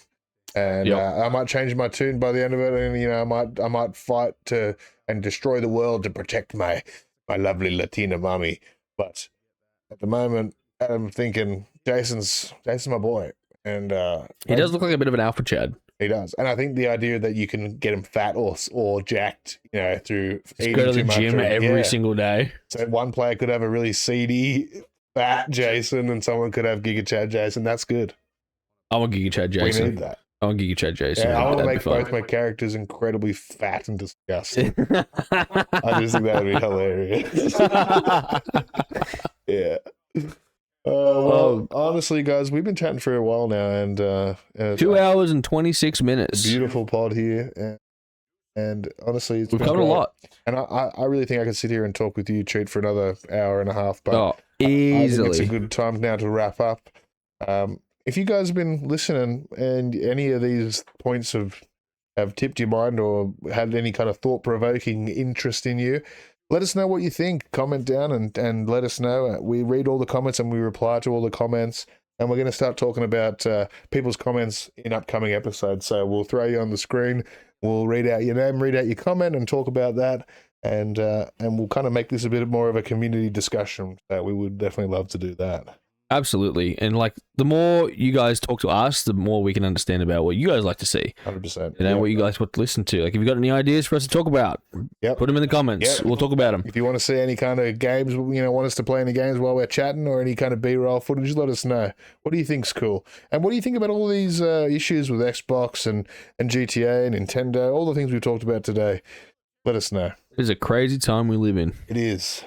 And I might change my tune by the end of it, and you know, I might fight to and destroy the world to protect my lovely Latina mommy. But at the moment, I'm thinking Jason's my boy, and He does look like a bit of an alpha Chad. he does. And I think the idea that you can get him fat or jacked, you know, through Just eating go to the too much gym or- every single day. So one player could have a really seedy, fat Jason, and someone could have Giga Chad Jason. That's good. I want Giga Chad We Jason. need that. I want Giga Chad Jason. Yeah, I want to That'd make be fun. both my characters incredibly fat and disgusting. I just think that would be hilarious. Yeah. Well, honestly, guys, we've been chatting for a while now, and 2 hours and 26 a minutes. beautiful pod here, and honestly, We've covered a lot. And I really think I could sit here and talk with you, Cheat, for another hour and a half, but Oh, I think easily. it's a good time now to wrap up. If you guys have been listening and any of these points have tipped your mind or had any kind of thought-provoking interest in you, let us know what you think. Comment down and let us know. We read all the comments and we reply to all the comments. and we're going to start talking about people's comments in upcoming episodes. So we'll throw you on the screen. We'll read out your name, read out your comment, and talk about that. And we'll kind of make this a bit more of a community discussion. We would definitely love to do that. Absolutely. And like the more you guys talk to us, the more we can understand about what you guys like to see. 100%. You know, what you guys want to listen to. Like if you've got any ideas for us to talk about, put them in the comments. We'll talk about them. If you want to see any kind of games, want us to play any games while we're chatting or any kind of B-roll footage, let us know. What do you think's cool? And what do you think about all these issues with Xbox and GTA and Nintendo, all the things we've talked about today? Let us know. It is a crazy time we live in. It is.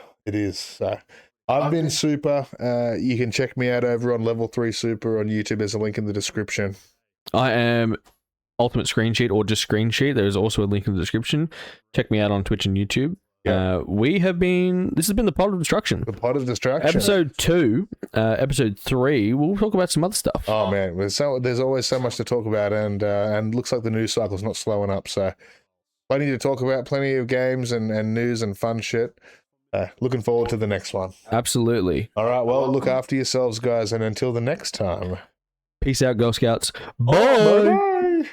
So I've been Super. You can check me out over on Level 3 Super on YouTube. There's a link in the description. I am Ultimate ScreenCheat or just ScreenCheat. There's also a link in the description. Check me out on Twitch and YouTube. Yep. This has been the Pod of Destruction. The Pod of Destruction. Episode 2, Episode 3, we'll talk about some other stuff. Oh man, there's always so much to talk about, and looks like the news cycle's not slowing up, so plenty to talk about, plenty of games and news and fun shit. Looking forward to the next one. Absolutely. All right, well, look after yourselves, guys, and until the next time. Peace out, Girl Scouts. Bye. Bye.